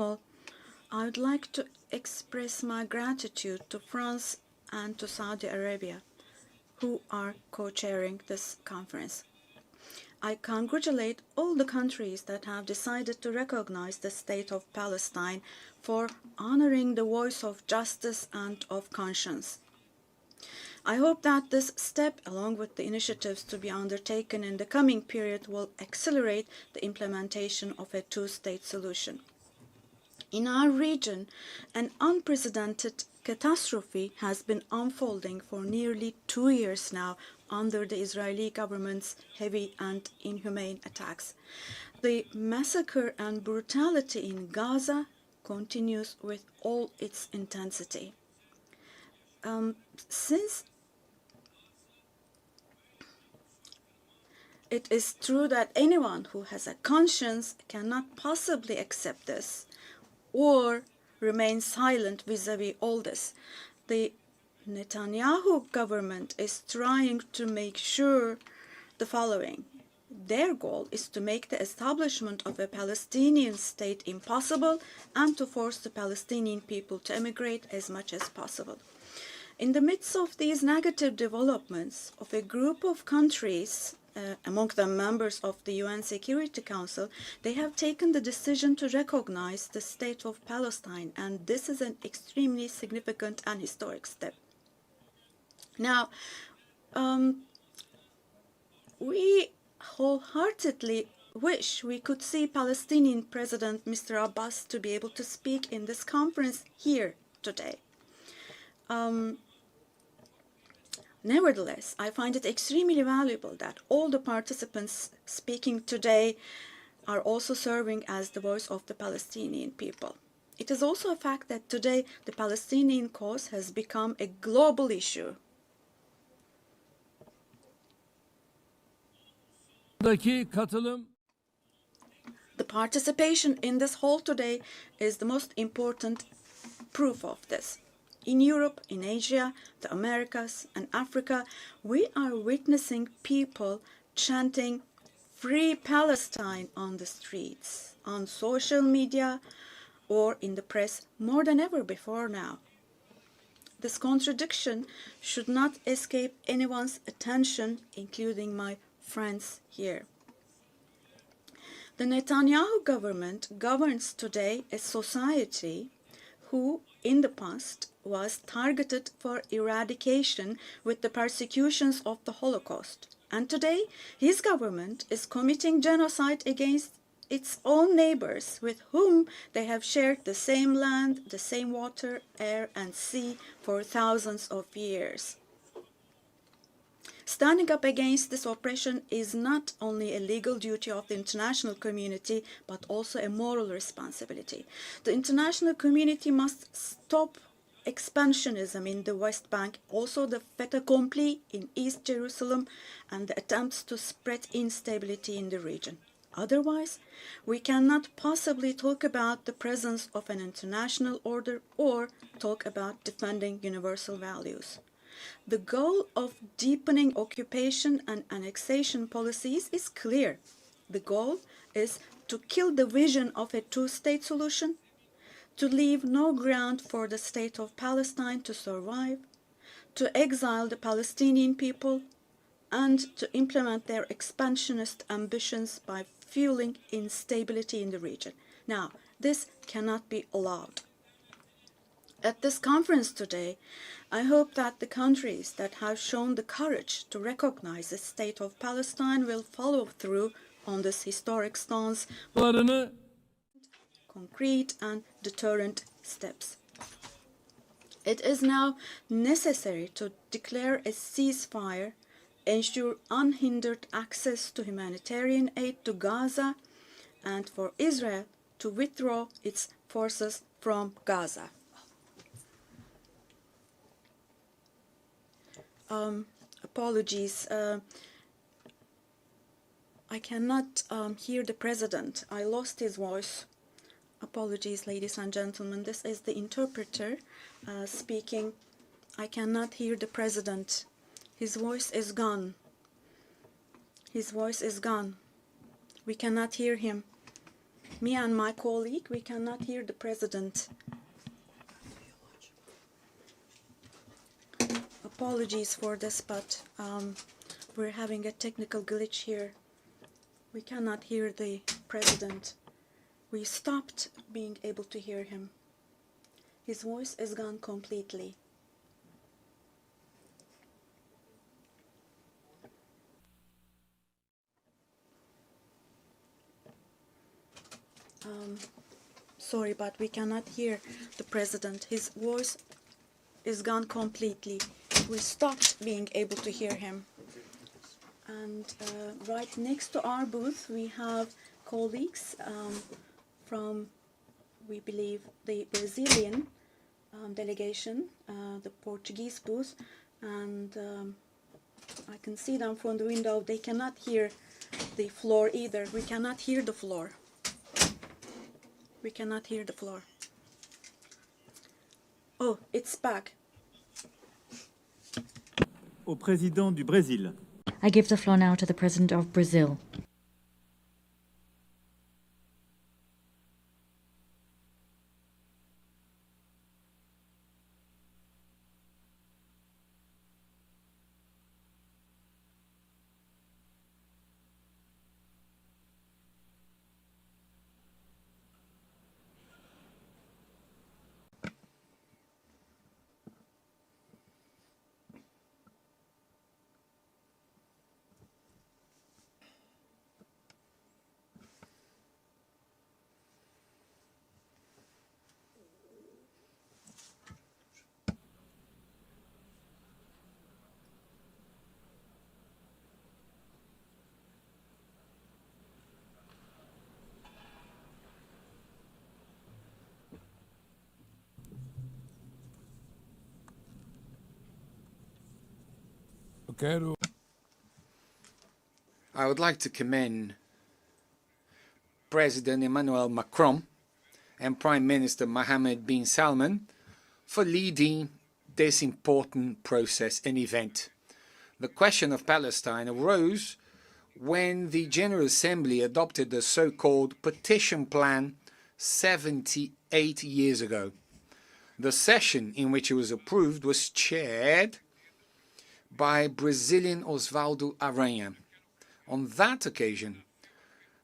all, I would like to express my gratitude to France and to Saudi Arabia, who are co-chairing this conference. I congratulate all the countries that have decided to recognize the state of Palestine for honoring the voice of justice and of conscience. I hope that this step, along with the initiatives to be undertaken in the coming period, will accelerate the implementation of a two-state solution. In our region, an unprecedented catastrophe has been unfolding for nearly 2 years now under the Israeli government's heavy and inhumane attacks. The massacre and brutality in Gaza continues with all its intensity. Since it is true that anyone who has a conscience cannot possibly accept this or remain silent vis-à-vis all this, the Netanyahu government is trying to make sure the following. Their goal is to make the establishment of a Palestinian state impossible and to force the Palestinian people to emigrate as much as possible. In the midst of these negative developments of a group of countries, among them members of the UN Security Council, they have taken the decision to recognize the state of Palestine, and this is an extremely significant and historic step. Now, we wholeheartedly wish we could see Palestinian President Mr. Abbas to be able to speak in this conference here today. Nevertheless, I find it extremely valuable that all the participants speaking today are also serving as the voice of the Palestinian people. It is also a fact that today the Palestinian cause has become a global issue. The participation in this hall today is the most important proof of this. In Europe, in Asia, the Americas, and Africa, we are witnessing people chanting "Free Palestine" on the streets, on social media, or in the press more than ever before now. This contradiction should not escape anyone's attention, including my friends here. The Netanyahu government governs today a society who, in the past, was targeted for eradication with the persecutions of the Holocaust. And today, his government is committing genocide against its own neighbors with whom they have shared the same land, the same water, air, and sea for thousands of years. Standing up against this oppression is not only a legal duty of the international community, but also a moral responsibility. The international community must stop expansionism in the West Bank, also the fait accompli in East Jerusalem, and the attempts to spread instability in the region. Otherwise, we cannot possibly talk about the presence of an international order or talk about defending universal values. The goal of deepening occupation and annexation policies is clear. The goal is to kill the vision of a two-state solution, to leave no ground for the state of Palestine to survive, to exile the Palestinian people, and to implement their expansionist ambitions by fueling instability in the region. Now, this cannot be allowed. At this conference today, I hope that the countries that have shown the courage to recognize the state of Palestine will follow through on this historic stance with concrete and deterrent steps. It is now necessary to declare a ceasefire, ensure unhindered access to humanitarian aid to Gaza, and for Israel to withdraw its forces from Gaza. Apologies. I cannot hear the president. I lost his voice. Apologies, ladies and gentlemen. This is the interpreter speaking. I cannot hear the president. His voice is gone. His voice is gone. We cannot hear him. Me and my colleague, we cannot hear the president. Apologies for this, but we're having a technical glitch here. We cannot hear the president. We stopped being able to hear him. His voice is gone completely. Sorry, but we cannot hear the president. His voice is gone completely. We stopped being able to hear him. And right next to our booth, we have colleagues from, we believe, the Brazilian delegation, the Portuguese booth, and I can see them from the window. They cannot hear the floor either. We cannot hear the floor. We cannot hear the floor. Oh, it's back. Au président du Brésil. I give the floor now to the President of Brazil. I would like to commend President Emmanuel Macron and Prime Minister Mohammed bin Salman for leading this important process and event. The question of Palestine arose when the General Assembly adopted the so-called Partition Plan 78 years ago. The session in which it was approved was chaired by Brazilian Osvaldo Aranha. On that occasion,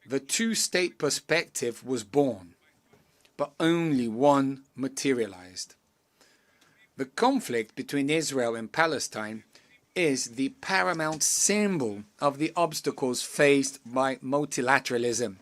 the two-state perspective was born, but only one materialized. The conflict between Israel and Palestine is the paramount symbol of the obstacles faced by multilateralism.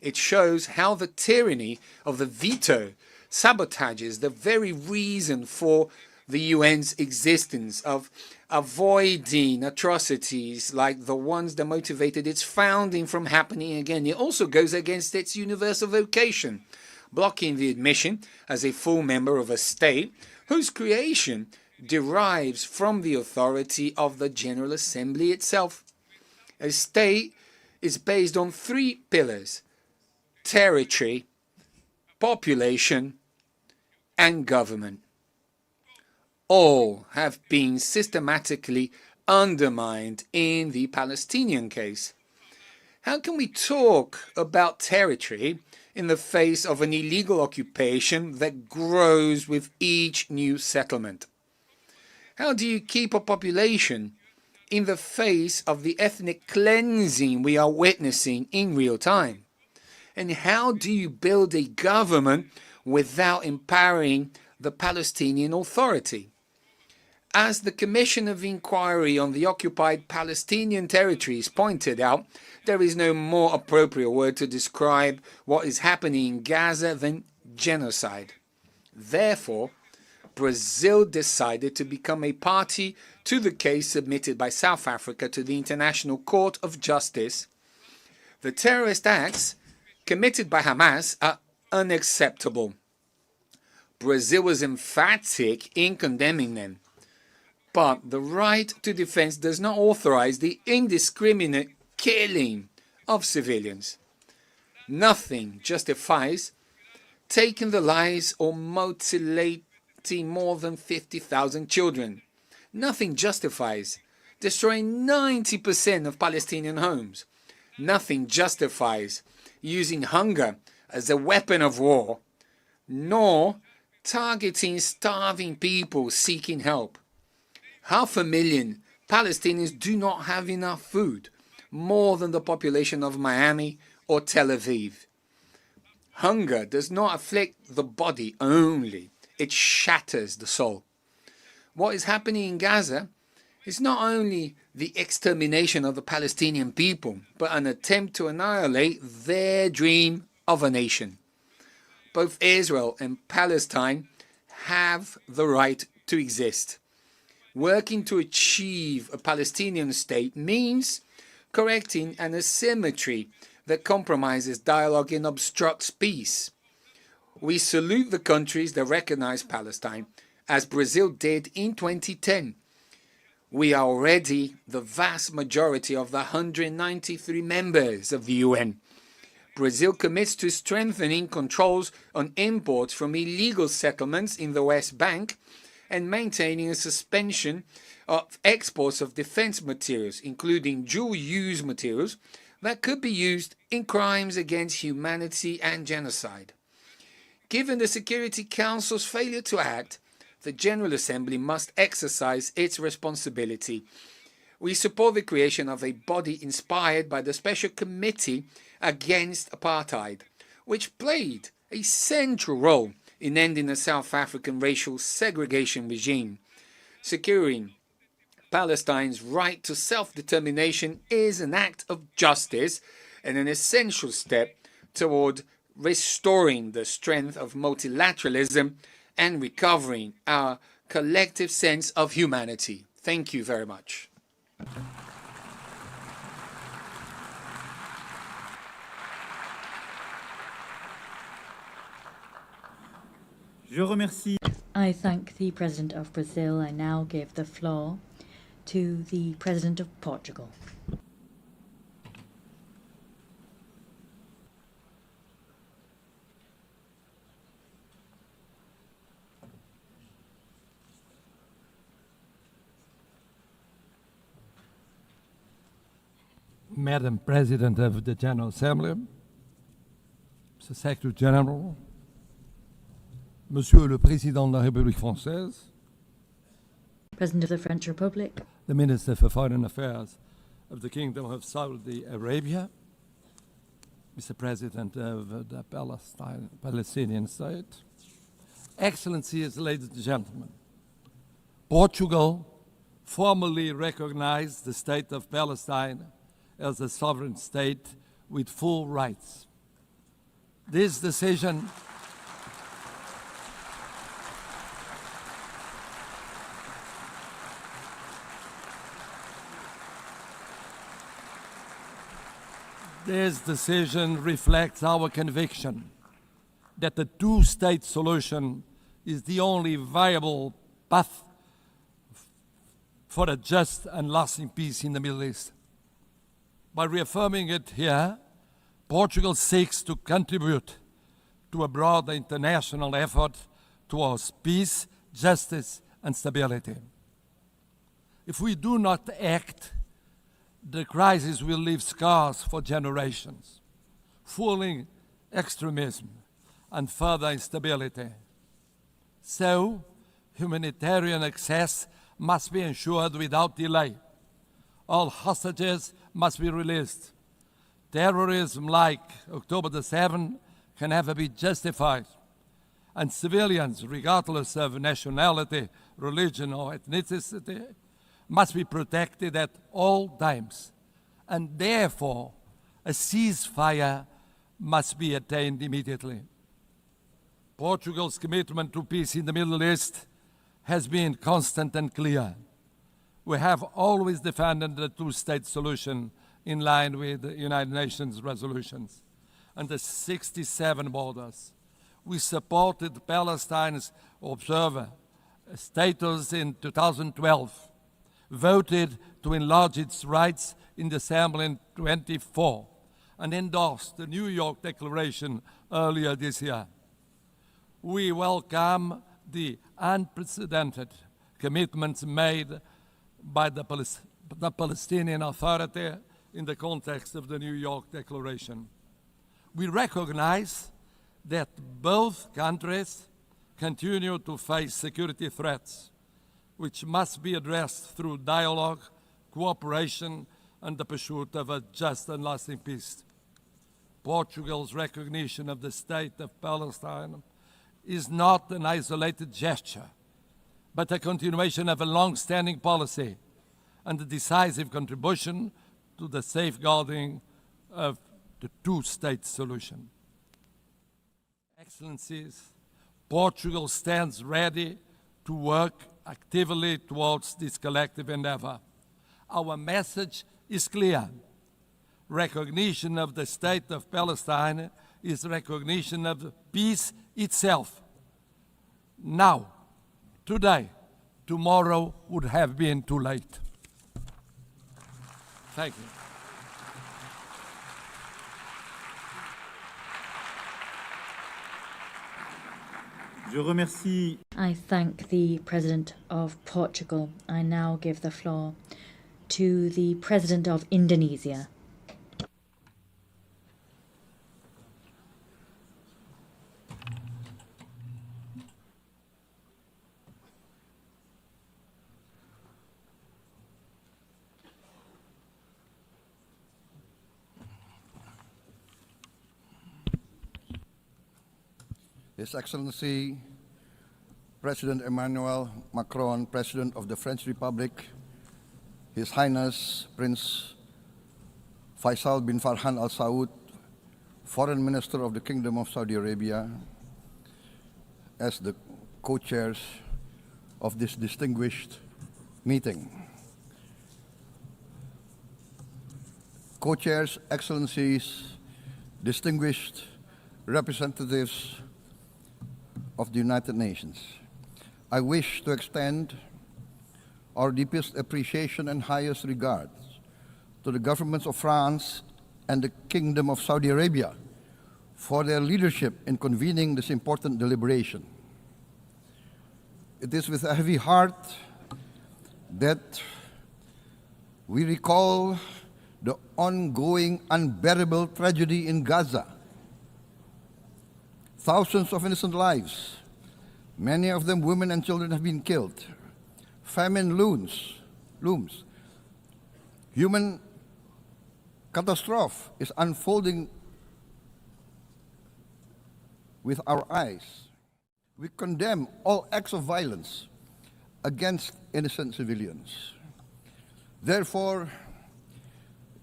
It shows how the tyranny of the veto sabotages the very reason for the UN's existence, of avoiding atrocities like the ones that motivated its founding from happening again. It also goes against its universal vocation, blocking the admission as a full member of a state whose creation derives from the authority of the General Assembly itself. A state is based on three pillars: territory, population, and government. All have been systematically undermined in the Palestinian case. How can we talk about territory in the face of an illegal occupation that grows with each new settlement? How do you keep a population in the face of the ethnic cleansing we are witnessing in real time? And how do you build a government without empowering the Palestinian Authority? As the Commission of Inquiry on the Occupied Palestinian Territories pointed out, there is no more appropriate word to describe what is happening in Gaza than genocide. Therefore, Brazil decided to become a party to the case submitted by South Africa to the International Court of Justice. The terrorist acts committed by Hamas are unacceptable. Brazil was emphatic in condemning them. But the right to defense does not authorize the indiscriminate killing of civilians. Nothing justifies taking the lives or mutilating more than 50,000 children. Nothing justifies destroying 90% of Palestinian homes. Nothing justifies using hunger as a weapon of war, nor targeting starving people seeking help. 500,000 Palestinians do not have enough food, more than the population of Miami or Tel Aviv. Hunger does not afflict the body only, it shatters the soul. What is happening in Gaza is not only the extermination of the Palestinian people, but an attempt to annihilate their dream of a nation. Both Israel and Palestine have the right to exist. Working to achieve a Palestinian state means correcting an asymmetry that compromises dialogue and obstructs peace. We salute the countries that recognize Palestine, as Brazil did in 2010. We are already the vast majority of the 193 members of the UN. Brazil commits to strengthening controls on imports from illegal settlements in the West Bank and maintaining a suspension of exports of defense materials, including dual-use materials that could be used in crimes against humanity and genocide. Given the Security Council's failure to act, the General Assembly must exercise its responsibility. We support the creation of a body inspired by the Special Committee Against Apartheid, which played a central role in ending the South African racial segregation regime. Securing Palestine's right to self-determination is an act of justice and an essential step toward restoring the strength of multilateralism and recovering our collective sense of humanity. Thank you very much. Je remercie. I thank the President of Brazil. I now give the floor to the President of Portugal. Madam President of the General Assembly, Mr. Secretary General, Monsieur le Président de la République Française, President of the French Republic, the Minister for Foreign Affairs of the Kingdom of Saudi Arabia, Mr. President of the Palestinian State, Excellencies, ladies and gentlemen, Portugal formally recognized the state of Palestine as a sovereign state with full rights. This decision reflects our conviction that the two-state solution is the only viable path for a just and lasting peace in the Middle East. By reaffirming it here, Portugal seeks to contribute to a broader international effort towards peace, justice, and stability. If we do not act, the crisis will leave scars for generations, fueling extremism and further instability. So, humanitarian access must be ensured without delay. All hostages must be released. Terrorism like October the 7th can never be justified. And civilians, regardless of nationality, religion, or ethnicity, must be protected at all times. And therefore, a ceasefire must be attained immediately. Portugal's commitment to peace in the Middle East has been constant and clear. We have always defended the two-state solution in line with the United Nations resolutions and the 67 borders. We supported Palestine's observer status in 2012, voted to enlarge its rights in the Assembly in 2024, and endorsed the New York Declaration earlier this year. We welcome the unprecedented commitments made by the Palestinian Authority in the context of the New York Declaration. We recognize that both countries continue to face security threats, which must be addressed through dialogue, cooperation, and the pursuit of a just and lasting peace. Portugal's recognition of the State of Palestine is not an isolated gesture, but a continuation of a long-standing policy and a decisive contribution to the safeguarding of the two-state solution. Excellencies, Portugal stands ready to work actively towards this collective endeavor. Our message is clear. Recognition of the State of Palestine is recognition of peace itself. Now, today, tomorrow would have been too late. Thank you. Je remercie I thank the President of Portugal. I now give the floor to the President of Indonesia. His Excellency President Emmanuel Macron, President of the French Republic, His Highness Prince Faisal bin Farhan Al Saud, Foreign Minister of the Kingdom of Saudi Arabia, as the co-chairs of this distinguished meeting. Co-chairs, Excellencies, distinguished representatives of the United Nations, I wish to extend our deepest appreciation and highest regards to the governments of France and the Kingdom of Saudi Arabia for their leadership in convening this important deliberation. It is with a heavy heart that we recall the ongoing unbearable tragedy in Gaza. Thousands of innocent lives, many of them women and children, have been killed. Famine looms. Human catastrophe is unfolding with our eyes. We condemn all acts of violence against innocent civilians. Therefore,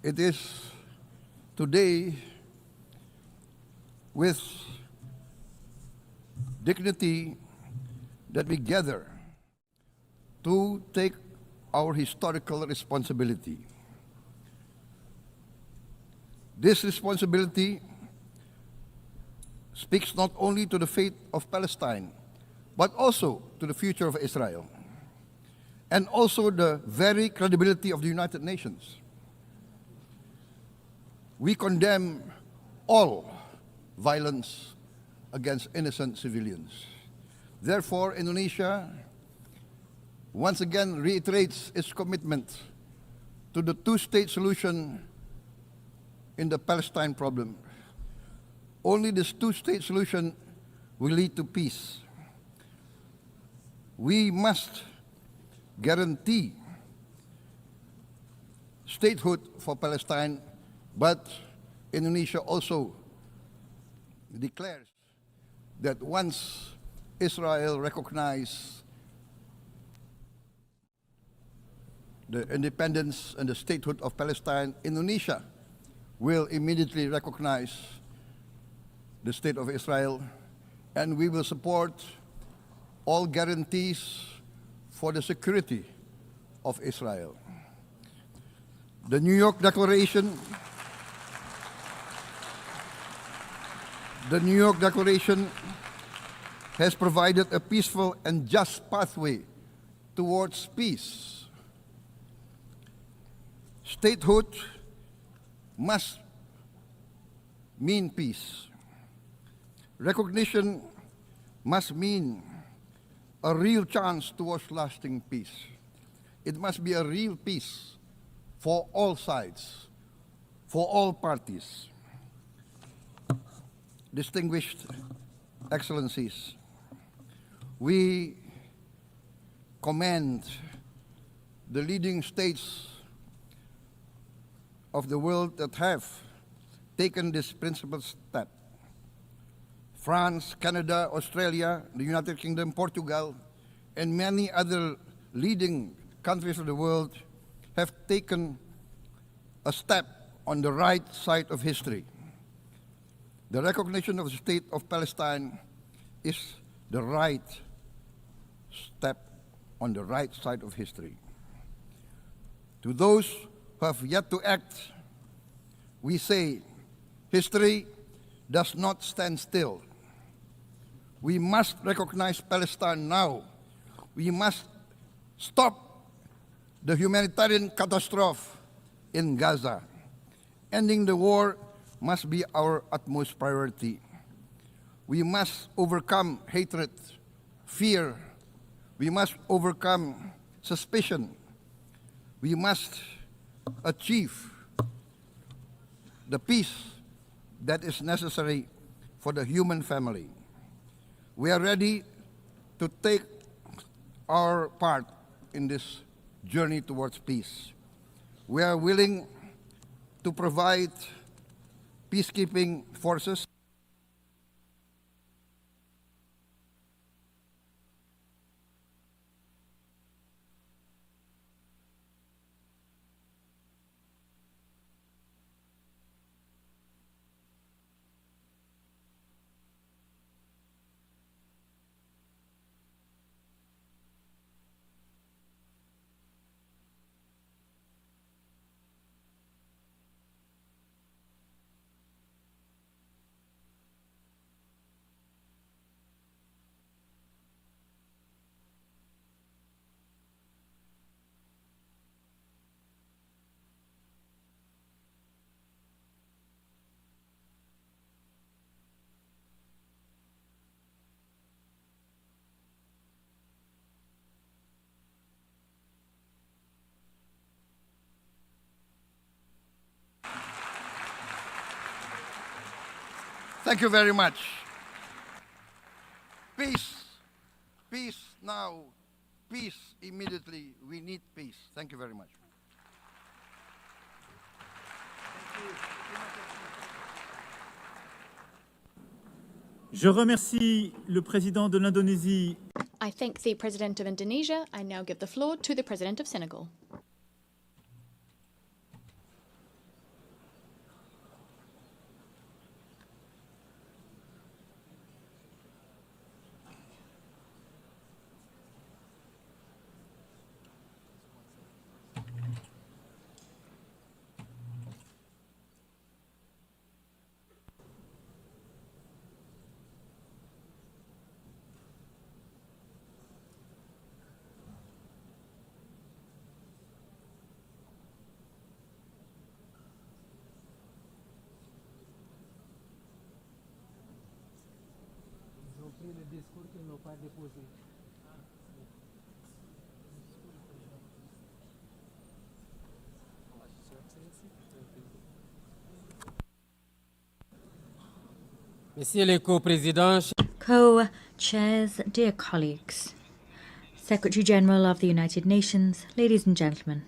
it is today with dignity that we gather to take our historical responsibility. This responsibility speaks not only to the fate of Palestine, but also to the future of Israel, and also the very credibility of the United Nations. We condemn all violence against innocent civilians. Therefore, Indonesia once again reiterates its commitment to the two-state solution in the Palestine problem. Only this two-state solution will lead to peace. We must guarantee statehood for Palestine, but Indonesia also declares that once Israel recognizes the independence and the statehood of Palestine, Indonesia will immediately recognize the state of Israel, and we will support all guarantees for the security of Israel. The New York Declaration has provided a peaceful and just pathway towards peace. Statehood must mean peace. Recognition must mean a real chance towards lasting peace. It must be a real peace for all sides, for all parties. distinguished excellencies, we commend the leading states of the world that have taken this principled step. France, Canada, Australia, the United Kingdom, Portugal, and many other leading countries of the world have taken a step on the right side of history. The recognition of the state of Palestine is the right step on the right side of history. To those who have yet to act, we say, history does not stand still. We must recognize Palestine now. We must stop the humanitarian catastrophe in Gaza. Ending the war must be our utmost priority. We must overcome hatred, fear. We must overcome suspicion. We must achieve the peace that is necessary for the human family. We are ready to take our part in this journey towards peace. We are willing to provide peacekeeping forces. Thank you very much. Peace. Peace now. Peace immediately. We need peace. Thank you very much. Je remercie le président de l'Indonésie. I thank the President of Indonesia. I now give the floor to the President of Senegal. Messieurs les co-présidents, Co-chairs, dear colleagues, Secretary General of the United Nations, ladies and gentlemen,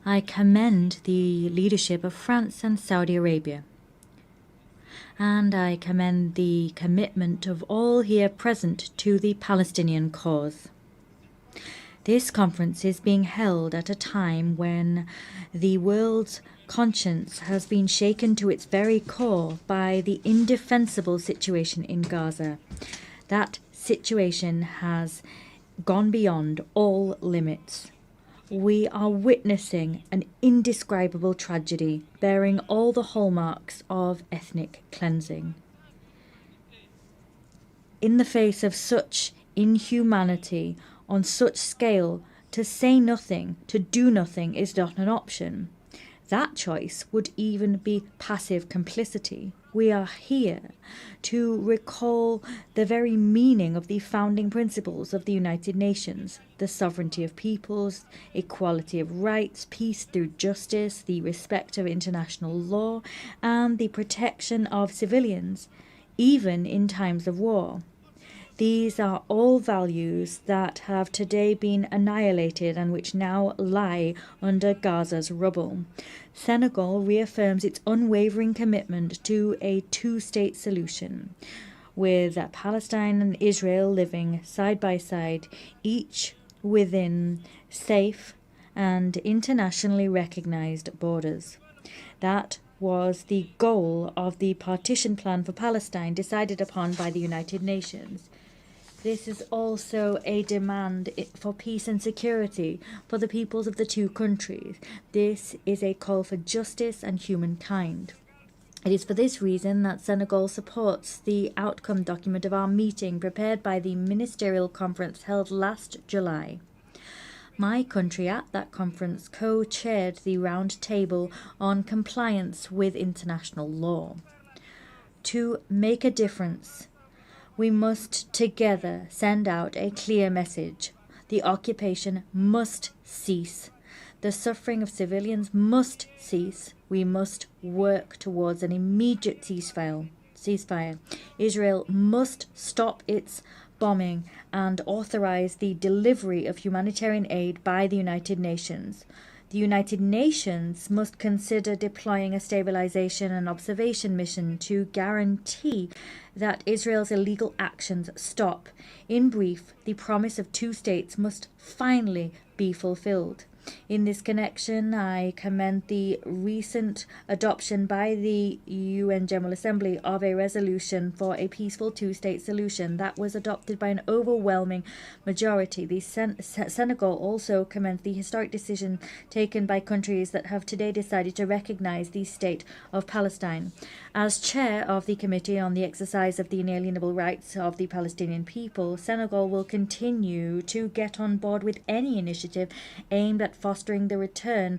I commend the leadership of France and Saudi Arabia, and I commend the commitment of all here present to the Palestinian cause. This conference is being held at a time when the world's conscience has been shaken to its very core by the indefensible situation in Gaza. That situation has gone beyond all limits. We are witnessing an indescribable tragedy bearing all the hallmarks of ethnic cleansing. In the face of such inhumanity on such scale, to say nothing, to do nothing is not an option. That choice would even be passive complicity. We are here to recall the very meaning of the founding principles of the United Nations: the sovereignty of peoples, equality of rights, peace through justice, the respect of international law, and the protection of civilians, even in times of war. These are all values that have today been annihilated and which now lie under Gaza's rubble. Senegal reaffirms its unwavering commitment to a two-state solution, with Palestine and Israel living side by side, each within safe and internationally recognized borders. That was the goal of the partition plan for Palestine decided upon by the United Nations. This is also a demand for peace and security for the peoples of the two countries. This is a call for justice and humankind. It is for this reason that Senegal supports the outcome document of our meeting prepared by the ministerial conference held last July. My country at that conference co-chaired the round table on compliance with international law. To make a difference, we must together send out a clear message. The occupation must cease. The suffering of civilians must cease. We must work towards an immediate ceasefire. Israel must stop its bombing and authorize the delivery of humanitarian aid by the United Nations. The United Nations must consider deploying a stabilization and observation mission to guarantee that Israel's illegal actions stop. In brief, the promise of two states must finally be fulfilled. In this connection, I commend the recent adoption by the UN General Assembly of a resolution for a peaceful two-state solution that was adopted by an overwhelming majority. The Senegal also commends the historic decision taken by countries that have today decided to recognize the state of Palestine. As chair of the Committee on the Exercise of the Inalienable Rights of the Palestinian People, Senegal will continue to get on board with any initiative aimed at fostering the return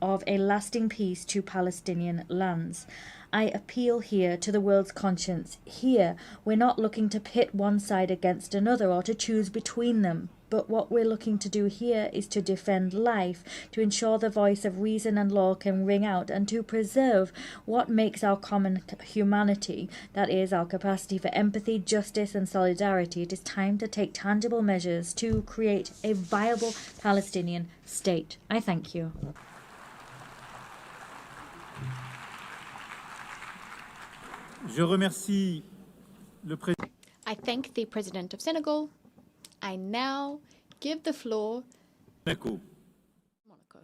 of a lasting peace to Palestinian lands. I appeal here to the world's conscience. Here, we're not looking to pit one side against another or to choose between them. But what we're looking to do here is to defend life, to ensure the voice of reason and law can ring out, and to preserve what makes our common humanity, that is, our capacity for empathy, justice, and solidarity. It is time to take tangible measures to create a viable Palestinian state. I thank you. Je remercie le président. I thank the President of Senegal. I now give the floor Monaco. Monaco.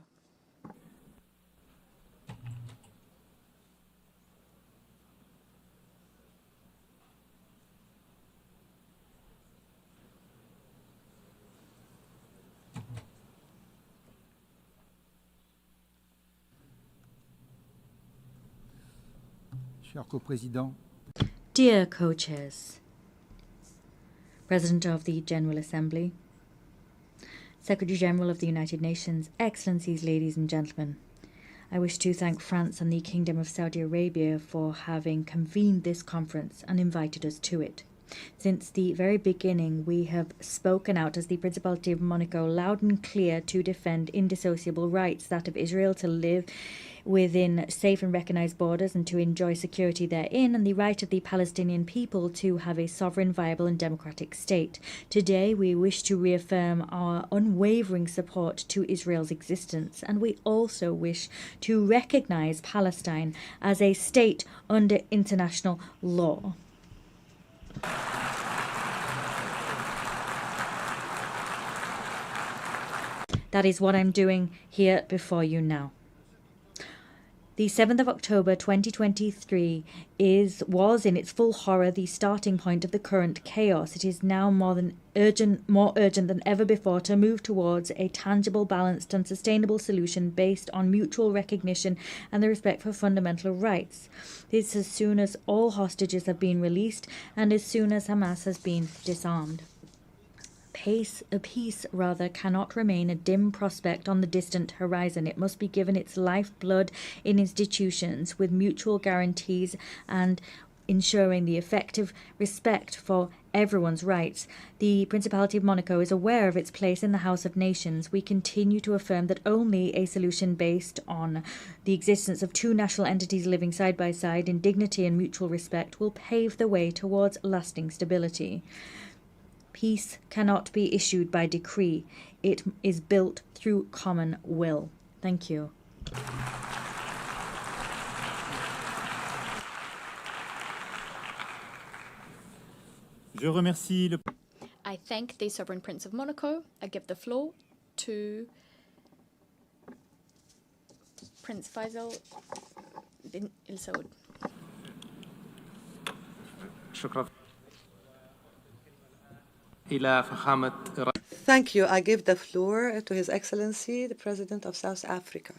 Cher co-président, Dear co-chairs, President of the General Assembly, Secretary General of the United Nations, Excellencies, ladies and gentlemen, I wish to thank France and the Kingdom of Saudi Arabia for having convened this conference and invited us to it. Since the very beginning, we have spoken out as the Principality of Monaco loud and clear to defend indissociable rights, that of Israel to live within safe and recognized borders and to enjoy security therein, and the right of the Palestinian people to have a sovereign, viable and democratic state. Today we wish to reaffirm our unwavering support to Israel's existence, and we also wish to recognize Palestine as a state under international law. That is what I'm doing here before you now. The 7th of October 2023 was in its full horror the starting point of the current chaos. It is now more urgent than ever before to move towards a tangible, balanced and sustainable solution based on mutual recognition and the respect for fundamental rights. This as soon as all hostages have been released and as soon as Hamas has been disarmed. Peace cannot remain a dim prospect on the distant horizon. It must be given its lifeblood in institutions with mutual guarantees and ensuring the effective respect for everyone's rights. The Principality of Monaco is aware of its place in the House of Nations. We continue to affirm that only a solution based on the existence of two national entities living side by side in dignity and mutual respect will pave the way towards lasting stability. Peace cannot be issued by decree. It is built through common will. Thank you. Je remercie le... I thank the Sovereign Prince of Monaco. I give the floor to Prince Faisal bin Al Saud. Thank you. I give the floor to His Excellency, the President of South Africa.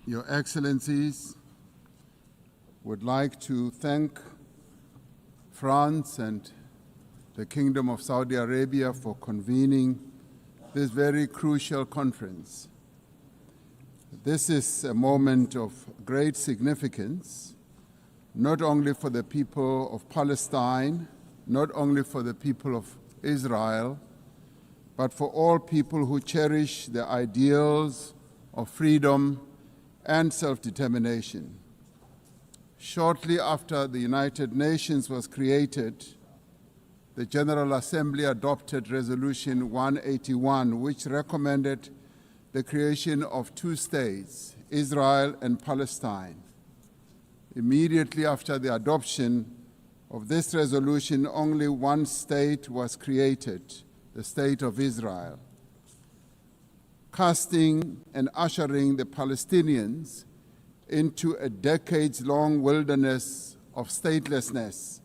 Your Excellencies, would like to thank France and the Kingdom of Saudi Arabia for convening this very crucial conference. This is a moment of great significance, not only for the people of Palestine, not only for the people of Israel, but for all people who cherish the ideals of freedom and self-determination. Shortly after the United Nations was created, the General Assembly adopted Resolution 181, which recommended the creation of two states, Israel and Palestine. Immediately after the adoption of this resolution, only one state was created, the State of Israel, casting and ushering the Palestinians into a decades-long wilderness of statelessness,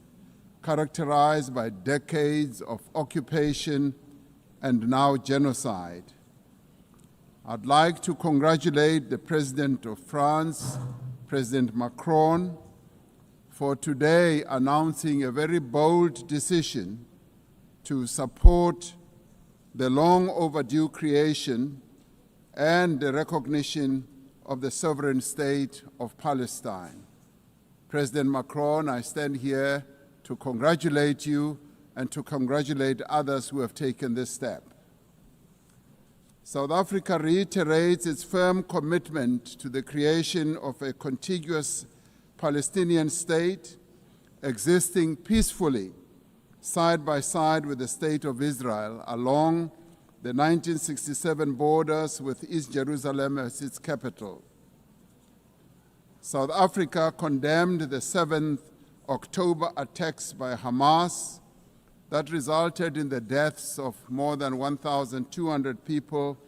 characterized by decades of occupation and now genocide. I'd like to congratulate the President of France, President Macron, for today announcing a very bold decision to support the long overdue creation and the recognition of the sovereign state of Palestine. President Macron, I stand here to congratulate you and to congratulate others who have taken this step. South Africa reiterates its firm commitment to the creation of a contiguous Palestinian state existing peacefully side by side with the State of Israel along the 1967 borders with East Jerusalem as its capital. South Africa condemned the 7th October attacks by Hamas that resulted in the deaths of more than 1,200 people.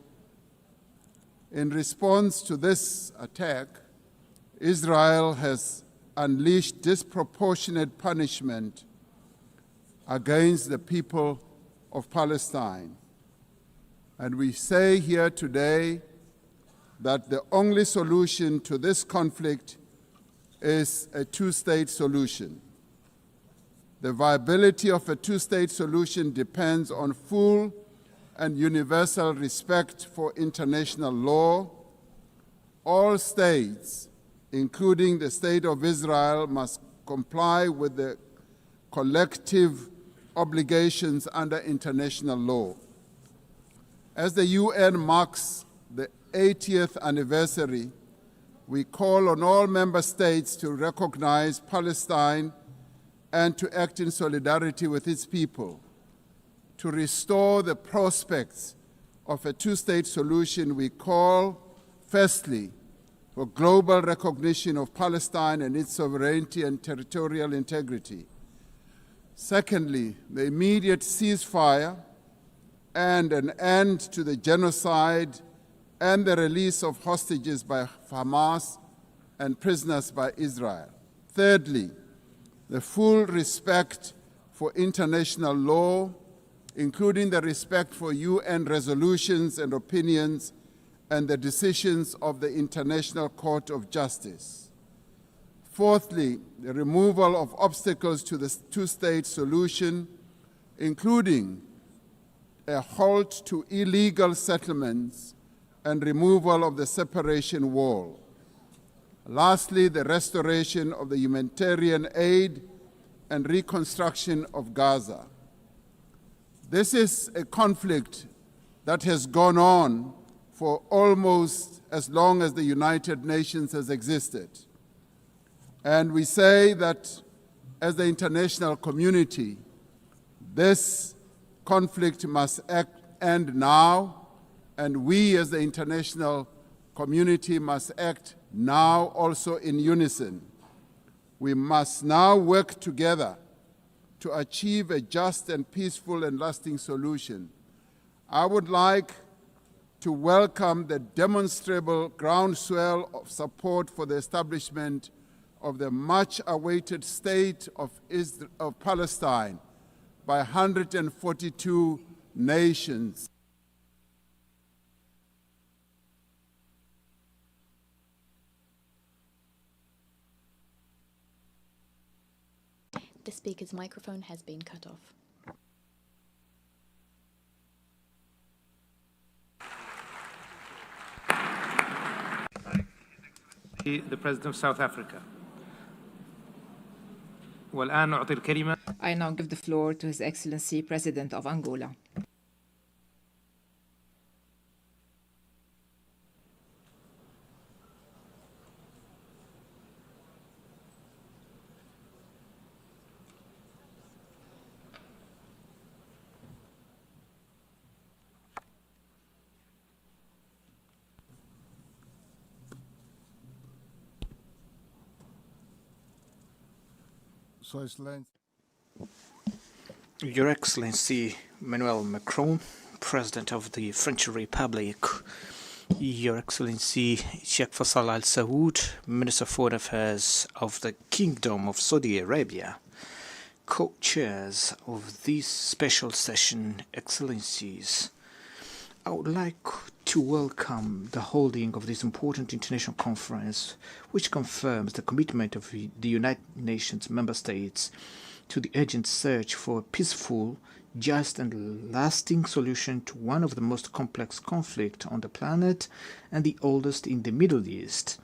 In response to this attack, Israel has unleashed disproportionate punishment against the people of Palestine. And we say here today that the only solution to this conflict is a two-state solution. The viability of a two-state solution depends on full and universal respect for international law. All states, including the State of Israel, must comply with the collective obligations under international law. As the UN marks the 80th anniversary, we call on all member states to recognize Palestine and to act in solidarity with its people. To restore the prospects of a two-state solution, we call, firstly, for global recognition of Palestine and its sovereignty and territorial integrity. Secondly, the immediate ceasefire and an end to the genocide and the release of hostages by Hamas and prisoners by Israel. Thirdly, the full respect for international law including the respect for UN resolutions and opinions and the decisions of the International Court of Justice. Fourthly, the removal of obstacles to the two-state solution, including a halt to illegal settlements and removal of the separation wall. Lastly, the restoration of the humanitarian aid and reconstruction of Gaza. This is a conflict that has gone on for almost as long as the United Nations has existed. And we say that as the international community, this conflict must end now, and we as the international community must act now also in unison. We must now work together to achieve a just and peaceful and lasting solution. I would like to welcome the demonstrable groundswell of support for the establishment of the much-awaited state of Palestine by 142 nations. The speaker's microphone has been cut off. The President of South Africa. والآن أعطي الكلمة. I now give the floor to His Excellency President of Angola. Your Excellency Emmanuel Macron, President of the French Republic, Your Excellency Sheikh Faisal Al Saud, Minister of Foreign Affairs of the Kingdom of Saudi Arabia, co-chairs of this special session, Excellencies, I would like to welcome the holding of this important international conference, which confirms the commitment of the United Nations member states to the urgent search for a peaceful, just and lasting solution to one of the most complex conflicts on the planet and the oldest in the Middle East.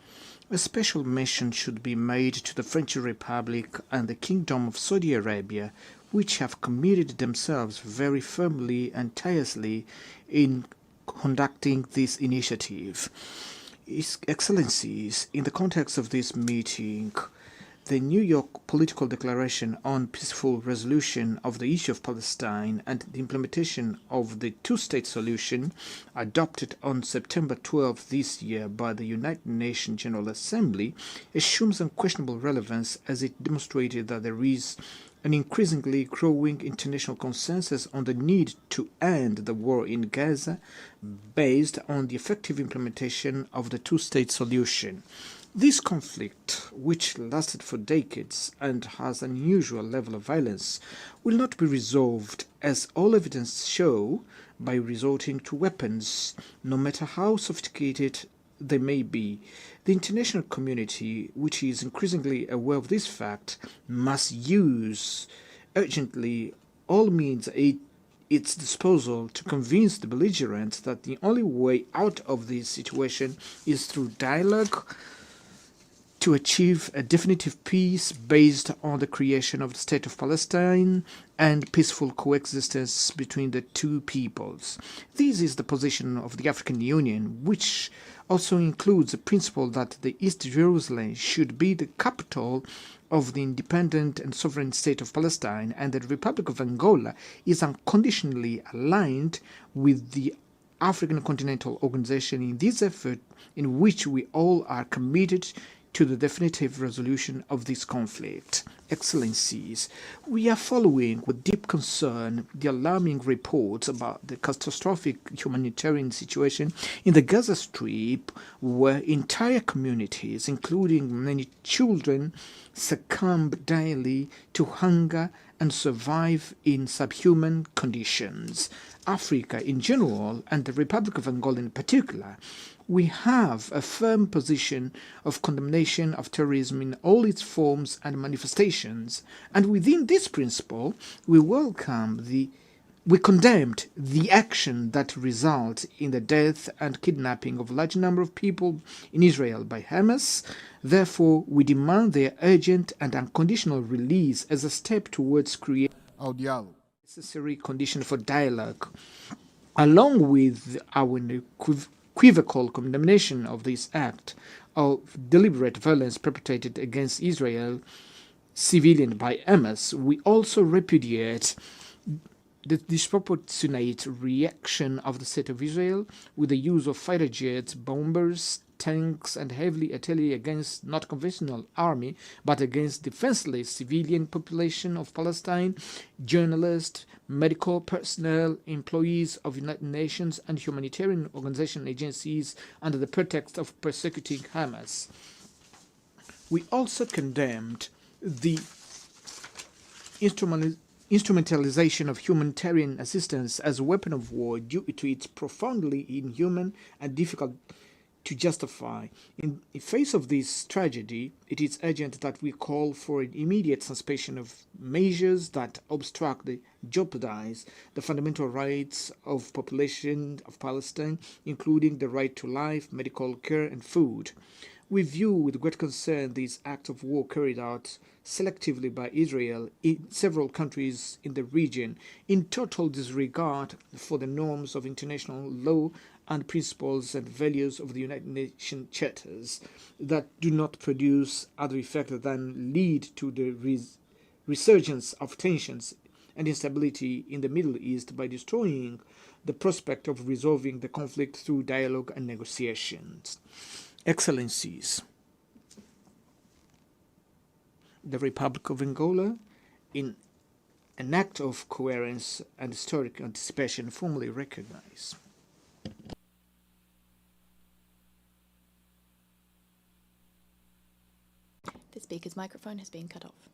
A special mention should be made to the French Republic and the Kingdom of Saudi Arabia, which have committed themselves very firmly and tirelessly in conducting this initiative. His Excellencies, in the context of this meeting, the New York Political Declaration on Peaceful Resolution of the Issue of Palestine and the implementation of the two-state solution, adopted on September 12 this year by the United Nations General Assembly, assumes unquestionable relevance as it demonstrated that there is an increasingly growing international consensus on the need to end the war in Gaza based on the effective implementation of the two-state solution. This conflict, which lasted for decades and has an unusual level of violence, will not be resolved, as all evidence show, by resorting to weapons, no matter how sophisticated they may be. The international community, which is increasingly aware of this fact, must use urgently all means at its disposal to convince the belligerents that the only way out of this situation is through dialogue to achieve a definitive peace based on the creation of the State of Palestine and peaceful coexistence between the two peoples. This is the position of the African Union, which also includes the principle that the East Jerusalem should be the capital of the independent and sovereign state of Palestine, and that the Republic of Angola is unconditionally aligned with the African Continental Organization in this effort, in which we all are committed to the definitive resolution of this conflict. Excellencies, we are following with deep concern the alarming reports about the catastrophic humanitarian situation in the Gaza Strip, where entire communities, including many children, succumb daily to hunger and survive in subhuman conditions. Africa in general, and the Republic of Angola in particular, we have a firm position of condemnation of terrorism in all its forms and manifestations, and within this principle, we condemned the action that resulted in the death and kidnapping of a large number of people in Israel by Hamas. Therefore, we demand their urgent and unconditional release as a step towards creating a necessary condition for dialogue. Along with our unequivocal condemnation of this act of deliberate violence perpetrated against Israel civilian by Hamas, we also repudiate the disproportionate reaction of the State of Israel with the use of fighter jets, bombers, tanks, and heavy artillery against not conventional army, but against defenseless civilian population of Palestine, journalists, medical personnel, employees of United Nations and humanitarian organization agencies under the pretext of persecuting Hamas. We also condemned the instrumentalization of humanitarian assistance as a weapon of war due to its profoundly inhuman and difficult to justify. In the face of this tragedy, it is urgent that we call for an immediate suspension of measures that obstruct and jeopardize the fundamental rights of population of Palestine, including the right to life, medical care, and food. We view with great concern these acts of war carried out selectively by Israel in several countries in the region, in total disregard for the norms of international law and principles and values of the United Nations charters, that do not produce other effect than lead to the resurgence of tensions and instability in the Middle East by destroying the prospect of resolving the conflict through dialogue and negotiations. Excellencies, the Republic of Angola, in an act of coherence and historic anticipation, formally recognize. The speaker's microphone has been cut off.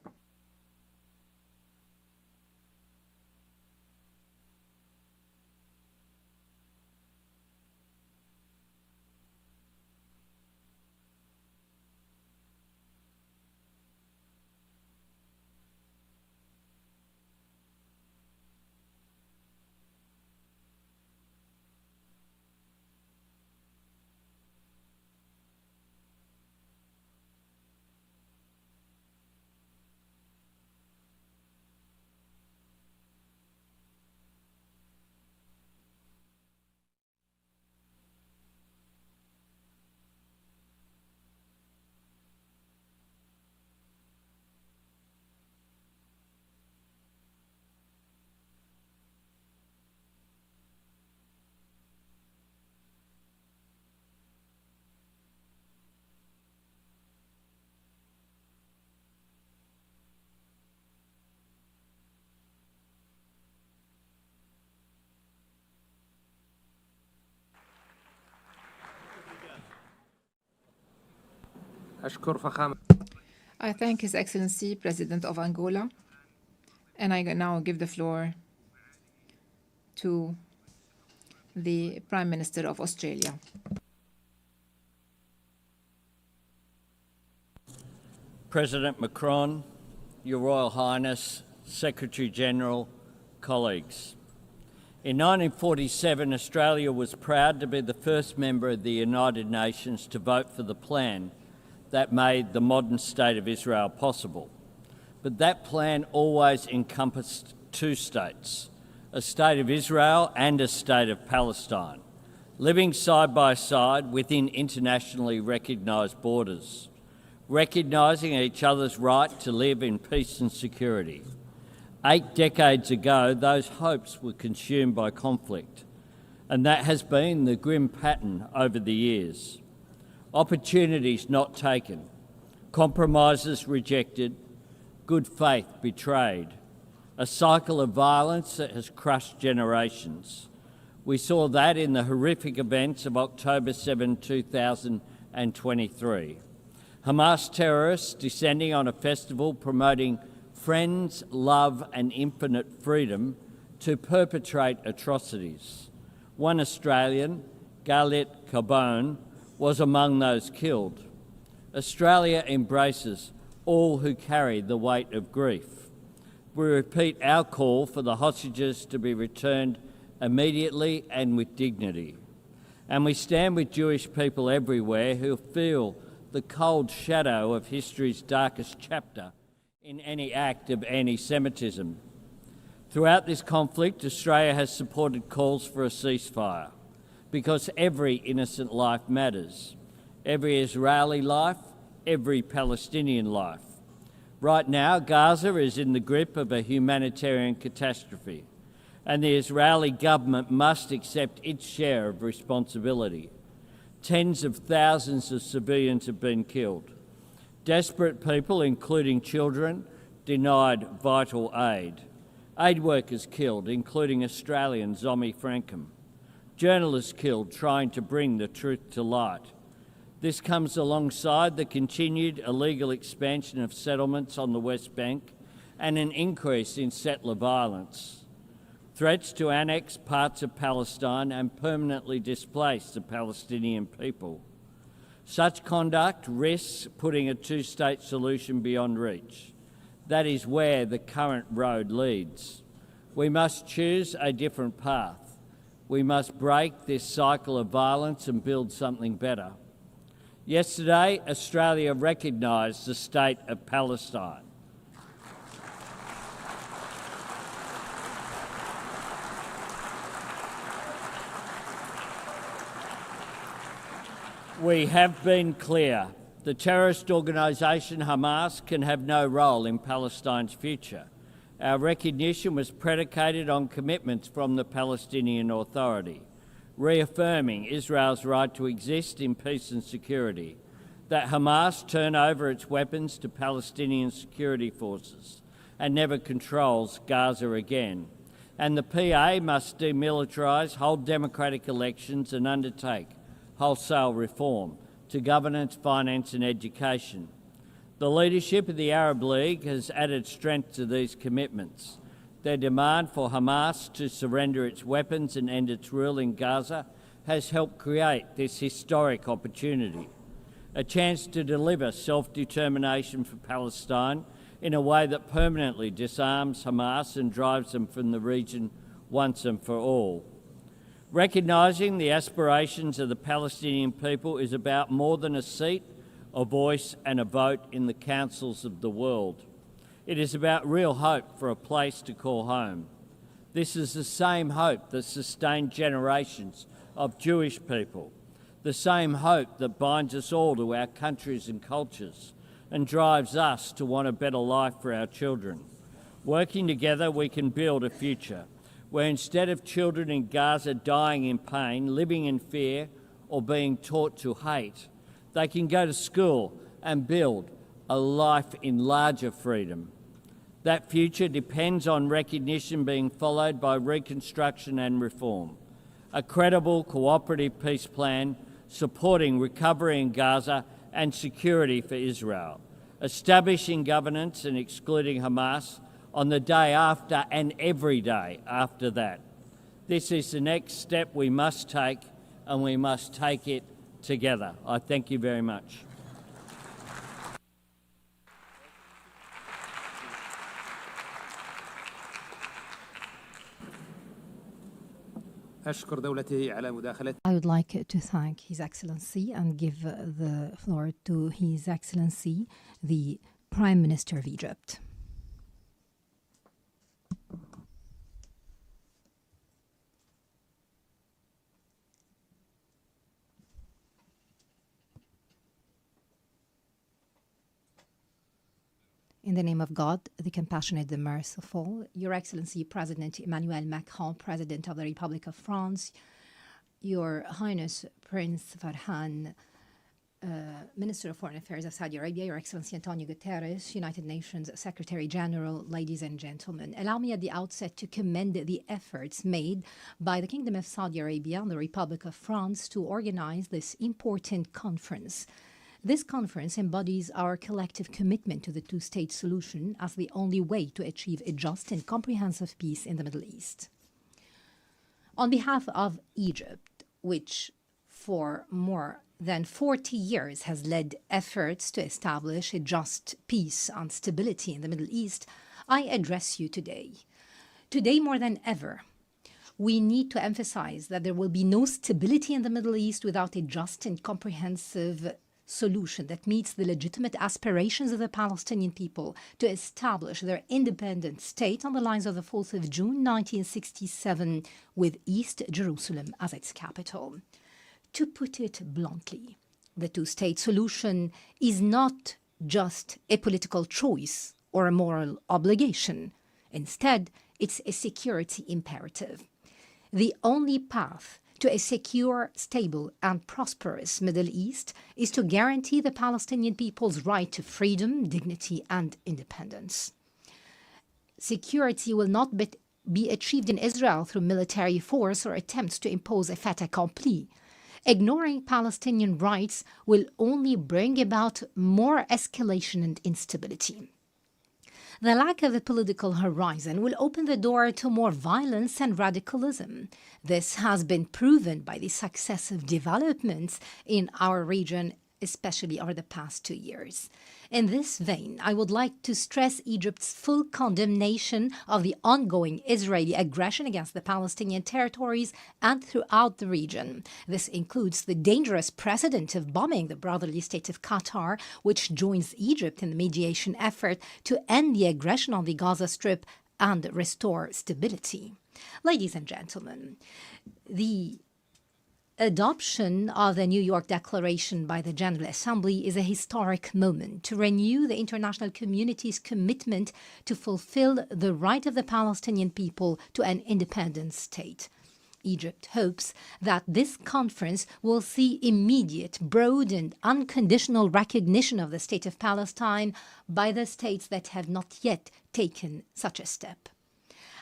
I thank His Excellency, President of Angola, and I now give the floor to the Prime Minister of Australia. President Macron, Your Royal Highness, Secretary-General, colleagues. In 1947, Australia was proud to be the first member of the United Nations to vote for the plan that made the modern state of Israel possible. But that plan always encompassed two states, a state of Israel and a state of Palestine, living side by side within internationally recognised borders, recognising each other's right to live in peace and security. 8 decades ago, those hopes were consumed by conflict, and that has been the grim pattern over the years. Opportunities not taken, compromises rejected, good faith betrayed, a cycle of violence that has crushed generations. We saw that in the horrific events of October 7, 2023. Hamas terrorists descending on a festival promoting friends, love and infinite freedom to perpetrate atrocities. One Australian, Galit Carbone, was among those killed. Australia embraces all who carry the weight of grief. We repeat our call for the hostages to be returned immediately and with dignity. And we stand with Jewish people everywhere who feel the cold shadow of history's darkest chapter in any act of anti-Semitism. Throughout this conflict, Australia has supported calls for a ceasefire because every innocent life matters. Every Israeli life, every Palestinian life. Right now, Gaza is in the grip of a humanitarian catastrophe, and the Israeli government must accept its share of responsibility. Tens of thousands of civilians have been killed. Desperate people, including children, denied vital aid. Aid workers killed, including Australian Zomi Frankham. Journalists killed trying to bring the truth to light. This comes alongside the continued illegal expansion of settlements on the West Bank and an increase in settler violence. Threats to annex parts of Palestine and permanently displace the Palestinian people. Such conduct risks putting a two-state solution beyond reach. That is where the current road leads. We must choose a different path. We must break this cycle of violence and build something better. Yesterday, Australia recognised the state of Palestine. We have been clear. The terrorist organisation Hamas can have no role in Palestine's future. Our recognition was predicated on commitments from the Palestinian Authority, reaffirming Israel's right to exist in peace and security, that Hamas turn over its weapons to Palestinian security forces and never controls Gaza again, and the PA must demilitarise, hold democratic elections and undertake wholesale reform to governance, finance and education. The leadership of the Arab League has added strength to these commitments. Their demand for Hamas to surrender its weapons and end its rule in Gaza has helped create this historic opportunity, a chance to deliver self-determination for Palestine in a way that permanently disarms Hamas and drives them from the region once and for all. Recognising the aspirations of the Palestinian people is about more than a seat, a voice and a vote in the councils of the world. It is about real hope for a place to call home. This is the same hope that sustained generations of Jewish people, the same hope that binds us all to our countries and cultures and drives us to want a better life for our children. Working together, we can build a future where instead of children in Gaza dying in pain, living in fear or being taught to hate, they can go to school and build a life in larger freedom. That future depends on recognition being followed by reconstruction and reform, a credible cooperative peace plan supporting recovery in Gaza and security for Israel, establishing governance and excluding Hamas on the day after and every day after that. This is the next step we must take, and we must take it together. I thank you very much. I would like to thank His Excellency and give the floor to His Excellency, the Prime Minister of Egypt. In the name of God, the compassionate, the merciful, Your Excellency President Emmanuel Macron, President of the Republic of France, Your Highness Prince Farhan, Minister of Foreign Affairs of Saudi Arabia, Your Excellency Antonio Guterres, United Nations Secretary General, ladies and gentlemen. Allow me at the outset to commend the efforts made by the Kingdom of Saudi Arabia and the Republic of France to organize this important conference. This conference embodies our collective commitment to the two-state solution as the only way to achieve a just and comprehensive peace in the Middle East. On behalf of Egypt, which for more than 40 years has led efforts to establish a just peace and stability in the Middle East, I address you today. Today more than ever, we need to emphasize that there will be no stability in the Middle East without a just and comprehensive solution that meets the legitimate aspirations of the Palestinian people to establish their independent state on the lines of the 4th of June 1967 with East Jerusalem as its capital. To put it bluntly, the two-state solution is not just a political choice or a moral obligation. Instead, it's a security imperative. The only path to a secure, stable, and prosperous Middle East is to guarantee the Palestinian people's right to freedom, dignity, and independence. Security will not be achieved in Israel through military force or attempts to impose a fait accompli. Ignoring Palestinian rights will only bring about more escalation and instability. The lack of a political horizon will open the door to more violence and radicalism. This has been proven by the successive developments in our region, especially over the past 2 years. In this vein, I would like to stress Egypt's full condemnation of the ongoing Israeli aggression against the Palestinian territories and throughout the region. This includes the dangerous precedent of bombing the brotherly state of Qatar, which joins Egypt in the mediation effort to end the aggression on the Gaza Strip and restore stability. Ladies and gentlemen, the adoption of the New York Declaration by the General Assembly is a historic moment to renew the international community's commitment to fulfill the right of the Palestinian people to an independent state. Egypt hopes that this conference will see immediate, broad, and unconditional recognition of the State of Palestine by the states that have not yet taken such a step.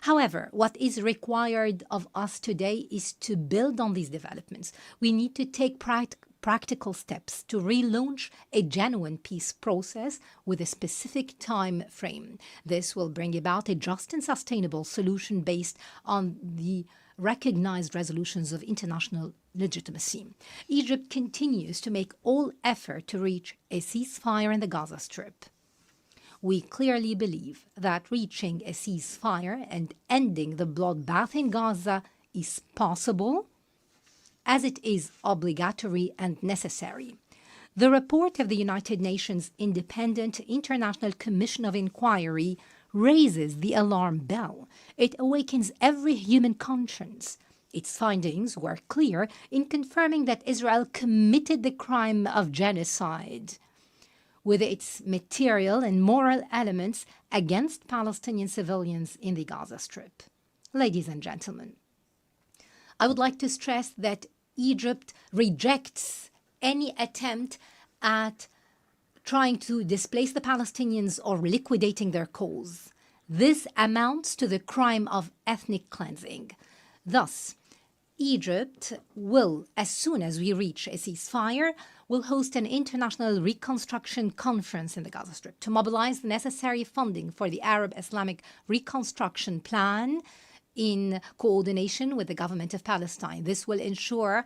However, what is required of us today is to build on these developments. We need to take practical steps to relaunch a genuine peace process with a specific time frame. This will bring about a just and sustainable solution based on the recognized resolutions of international legitimacy. Egypt continues to make all effort to reach a ceasefire in the Gaza Strip. We clearly believe that reaching a ceasefire and ending the bloodbath in Gaza is possible, as it is obligatory and necessary. The report of the United Nations Independent International Commission of Inquiry raises the alarm bell. It awakens every human conscience. Its findings were clear in confirming that Israel committed the crime of genocide with its material and moral elements against Palestinian civilians in the Gaza Strip. Ladies and gentlemen, I would like to stress that Egypt rejects any attempt at trying to displace the Palestinians or liquidating their cause. This amounts to the crime of ethnic cleansing. Thus, Egypt will, as soon as we reach a ceasefire, will host an international reconstruction conference in the Gaza Strip to mobilize the necessary funding for the Arab Islamic Reconstruction Plan in coordination with the government of Palestine. This will ensure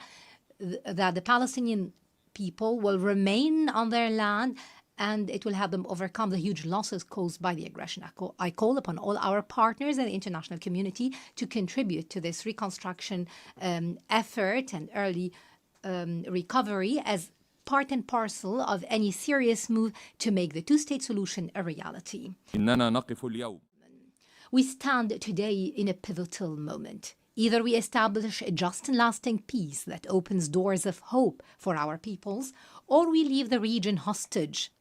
that the Palestinian people will remain on their land and it will help them overcome the huge losses caused by the aggression. I call upon all our partners in the international community to contribute to this reconstruction effort and early recovery as part and parcel of any serious move to make the two-state solution a reality. We stand today in a pivotal moment. Either we establish a just and lasting peace that opens doors of hope for our peoples, or we leave the region hostage.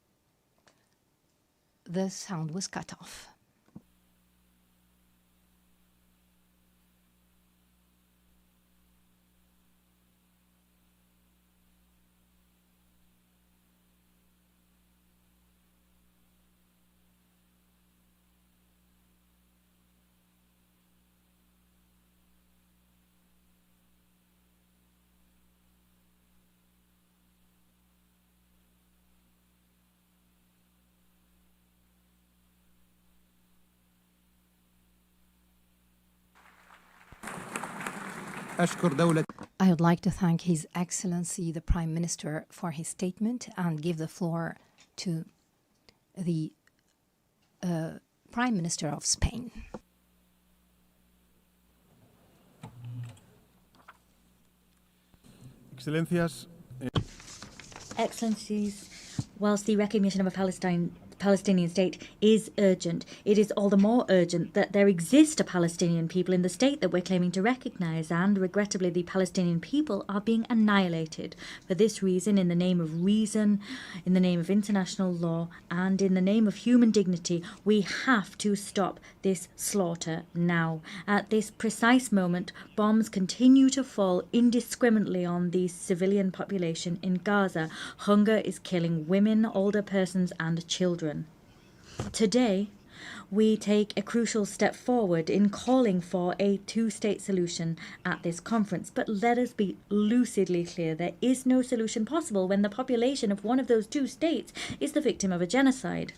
The sound was cut off. I would like to thank His Excellency the Prime Minister for his statement and give the floor to the Prime Minister of Spain. Excellencies, whilst the recognition of a Palestinian state is urgent, it is all the more urgent that there exist a Palestinian people in the state that we're claiming to recognize, and regrettably the Palestinian people are being annihilated. For this reason, in the name of reason, in the name of international law, and in the name of human dignity, we have to stop this slaughter now. At this precise moment, bombs continue to fall indiscriminately on the civilian population in Gaza. Hunger is killing women, older persons, and children. Today, we take a crucial step forward in calling for a two-state solution at this conference. But let us be lucidly clear, there is no solution possible when the population of one of those two states is the victim of a genocide.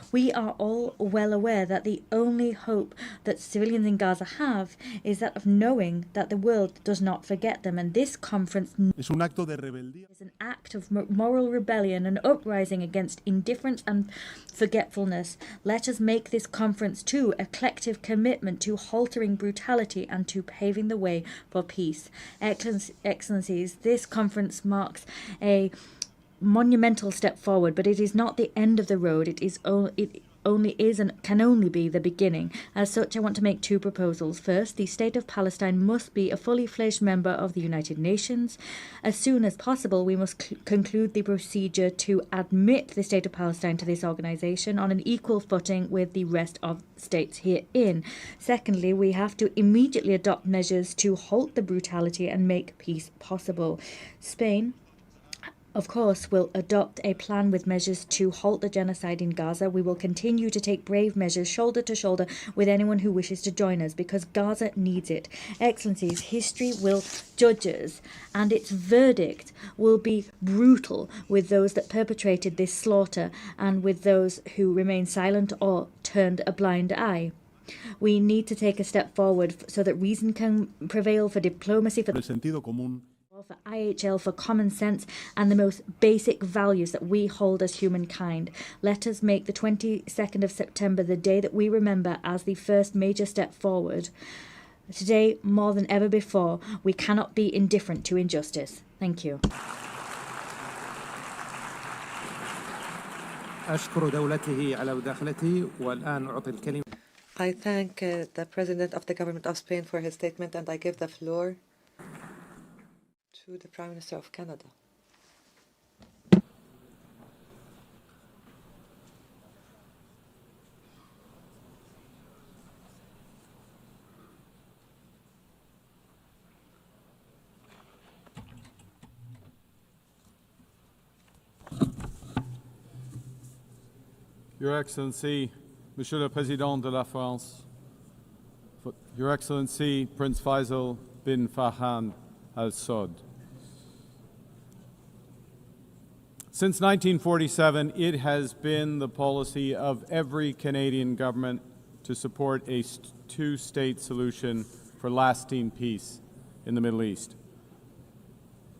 We are all well aware that the only hope that civilians in Gaza have is that of knowing that the world does not forget them, and this conference is an act of moral rebellion, an uprising against indifference and forgetfulness. Let us make this conference too a collective commitment to halting brutality and to paving the way for peace. Excellencies, this conference marks a monumental step forward, but it is not the end of the road. It only is and can only be the beginning. As such, I want to make two proposals. First, the State of Palestine must be a fully fledged member of the United Nations. As soon as possible, we must conclude the procedure to admit the State of Palestine to this organization on an equal footing with the rest of states herein. Secondly, we have to immediately adopt measures to halt the brutality and make peace possible. Spain, of course, will adopt a plan with measures to halt the genocide in Gaza. We will continue to take brave measures shoulder to shoulder with anyone who wishes to join us, because Gaza needs it. Excellencies, history will judge us, and its verdict will be brutal with those that perpetrated this slaughter and with those who remain silent or turned a blind eye. We need to take a step forward so that reason can prevail, for diplomacy, for IHL, for common sense and the most basic values that we hold as humankind. Let us make the 22nd of September the day that we remember as the first major step forward. Today, more than ever before, we cannot be indifferent to injustice. Thank you. I thank the President of the Government of Spain for his statement, and I give the floor to the Prime Minister of Canada. Your Excellency, Monsieur le Président de la France, Your Excellency Prince Faisal bin Farhan Al Saud. Since 1947, it has been the policy of every Canadian government to support a two-state solution for lasting peace in the Middle East.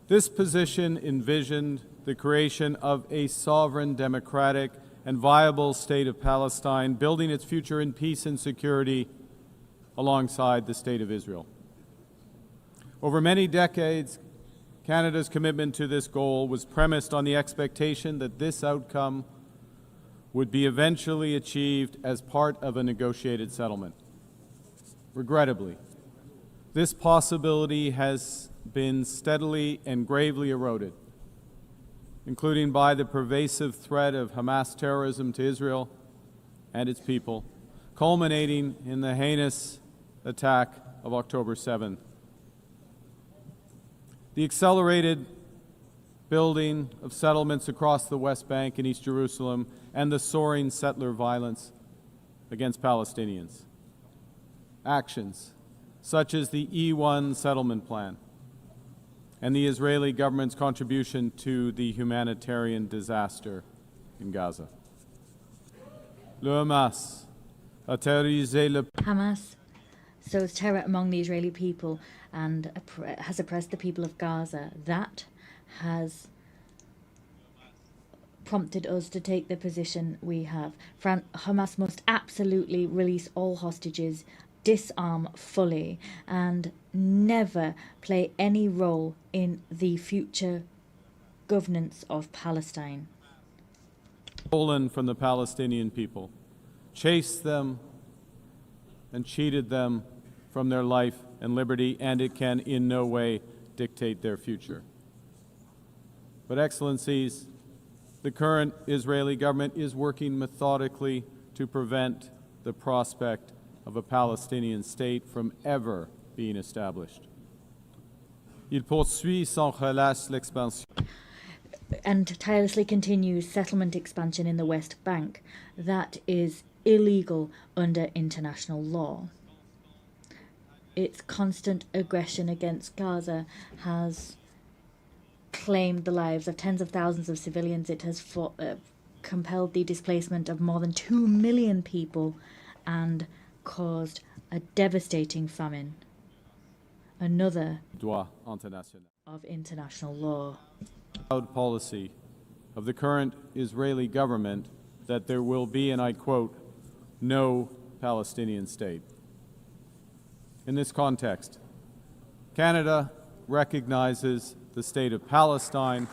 This position envisioned the creation of a sovereign, democratic, and viable state of Palestine, building its future in peace and security alongside the State of Israel. Over many decades, Canada's commitment to this goal was premised on the expectation that this outcome would be eventually achieved as part of a negotiated settlement. Regrettably, this possibility has been steadily and gravely eroded, including by the pervasive threat of Hamas terrorism to Israel and its people, culminating in the heinous attack of October 7th. The accelerated building of settlements across the West Bank and East Jerusalem, and the soaring settler violence against Palestinians. Actions such as the E1 settlement plan and the Israeli government's contribution to the humanitarian disaster in Gaza. Hamas sows terror among the Israeli people and has oppressed the people of Gaza. That has prompted us to take the position we have. Hamas must absolutely release all hostages, disarm fully, and never play any role in the future governance of Palestine. Stolen from the Palestinian people, chased them and cheated them from their life and liberty, and it can in no way dictate their future. But Excellencies, the current Israeli government is working methodically to prevent the prospect of a Palestinian state from ever being established. Il poursuit sans relâche l'expansion. And tirelessly continues settlement expansion in the West Bank. That is illegal under international law. Its constant aggression against Gaza has claimed the lives of tens of thousands of civilians. It has compelled the displacement of more than 2 million people and caused a devastating famine. Another of international law. Proud policy of the current Israeli government that there will be, and I quote, no Palestinian state. In this context, Canada recognizes the state of Palestine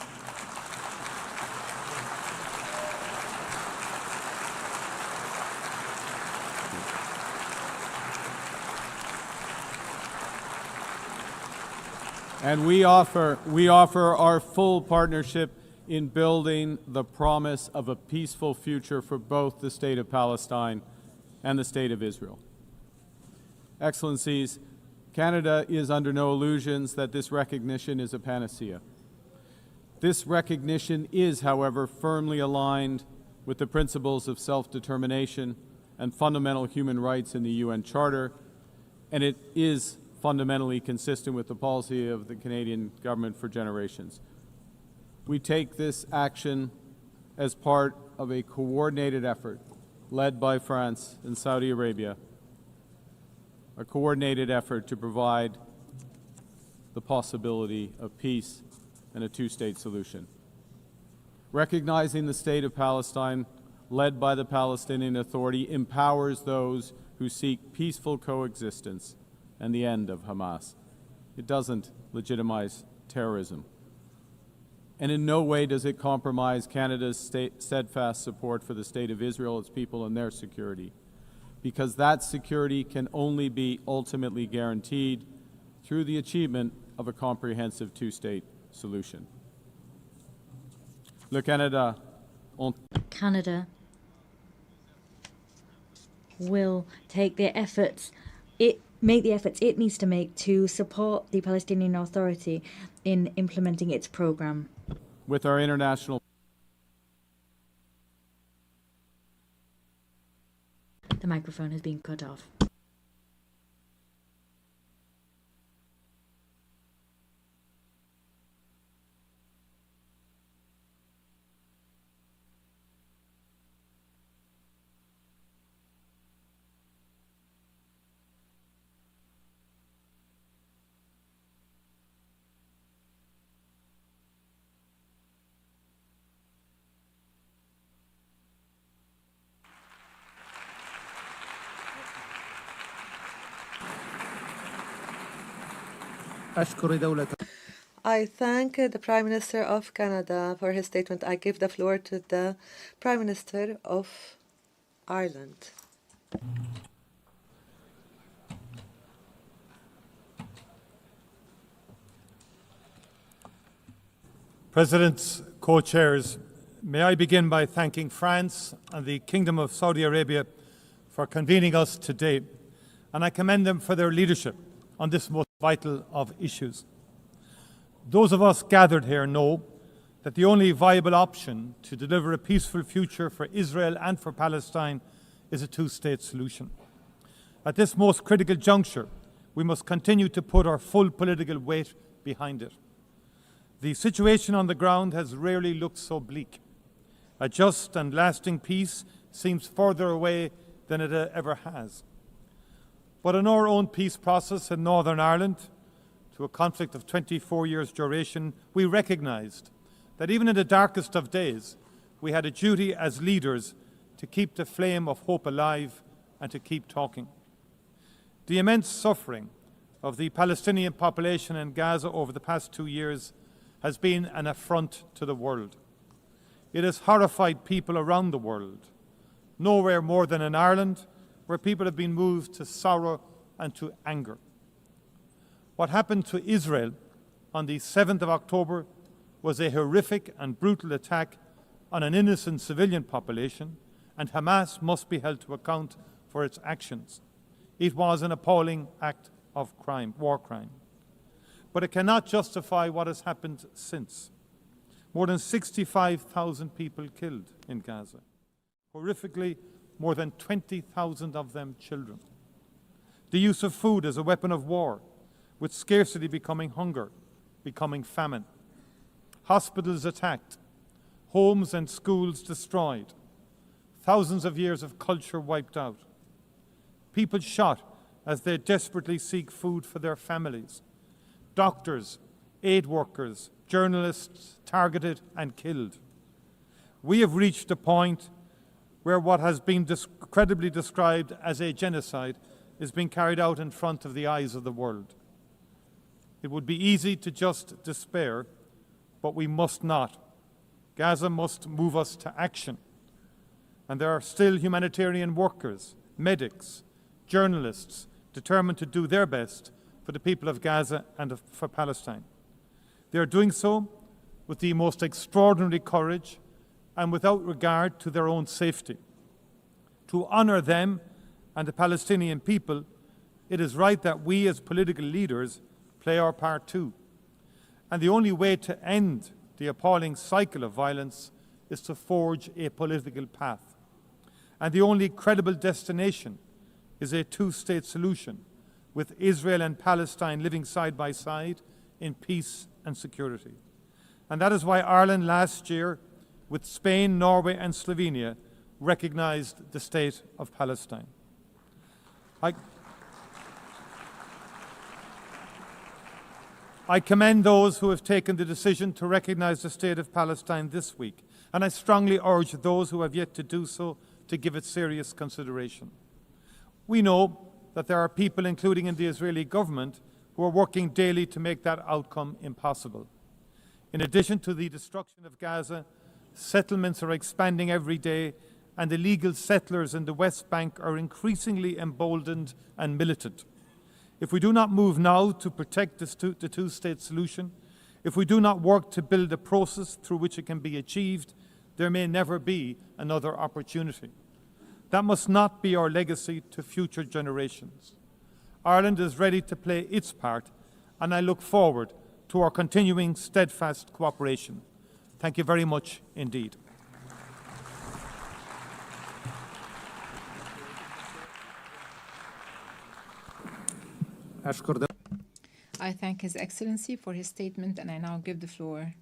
and we offer our full partnership in building the promise of a peaceful future for both the state of Palestine and the state of Israel. Excellencies, Canada is under no illusions that this recognition is a panacea. This recognition is, however, firmly aligned with the principles of self-determination and fundamental human rights in the UN Charter, and it is fundamentally consistent with the policy of the Canadian government for generations. We take this action as part of a coordinated effort led by France and Saudi Arabia, a coordinated effort to provide the possibility of peace and a two-state solution. Recognizing the state of Palestine, led by the Palestinian Authority, empowers those who seek peaceful coexistence and the end of Hamas. It doesn't legitimize terrorism. And in no way does it compromise Canada's steadfast support for the state of Israel, its people, and their security, because that security can only be ultimately guaranteed through the achievement of a comprehensive two-state solution. Canada will take the efforts it needs to make to support the Palestinian Authority in implementing its program. With our international... The microphone has been cut off. I thank the Prime Minister of Canada for his statement. I give the floor to the Prime Minister of Ireland. Presidents, co-chairs, may I begin by thanking France and the Kingdom of Saudi Arabia for convening us today, and I commend them for their leadership on this most vital of issues. Those of us gathered here know that the only viable option to deliver a peaceful future for Israel and for Palestine is a two-state solution. At this most critical juncture, we must continue to put our full political weight behind it. The situation on the ground has rarely looked so bleak. A just and lasting peace seems further away than it ever has. But in our own peace process in Northern Ireland, to a conflict of 24 years' duration, we recognised that even in the darkest of days, we had a duty as leaders to keep the flame of hope alive and to keep talking. The immense suffering of the Palestinian population in Gaza over the past 2 years has been an affront to the world. It has horrified people around the world, nowhere more than in Ireland, where people have been moved to sorrow and to anger. What happened to Israel on the 7th of October was a horrific and brutal attack on an innocent civilian population, and Hamas must be held to account for its actions. It was an appalling act of crime, war crime. But it cannot justify what has happened since. More than 65,000 people killed in Gaza. Horrifically, more than 20,000 of them children. The use of food as a weapon of war, with scarcity becoming hunger, becoming famine. Hospitals attacked, homes and schools destroyed, thousands of years of culture wiped out. People shot as they desperately seek food for their families. Doctors, aid workers, journalists targeted and killed. We have reached a point where what has been credibly described as a genocide is being carried out in front of the eyes of the world. It would be easy to just despair, but we must not. Gaza must move us to action. And there are still humanitarian workers, medics, journalists determined to do their best for the people of Gaza and for Palestine. They are doing so with the most extraordinary courage and without regard to their own safety. To honour them and the Palestinian people, it is right that we as political leaders play our part too. And the only way to end the appalling cycle of violence is to forge a political path. And the only credible destination is a two-state solution, with Israel and Palestine living side by side in peace and security. And that is why Ireland last year, with Spain, Norway and Slovenia, recognised the state of Palestine. I commend those who have taken the decision to recognise the state of Palestine this week, and I strongly urge those who have yet to do so to give it serious consideration. We know that there are people, including in the Israeli government, who are working daily to make that outcome impossible. In addition to the destruction of Gaza, settlements are expanding every day, and illegal settlers in the West Bank are increasingly emboldened and militant. If we do not move now to protect the two-state solution, if we do not work to build a process through which it can be achieved, there may never be another opportunity. That must not be our legacy to future generations. Ireland is ready to play its part, and I look forward to our continuing steadfast cooperation. Thank you very much indeed. I thank His Excellency for his statement, and I now give the floor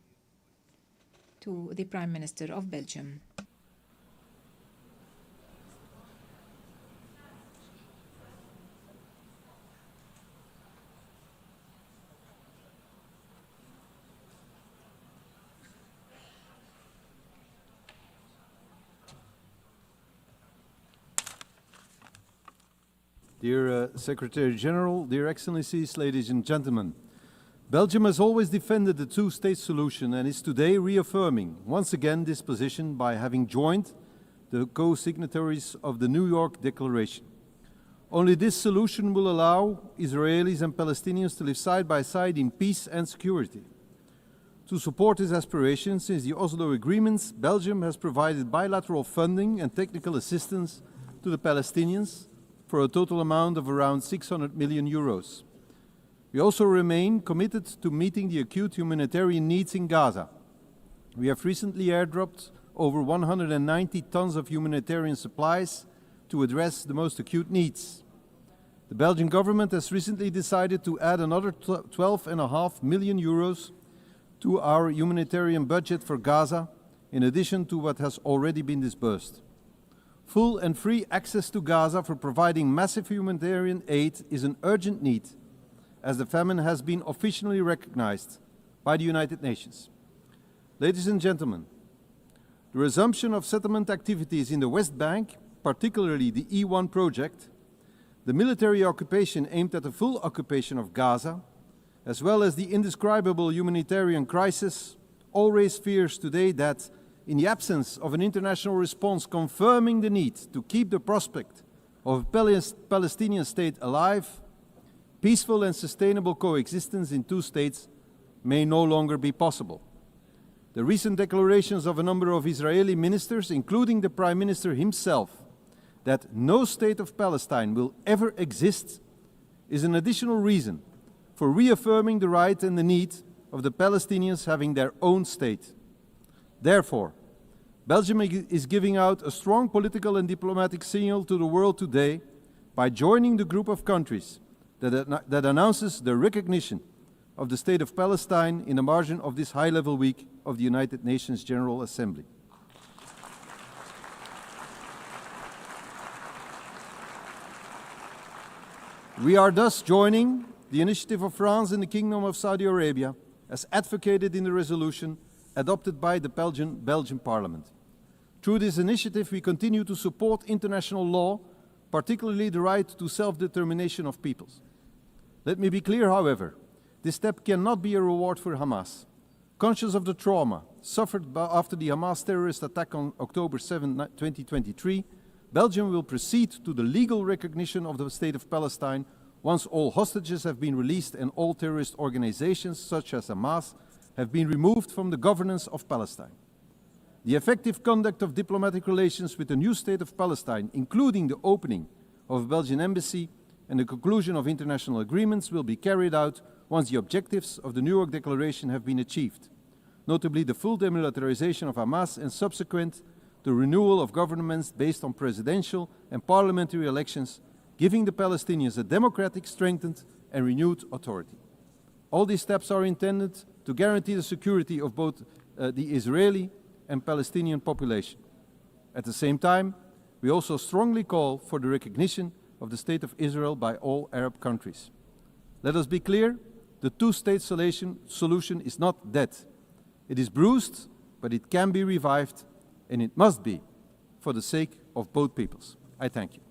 to the Prime Minister of Belgium. Dear Secretary General, dear Excellencies, ladies and gentlemen, Belgium has always defended the two-state solution and is today reaffirming once again this position by having joined the co-signatories of the New York Declaration. Only this solution will allow Israelis and Palestinians to live side by side in peace and security. To support this aspiration, since the Oslo agreements, Belgium has provided bilateral funding and technical assistance to the Palestinians for a total amount of around 600 million euros. We also remain committed to meeting the acute humanitarian needs in Gaza. We have recently airdropped over 190 tons of humanitarian supplies to address the most acute needs. The Belgian government has recently decided to add another 12.5 million euros to our humanitarian budget for Gaza, in addition to what has already been disbursed. full and free access to Gaza for providing massive humanitarian aid is an urgent need, as the famine has been officially recognized by the United Nations. Ladies and gentlemen, the resumption of settlement activities in the West Bank, particularly the E1 project, the military occupation aimed at the full occupation of Gaza, as well as the indescribable humanitarian crisis, all raise fears today that, in the absence of an international response confirming the need to keep the prospect of a Palestinian state alive, peaceful and sustainable coexistence in two states may no longer be possible. The recent declarations of a number of Israeli ministers, including the Prime Minister himself, that no state of Palestine will ever exist, is an additional reason for reaffirming the right and the need of the Palestinians having their own state. Therefore, Belgium is giving out a strong political and diplomatic signal to the world today by joining the group of countries that announces the recognition of the State of Palestine in the margin of this high-level week of the United Nations General Assembly. We are thus joining the initiative of France and the Kingdom of Saudi Arabia as advocated in the resolution adopted by the Belgian Parliament. Through this initiative, we continue to support international law, particularly the right to self-determination of peoples. Let me be clear, however, this step cannot be a reward for Hamas. Conscious of the trauma suffered after the Hamas terrorist attack on October 7, 2023, Belgium will proceed to the legal recognition of the State of Palestine once all hostages have been released and all terrorist organizations, such as Hamas, have been removed from the governance of Palestine. The effective conduct of diplomatic relations with the new State of Palestine, including the opening of a Belgian embassy and the conclusion of international agreements, will be carried out once the objectives of the New York Declaration have been achieved, notably the full demilitarization of Hamas and subsequent the renewal of governments based on presidential and parliamentary elections, giving the Palestinians a democratic, strengthened and renewed authority. All these steps are intended to guarantee the security of both the Israeli and Palestinian population. At the same time, we also strongly call for the recognition of the State of Israel by all Arab countries. Let us be clear, the two-state solution is not dead. It is bruised, but it can be revived, and it must be for the sake of both peoples. I thank you.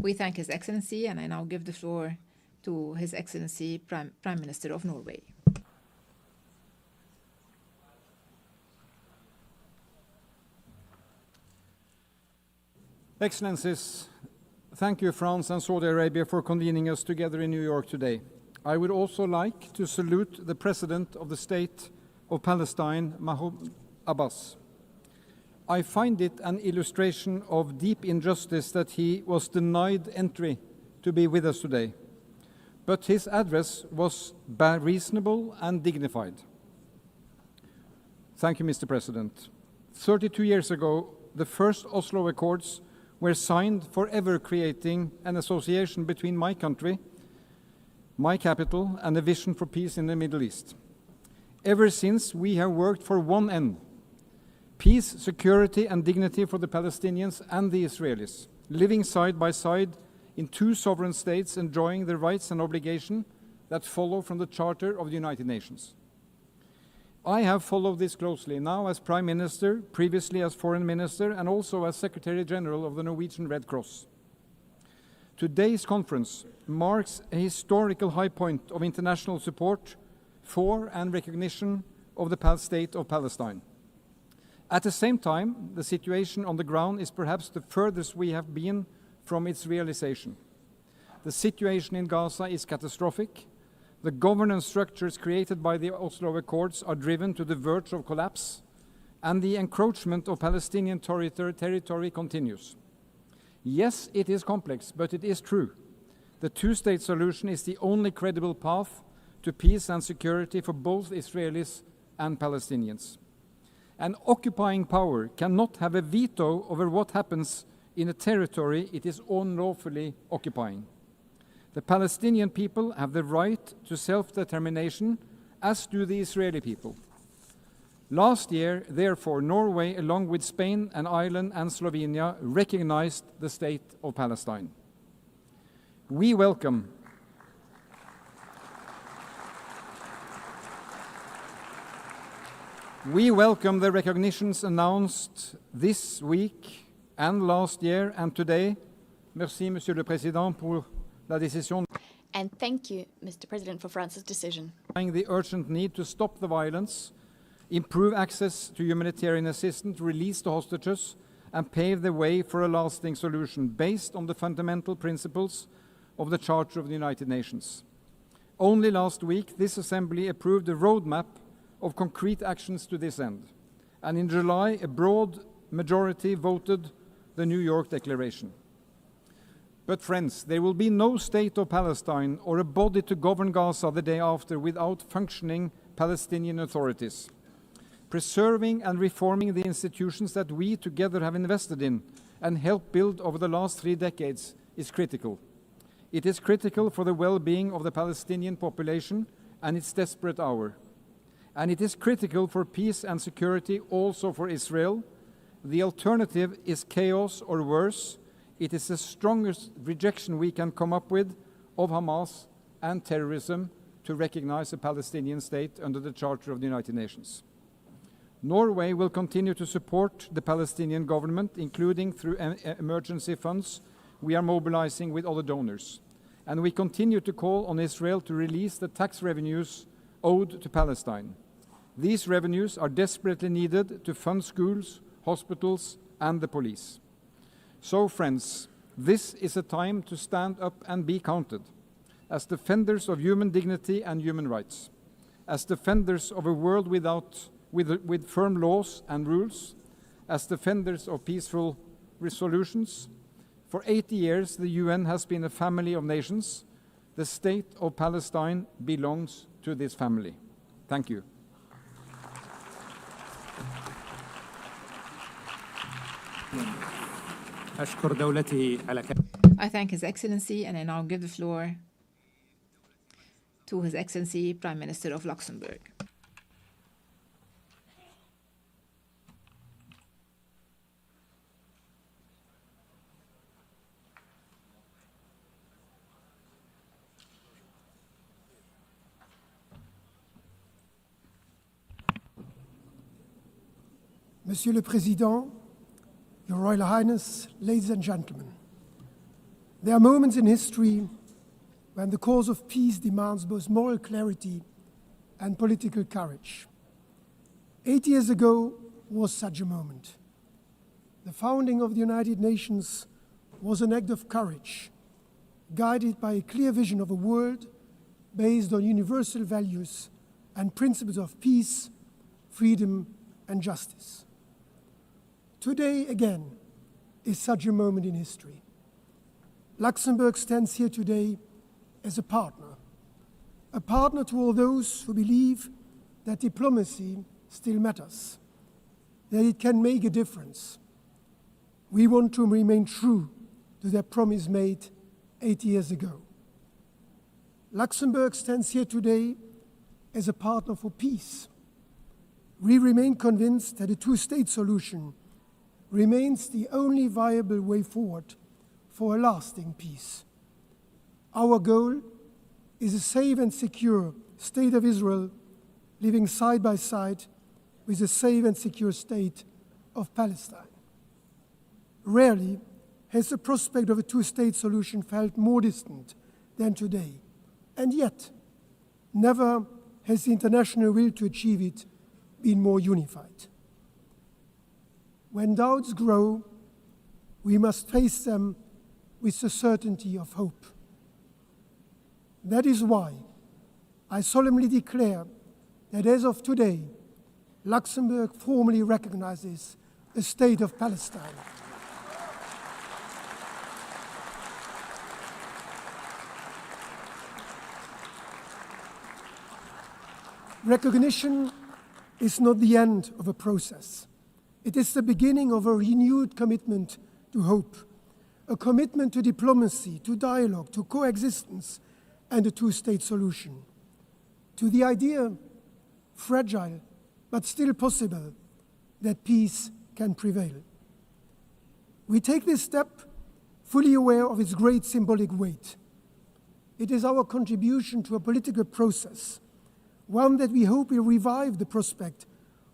We thank His Excellency, and I now give the floor to His Excellency Prime Minister of Norway. Excellencies, thank you, France and Saudi Arabia, for convening us together in New York today. I would also like to salute the President of the State of Palestine, Mahmoud Abbas. I find it an illustration of deep injustice that he was denied entry to be with us today. But his address was reasonable and dignified. Thank you, Mr. President. 32 years ago, the first Oslo Accords were signed, forever creating an association between my country, my capital, and a vision for peace in the Middle East. Ever since, we have worked for one end: peace, security, and dignity for the Palestinians and the Israelis, living side by side in two sovereign states, enjoying the rights and obligations that follow from the Charter of the United Nations. I have followed this closely, now as Prime Minister, previously as Foreign Minister, and also as Secretary General of the Norwegian Red Cross. Today's conference marks a historical high point of international support for and recognition of the state of Palestine. At the same time, the situation on the ground is perhaps the furthest we have been from its realization. The situation in Gaza is catastrophic. The governance structures created by the Oslo Accords are driven to the verge of collapse, and the encroachment of Palestinian territory continues. Yes, it is complex, but it is true. The two-state solution is the only credible path to peace and security for both Israelis and Palestinians. An occupying power cannot have a veto over what happens in a territory it is unlawfully occupying. The Palestinian people have the right to self-determination, as do the Israeli people. Last year, therefore, Norway, along with Spain and Ireland and Slovenia, recognized the state of Palestine. We welcome the recognitions announced this week and last year and today. Merci, Monsieur le Président, pour la décision. And thank you, Mr. President, for France's decision. The urgent need to stop the violence, improve access to humanitarian assistance, release the hostages, and pave the way for a lasting solution based on the fundamental principles of the Charter of the United Nations. Only last week, this Assembly approved a roadmap of concrete actions to this end. And in July, a broad majority voted the New York Declaration. But friends, there will be no state of Palestine or a body to govern Gaza the day after without functioning Palestinian authorities. Preserving and reforming the institutions that we together have invested in and helped build over the last 3 decades is critical. It is critical for the well-being of the Palestinian population and its desperate hour. And it is critical for peace and security also for Israel. The alternative is chaos or worse. It is the strongest rejection we can come up with of Hamas and terrorism to recognize a Palestinian state under the Charter of the United Nations. Norway will continue to support the Palestinian government, including through emergency funds we are mobilizing with other donors. And we continue to call on Israel to release the tax revenues owed to Palestine. These revenues are desperately needed to fund schools, hospitals, and the police. So, friends, this is a time to stand up and be counted. As defenders of human dignity and human rights, as defenders of a world with firm laws and rules, as defenders of peaceful resolutions. For 80 years, the UN has been a family of nations. The state of Palestine belongs to this family. Thank you. I thank His Excellency, and I now give the floor to His Excellency Prime Minister of Luxembourg. Monsieur le Président, Your Royal Highness, ladies and gentlemen, there are moments in history when the cause of peace demands both moral clarity and political courage. 8 years ago was such a moment. The founding of the United Nations was an act of courage, guided by a clear vision of a world based on universal values and principles of peace, freedom, and justice. Today, again, is such a moment in history. Luxembourg stands here today as a partner to all those who believe that diplomacy still matters, that it can make a difference. We want to remain true to their promise made 8 years ago. Luxembourg stands here today as a partner for peace. We remain convinced that a two-state solution remains the only viable way forward for a lasting peace. Our goal is a safe and secure state of Israel living side by side with a safe and secure state of Palestine. Rarely has the prospect of a two-state solution felt more distant than today, and yet never has the international will to achieve it been more unified. When doubts grow, we must face them with the certainty of hope. That is why I solemnly declare that as of today, Luxembourg formally recognizes the state of Palestine. Recognition is not the end of a process. It is the beginning of a renewed commitment to hope, a commitment to diplomacy, to dialogue, to coexistence, and a two-state solution, to the idea, fragile but still possible, that peace can prevail. We take this step fully aware of its great symbolic weight. It is our contribution to a political process, one that we hope will revive the prospect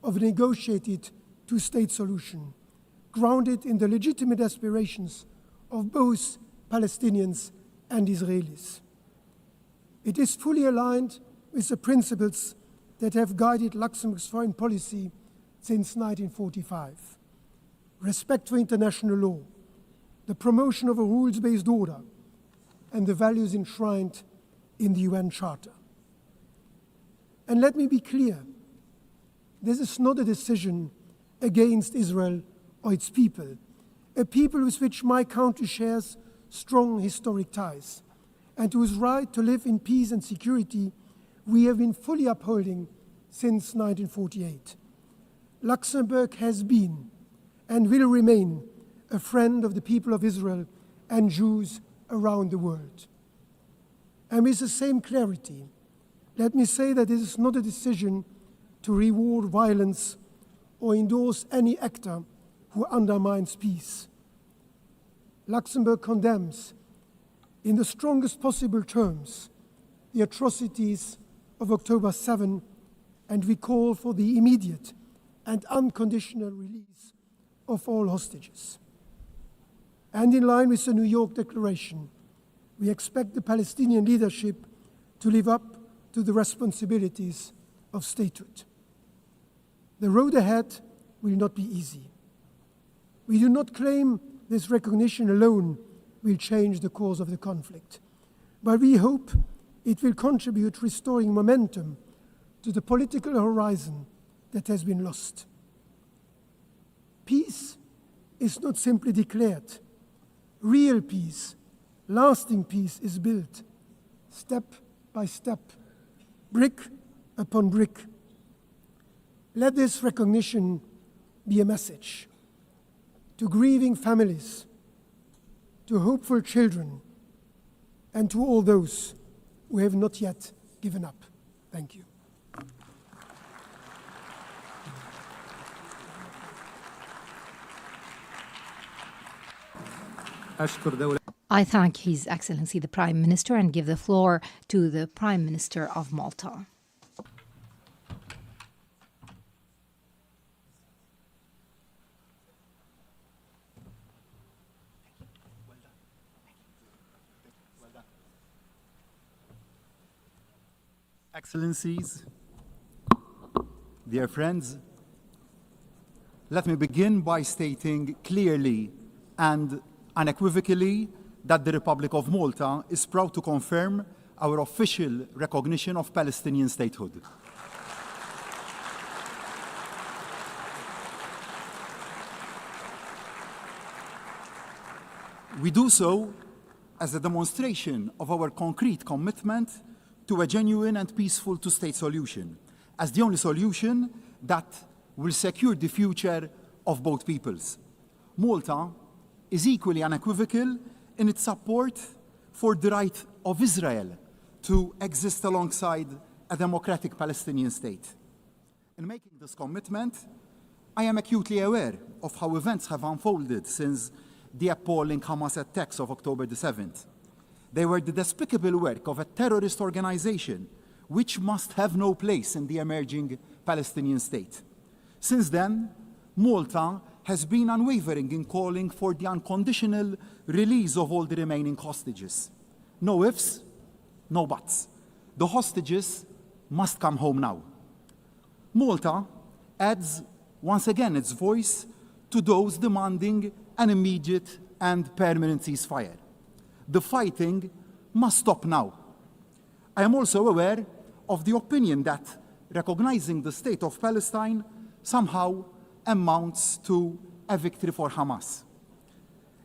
of a negotiated two-state solution, grounded in the legitimate aspirations of both Palestinians and Israelis. It is fully aligned with the principles that have guided Luxembourg's foreign policy since 1945. Respect for international law, the promotion of a rules-based order, and the values enshrined in the UN Charter. And let me be clear, this is not a decision against Israel or its people, a people with which my country shares strong historic ties, and whose right to live in peace and security we have been fully upholding since 1948. Luxembourg has been and will remain a friend of the people of Israel and Jews around the world. And with the same clarity, let me say that this is not a decision to reward violence or endorse any actor who undermines peace. Luxembourg condemns, in the strongest possible terms, the atrocities of October 7, and we call for the immediate and unconditional release of all hostages. And in line with the New York Declaration, we expect the Palestinian leadership to live up to the responsibilities of statehood. The road ahead will not be easy. We do not claim this recognition alone will change the course of the conflict, but we hope it will contribute to restoring momentum to the political horizon that has been lost. Peace is not simply declared. Real peace, lasting peace is built step by step, brick upon brick. Let this recognition be a message to grieving families, to hopeful children, and to all those who have not yet given up. Thank you. I thank His Excellency the Prime Minister and give the floor to the Prime Minister of Malta. Excellencies, dear friends, let me begin by stating clearly and unequivocally that the Republic of Malta is proud to confirm our official recognition of Palestinian statehood. We do so as a demonstration of our concrete commitment to a genuine and peaceful two-state solution, as the only solution that will secure the future of both peoples. Malta is equally unequivocal in its support for the right of Israel to exist alongside a democratic Palestinian state. In making this commitment, I am acutely aware of how events have unfolded since the appalling Hamas attacks of October the 7th. They were the despicable work of a terrorist organization which must have no place in the emerging Palestinian state. Since then, Malta has been unwavering in calling for the unconditional release of all the remaining hostages. No ifs, no buts. The hostages must come home now. Malta adds once again its voice to those demanding an immediate and permanent ceasefire. The fighting must stop now. I am also aware of the opinion that recognizing the state of Palestine somehow amounts to a victory for Hamas.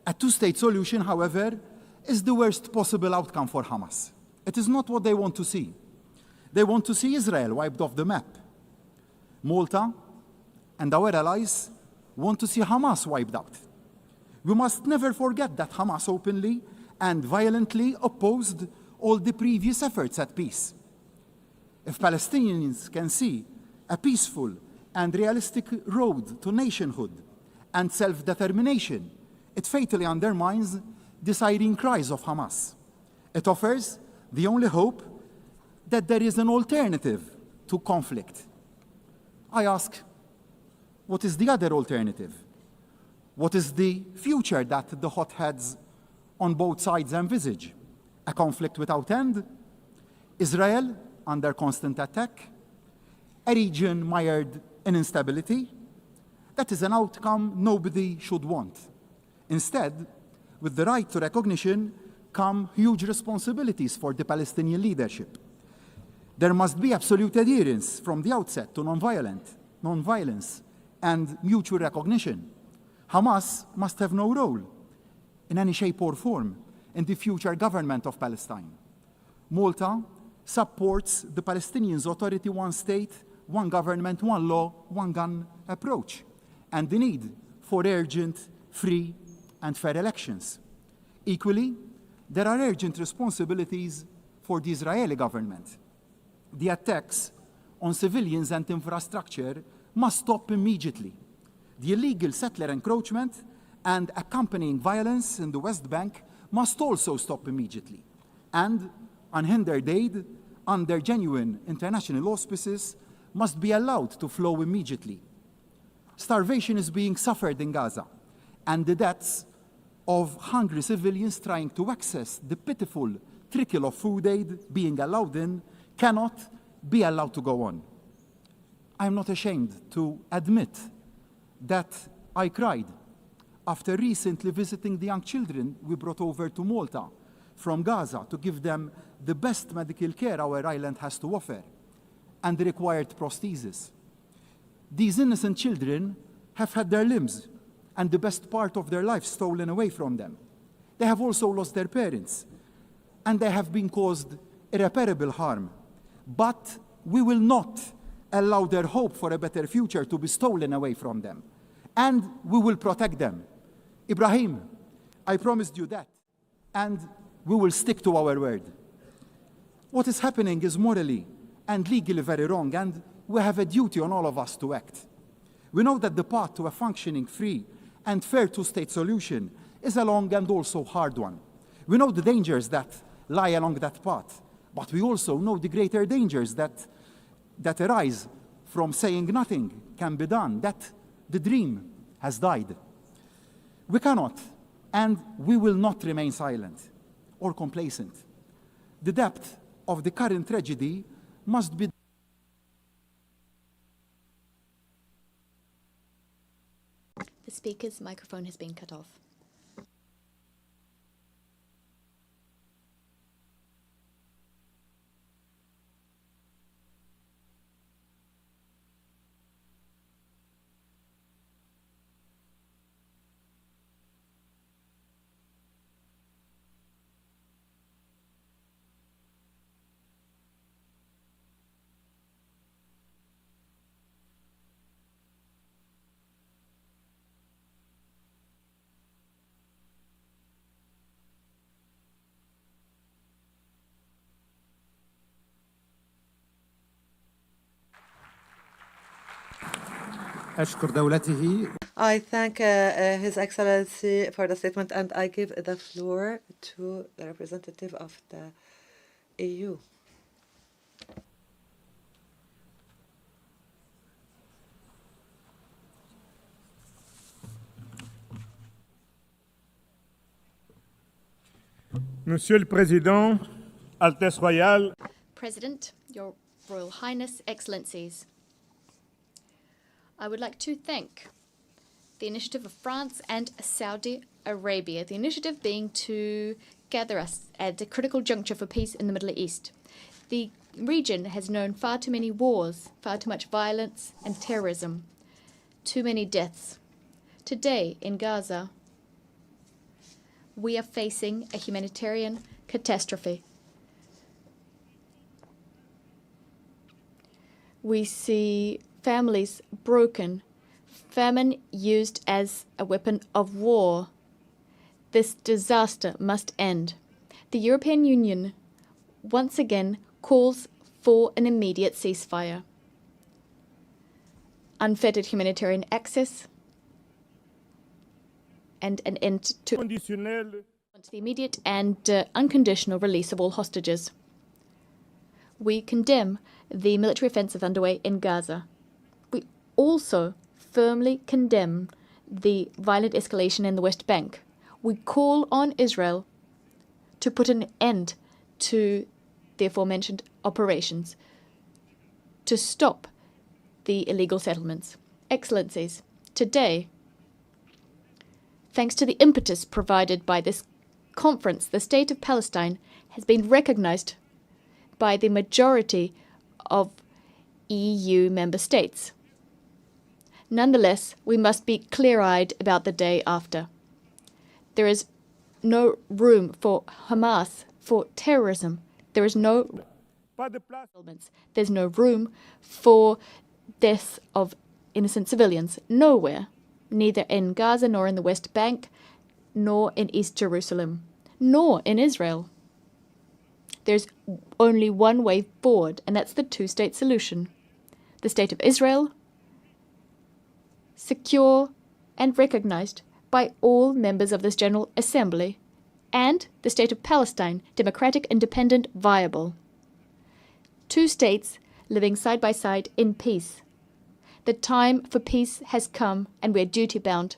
A two-state solution, however, is the worst possible outcome for Hamas. It is not what they want to see. They want to see Israel wiped off the map. Malta and our allies want to see Hamas wiped out. We must never forget that Hamas openly and violently opposed all the previous efforts at peace. If Palestinians can see a peaceful and realistic road to nationhood and self-determination, it fatally undermines the siren cries of Hamas. It offers the only hope that there is an alternative to conflict. I ask, what is the other alternative? What is the future that the hotheads on both sides envisage? A conflict without end? Israel under constant attack? A region mired in instability? That is an outcome nobody should want. Instead, with the right to recognition come huge responsibilities for the Palestinian leadership. There must be absolute adherence from the outset to non-violence, and mutual recognition. Hamas must have no role in any shape or form in the future government of Palestine. Malta supports the Palestinians' authority, one state, one government, one law, one gun approach, and the need for urgent, free, and fair elections. Equally, there are urgent responsibilities for the Israeli government. The attacks on civilians and infrastructure must stop immediately. The illegal settler encroachment and accompanying violence in the West Bank must also stop immediately. And unhindered aid under genuine international auspices must be allowed to flow immediately. Starvation is being suffered in Gaza, and the deaths of hungry civilians trying to access the pitiful trickle of food aid being allowed in cannot be allowed to go on. I am not ashamed to admit that I cried after recently visiting the young children we brought over to Malta from Gaza to give them the best medical care our island has to offer and the required prosthesis. These innocent children have had their limbs and the best part of their life stolen away from them. They have also lost their parents, and they have been caused irreparable harm. But we will not allow their hope for a better future to be stolen away from them. And we will protect them. Ibrahim, I promised you that, and we will stick to our word. What is happening is morally and legally very wrong, and we have a duty on all of us to act. We know that the path to a functioning, free, and fair two-state solution is a long and also hard one. We know the dangers that lie along that path, but we also know the greater dangers that arise from saying nothing can be done, that the dream has died. We cannot, and we will not remain silent or complacent. The depth of the current tragedy must be The speaker's microphone has been cut off. I thank His Excellency for the statement, and I give the floor to the representative of the EU. Monsieur le Président, Altesse Royale, President, Your Royal Highness, Excellencies, I would like to thank the initiative of France and Saudi Arabia, the initiative being to gather us at a critical juncture for peace in the Middle East. The region has known far too many wars, far too much violence and terrorism, too many deaths. Today in Gaza, we are facing a humanitarian catastrophe. We see families broken, famine used as a weapon of war, This disaster must end. The European Union once again calls for an immediate ceasefire, unfettered humanitarian access, and an end to the immediate and unconditional release of all hostages. We condemn the military offensive underway in Gaza. We also firmly condemn the violent escalation in the West Bank. We call on Israel to put an end to the aforementioned operations, to stop the illegal settlements. Excellencies, today, thanks to the impetus provided by this conference, the State of Palestine has been recognized by the majority of EU member states. Nonetheless, we must be clear-eyed about the day after. There is no room for Hamas, for terrorism. There's no room for deaths of innocent civilians. Nowhere, neither in Gaza nor in the West Bank, nor in East Jerusalem, nor in Israel. There's only one way forward, and that's the two-state solution. The State of Israel, secure and recognized by all members of this General Assembly, and the State of Palestine, democratic, independent, viable. Two states living side by side in peace. The time for peace has come, and we're duty-bound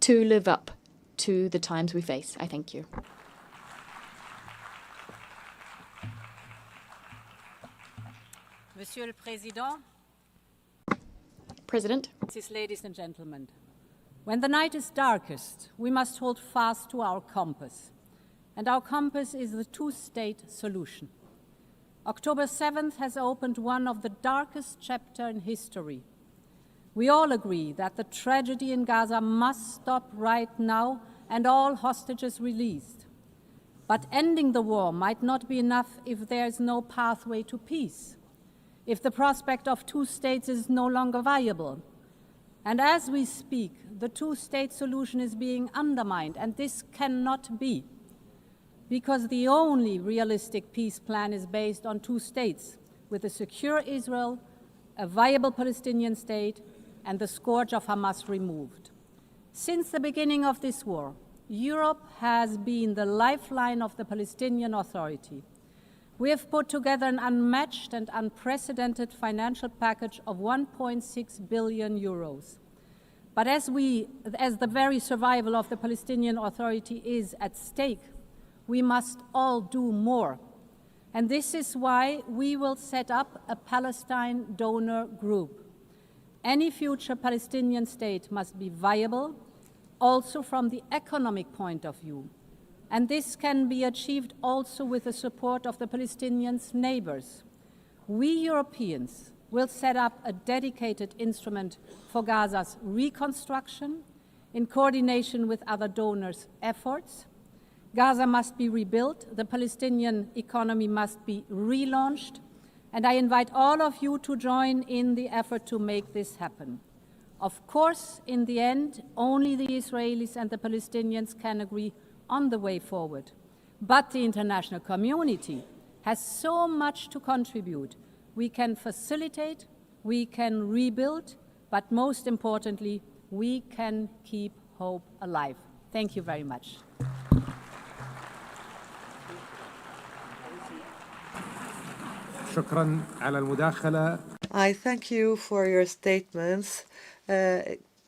to live up to the times we face. I thank you. Monsieur le Président, President, ladies and gentlemen, when the night is darkest, we must hold fast to our compass. And our compass is the two-state solution. October 7th has opened one of the darkest chapters in history. We all agree that the tragedy in Gaza must stop right now and all hostages released. But ending the war might not be enough if there is no pathway to peace, if the prospect of two states is no longer viable. And as we speak, the two-state solution is being undermined, and this cannot be, because the only realistic peace plan is based on two states, with a secure Israel, a viable Palestinian state, and the scourge of Hamas removed. Since the beginning of this war, Europe has been the lifeline of the Palestinian Authority. We have put together an unmatched and unprecedented financial package of 1.6 billion euros. But as the very survival of the Palestinian Authority is at stake, we must all do more. And this is why we will set up a Palestine donor group. Any future Palestinian state must be viable, also from the economic point of view. And this can be achieved also with the support of the Palestinians' neighbors. We Europeans will set up a dedicated instrument for Gaza's reconstruction in coordination with other donors' efforts. Gaza must be rebuilt, the Palestinian economy must be relaunched, and I invite all of you to join in the effort to make this happen. Of course, in the end, only the Israelis and the Palestinians can agree on the way forward. But the international community has so much to contribute. We can facilitate, we can rebuild, but most importantly, we can keep hope alive. Thank you very much. I thank you for your statements.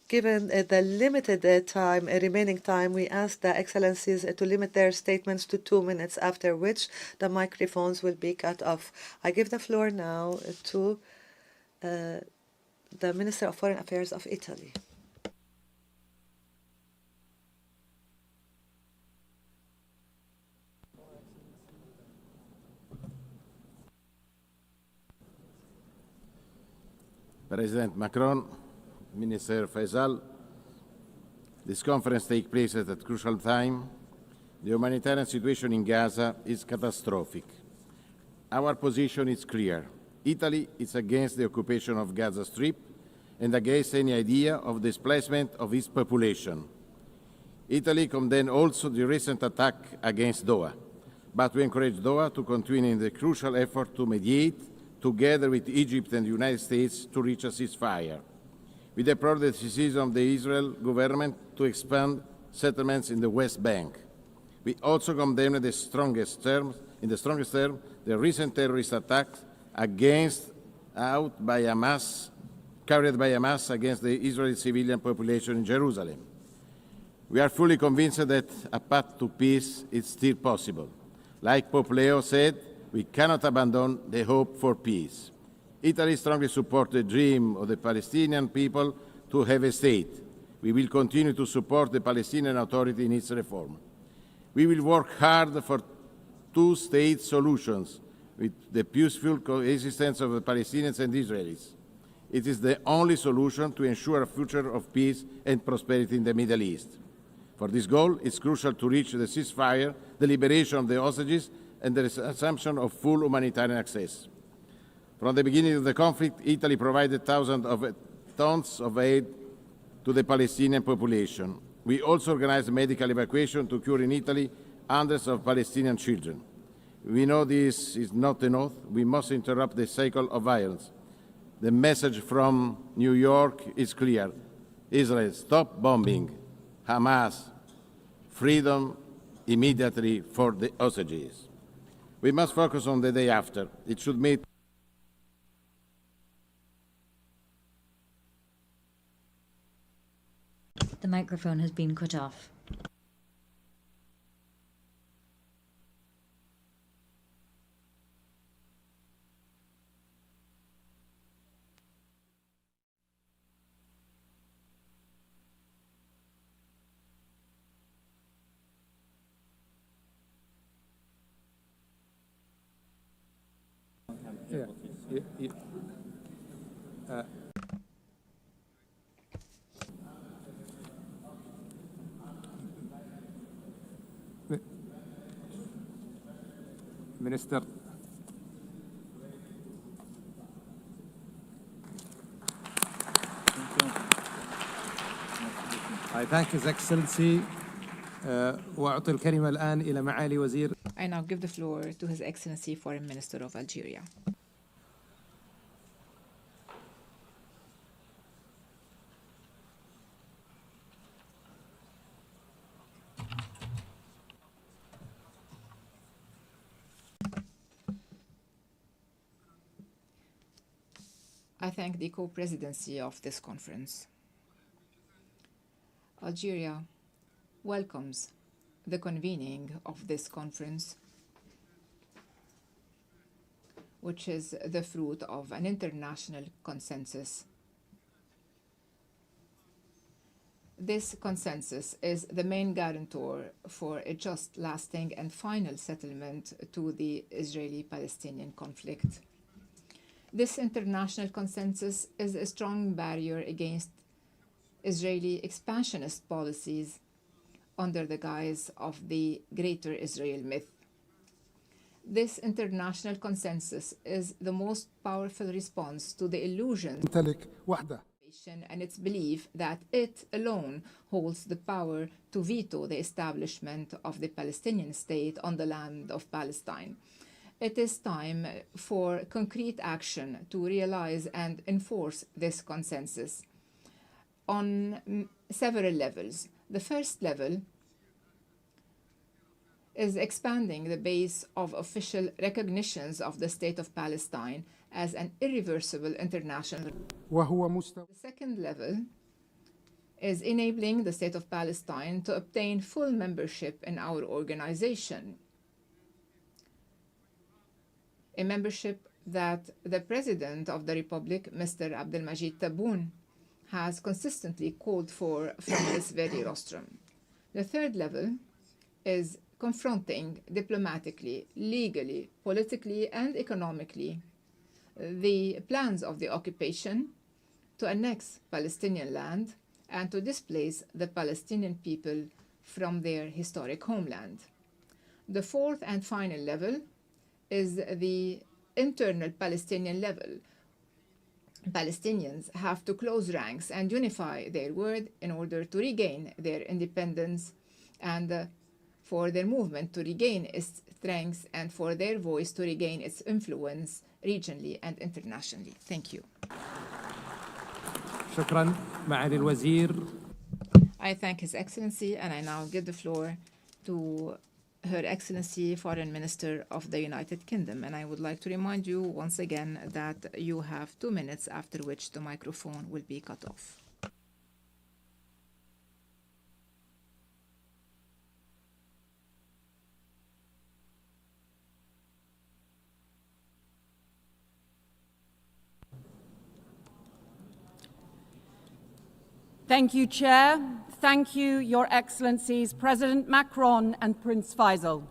Given the limited remaining time, we ask the Excellencies to limit their statements to 2 minutes, after which the microphones will be cut off. I give the floor now to the Minister of Foreign Affairs of Italy. President Macron, Minister Faisal, this conference takes place at a crucial time. The humanitarian situation in Gaza is catastrophic. Our position is clear. Italy is against the occupation of Gaza Strip and against any idea of displacement of its population. Italy condemned also the recent attack against Doha, but we encourage Doha to continue in the crucial effort to mediate, together with Egypt and the United States, to reach a ceasefire. We deplore the decision of the Israel government to expand settlements in the West Bank. We also condemn in the strongest term, the recent terrorist attacks carried by Hamas against the Israeli civilian population in Jerusalem. We are fully convinced that a path to peace is still possible. Like Pope Leo said, we cannot abandon the hope for peace. Italy strongly supports the dream of the Palestinian people to have a state. We will continue to support the Palestinian Authority in its reform. We will work hard for two-state solutions with the peaceful coexistence of the Palestinians and Israelis. It is the only solution to ensure a future of peace and prosperity in the Middle East. For this goal, it's crucial to reach the ceasefire, the liberation of the hostages, and the resumption of full humanitarian access. From the beginning of the conflict, Italy provided thousands of tons of aid to the Palestinian population. We also organized medical evacuation to cure in Italy hundreds of Palestinian children. We know this is not enough. We must interrupt the cycle of violence. The message from New York is clear. Israel, stop bombing. Hamas, freedom immediately for the hostages. We must focus on the day after. It should meet The microphone has been cut off. Minister. I thank His Excellency. وأعطي الكلمة الآن إلى معالي وزير. I now give the floor to His Excellency Foreign Minister of Algeria. I thank the co-presidency of this conference. Algeria welcomes the convening of this conference, which is the fruit of an international consensus. This consensus is the main guarantor for a just, lasting, and final settlement to the Israeli-Palestinian conflict. This international consensus is a strong barrier against Israeli expansionist policies under the guise of the Greater Israel myth. This international consensus is the most powerful response to the illusion and its belief that it alone holds the power to veto the establishment of the Palestinian state on the land of Palestine. It is time for concrete action to realize and enforce this consensus on several levels. The first level is expanding the base of official recognitions of the State of Palestine as an irreversible international. The second level is enabling the State of Palestine to obtain full membership in our organization, a membership that the President of the Republic, Mr. Abdelmajid Tebboune, has consistently called for from this very rostrum. The third level is confronting diplomatically, legally, politically, and economically the plans of the occupation to annex Palestinian land and to displace the Palestinian people from their historic homeland. The fourth and final level is the internal Palestinian level, Palestinians have to close ranks and unify their word in order to regain their independence and for their movement to regain its strength and for their voice to regain its influence regionally and internationally. Thank you. شكرا معالي الوزير. I thank His Excellency and I now give the floor to Her Excellency Foreign Minister of the United Kingdom, and I would like to remind you once again that you have 2 minutes after which the microphone will be cut off. Thank you, Chair. Thank you, Your Excellencies, President Macron and Prince Faisal.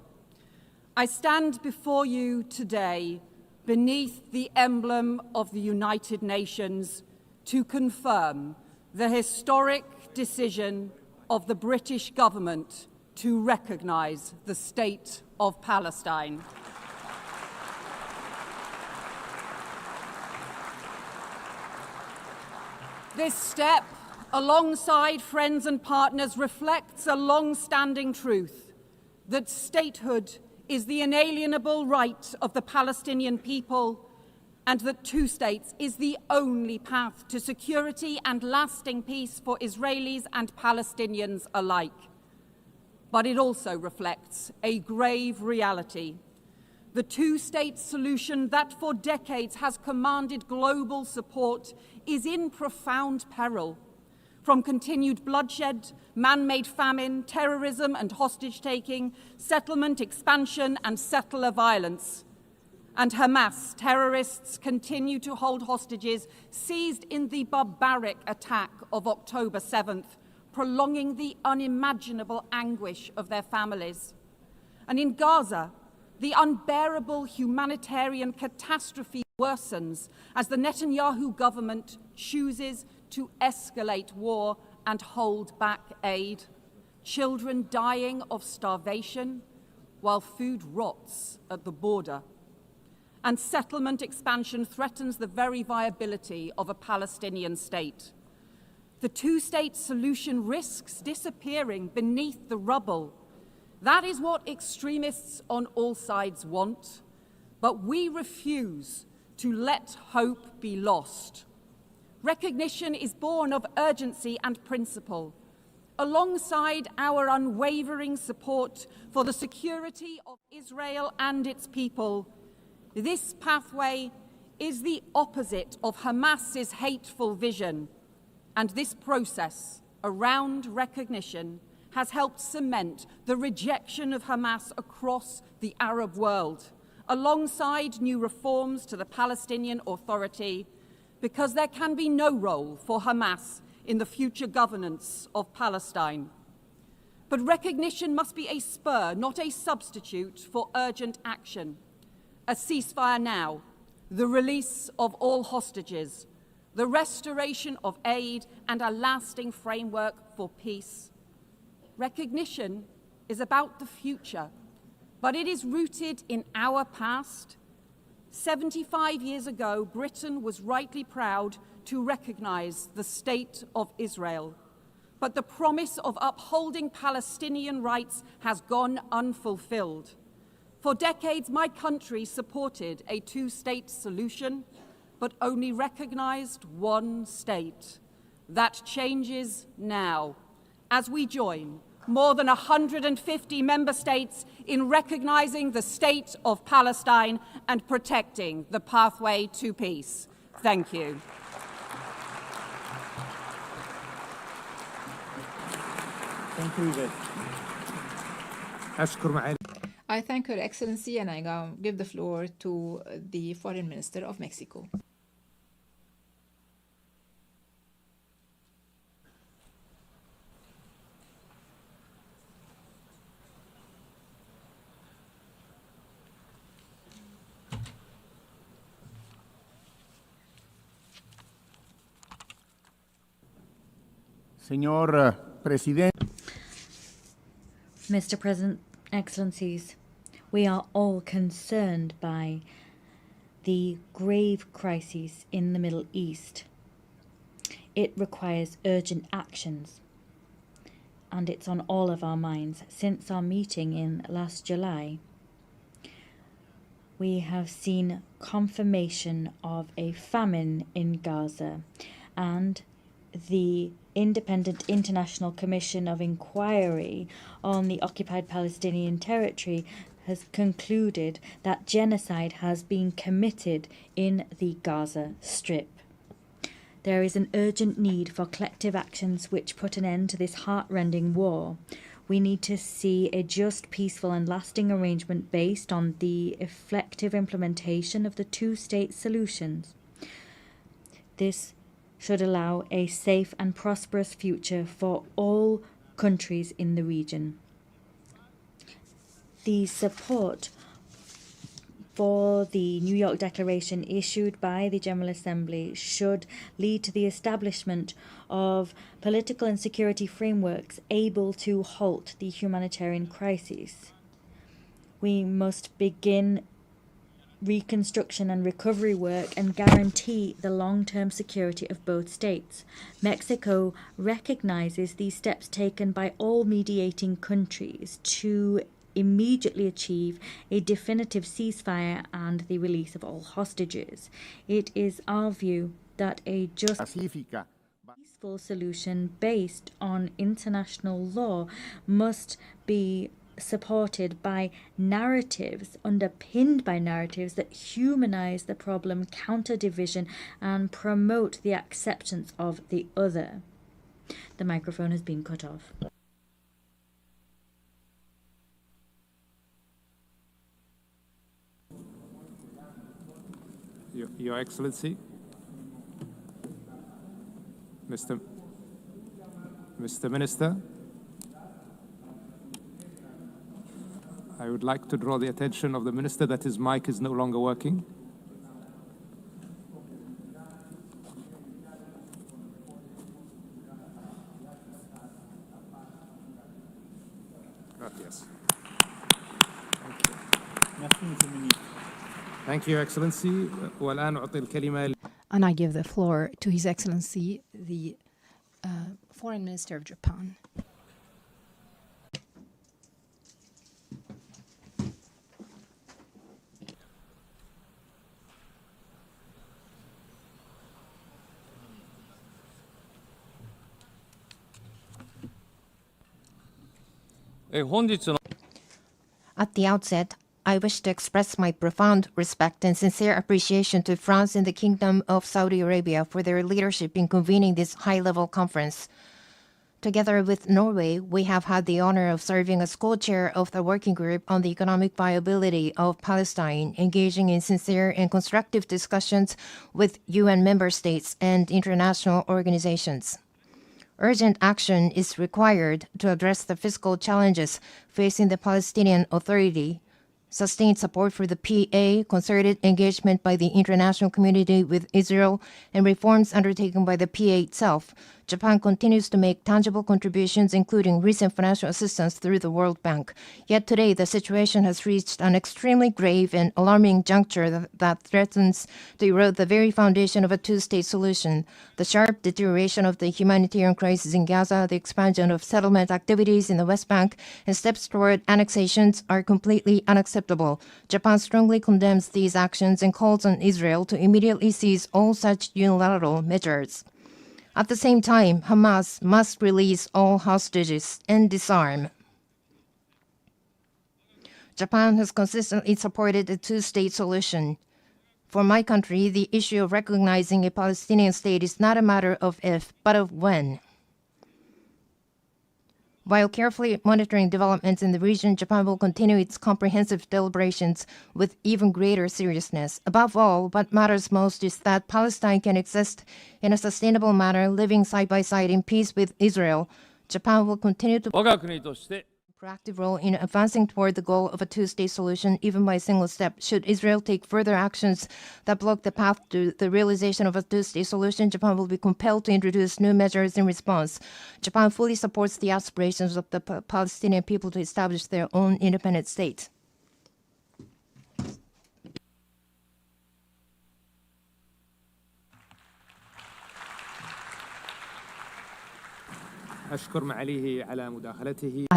I stand before you today beneath the emblem of the United Nations to confirm the historic decision of the British government to recognise the State of Palestine. This step, alongside friends and partners, reflects a long-standing truth that statehood is the inalienable right of the Palestinian people and that two states is the only path to security and lasting peace for Israelis and Palestinians alike. But it also reflects a grave reality. The two-state solution that for decades has commanded global support is in profound peril. From continued bloodshed, man-made famine, terrorism and hostage-taking, settlement expansion and settler violence. And Hamas terrorists continue to hold hostages seized in the barbaric attack of October 7th, prolonging the unimaginable anguish of their families. And in Gaza, the unbearable humanitarian catastrophe worsens as the Netanyahu government chooses to escalate war and hold back aid, children dying of starvation while food rots at the border. And settlement expansion threatens the very viability of a Palestinian state. The two-state solution risks disappearing beneath the rubble. That is what extremists on all sides want, but we refuse to let hope be lost. Recognition is born of urgency and principle, alongside our unwavering support for the security of Israel and its people. This pathway is the opposite of Hamas's hateful vision, and this process around recognition has helped cement the rejection of Hamas across the Arab world, alongside new reforms to the Palestinian Authority, because there can be no role for Hamas in the future governance of Palestine. But recognition must be a spur, not a substitute for urgent action. A ceasefire now, the release of all hostages, the restoration of aid, and a lasting framework for peace. Recognition is about the future, but it is rooted in our past. 75 years ago, Britain was rightly proud to recognise the State of Israel. But the promise of upholding Palestinian rights has gone unfulfilled. For decades, my country supported a two-state solution, but only recognised one state. That changes now, as we join more than 150 member states in recognising the State of Palestine and protecting the pathway to peace. Thank you. Thank you. I thank Her Excellency and I now give the floor to the Foreign Minister of Mexico. Señor Presidente. Mr. President, Excellencies, we are all concerned by the grave crises in the Middle East. It requires urgent actions, and it's on all of our minds. Since our meeting in last July, we have seen confirmation of a famine in Gaza, and the Independent International Commission of Inquiry on the Occupied Palestinian Territory has concluded that genocide has been committed in the Gaza Strip. There is an urgent need for collective actions which put an end to this heart-rending war. We need to see a just, peaceful and lasting arrangement based on the effective implementation of the two-state solutions. This should allow a safe and prosperous future for all countries in the region. The support for the New York Declaration issued by the General Assembly should lead to the establishment of political and security frameworks able to halt the humanitarian crisis. We must begin reconstruction and recovery work and guarantee the long-term security of both states. Mexico recognizes these steps taken by all mediating countries to immediately achieve a definitive ceasefire and the release of all hostages. It is our view that a just, peaceful solution based on international law must be supported by narratives, underpinned by narratives that humanize the problem, counter division, and promote the acceptance of the other. The microphone has been cut off. Your Excellency, Mr. Minister, I would like to draw the attention of the Minister that his mic is no longer working. Yes. Thank you, Excellency. والآن أعطي الكلمة. And I give the floor to His Excellency, the Foreign Minister of Japan. At the outset, I wish to express my profound respect and sincere appreciation to France and the Kingdom of Saudi Arabia for their leadership in convening this high-level conference. Together with Norway, we have had the honor of serving as co-chair of the working group on the economic viability of Palestine, engaging in sincere and constructive discussions with UN member states and international organizations. Urgent action is required to address the fiscal challenges facing the Palestinian Authority, sustained support for the PA, concerted engagement by the international community with Israel, and reforms undertaken by the PA itself. Japan continues to make tangible contributions, including recent financial assistance through the World Bank. Yet today, the situation has reached an extremely grave and alarming juncture that threatens to erode the very foundation of a two-state solution. The sharp deterioration of the humanitarian crisis in Gaza, the expansion of settlement activities in the West Bank, and steps toward annexations are completely unacceptable. Japan strongly condemns these actions and calls on Israel to immediately cease all such unilateral measures. At the same time, Hamas must release all hostages and disarm. Japan has consistently supported a two-state solution. For my country, the issue of recognizing a Palestinian state is not a matter of if, but of when. While carefully monitoring developments in the region, Japan will continue its comprehensive deliberations with even greater seriousness. Above all, what matters most is that Palestine can exist in a sustainable manner, living side by side in peace with Israel. Japan will continue to play a proactive role in advancing toward the goal of a two-state solution, even by a single step. Should Israel take further actions that block the path to the realization of a two-state solution, Japan will be compelled to introduce new measures in response. Japan fully supports the aspirations of the Palestinian people to establish their own independent state. I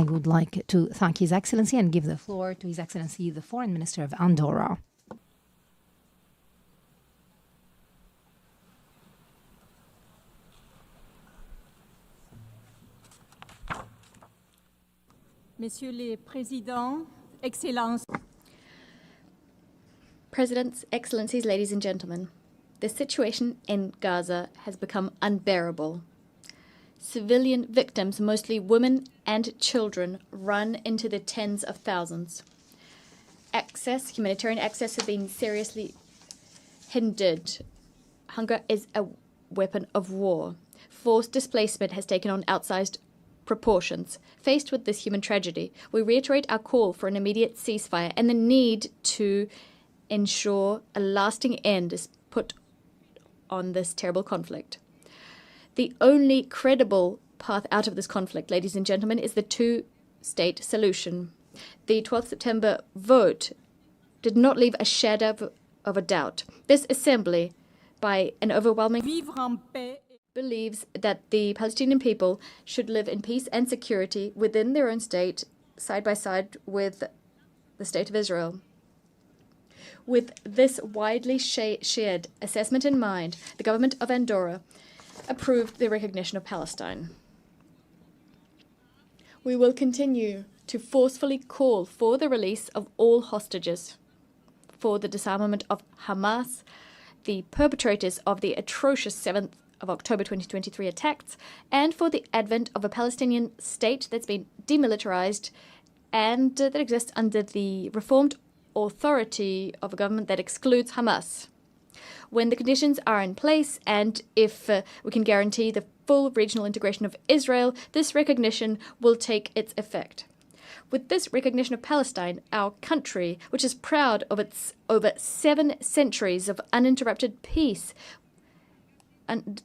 would like to thank His Excellency and give the floor to His Excellency, the Foreign Minister of Andorra. Messieurs les Présidents, Excellences. Presidents, Excellencies, ladies and gentlemen, the situation in Gaza has become unbearable. Civilian victims, mostly women and children, run into the tens of thousands. Humanitarian access has been seriously hindered. Hunger is a weapon of war. Forced displacement has taken on outsized proportions. Faced with this human tragedy, we reiterate our call for an immediate ceasefire and the need to ensure a lasting end is put on this terrible conflict. The only credible path out of this conflict, ladies and gentlemen, is the two-state solution. The 12th September vote did not leave a shadow of a doubt. This assembly, by an overwhelming believes that the Palestinian people should live in peace and security within their own state, side by side with the State of Israel. With this widely shared assessment in mind, the government of Andorra approved the recognition of Palestine. We will continue to forcefully call for the release of all hostages, for the disarmament of Hamas, the perpetrators of the atrocious 7th of October 2023 attacks, and for the advent of a Palestinian state that's been demilitarized and that exists under the reformed authority of a government that excludes Hamas. When the conditions are in place and if we can guarantee the full regional integration of Israel, this recognition will take its effect. With this recognition of Palestine, our country, which is proud of its over 7 centuries of uninterrupted peace, and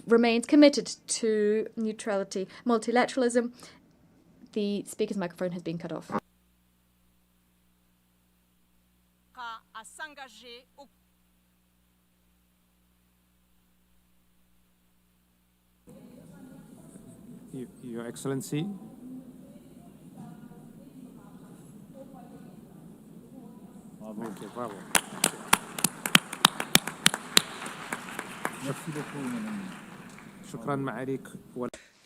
remains committed to neutrality, multilateralism. The speaker's microphone has been cut off. Your Excellency. Okay, bravo.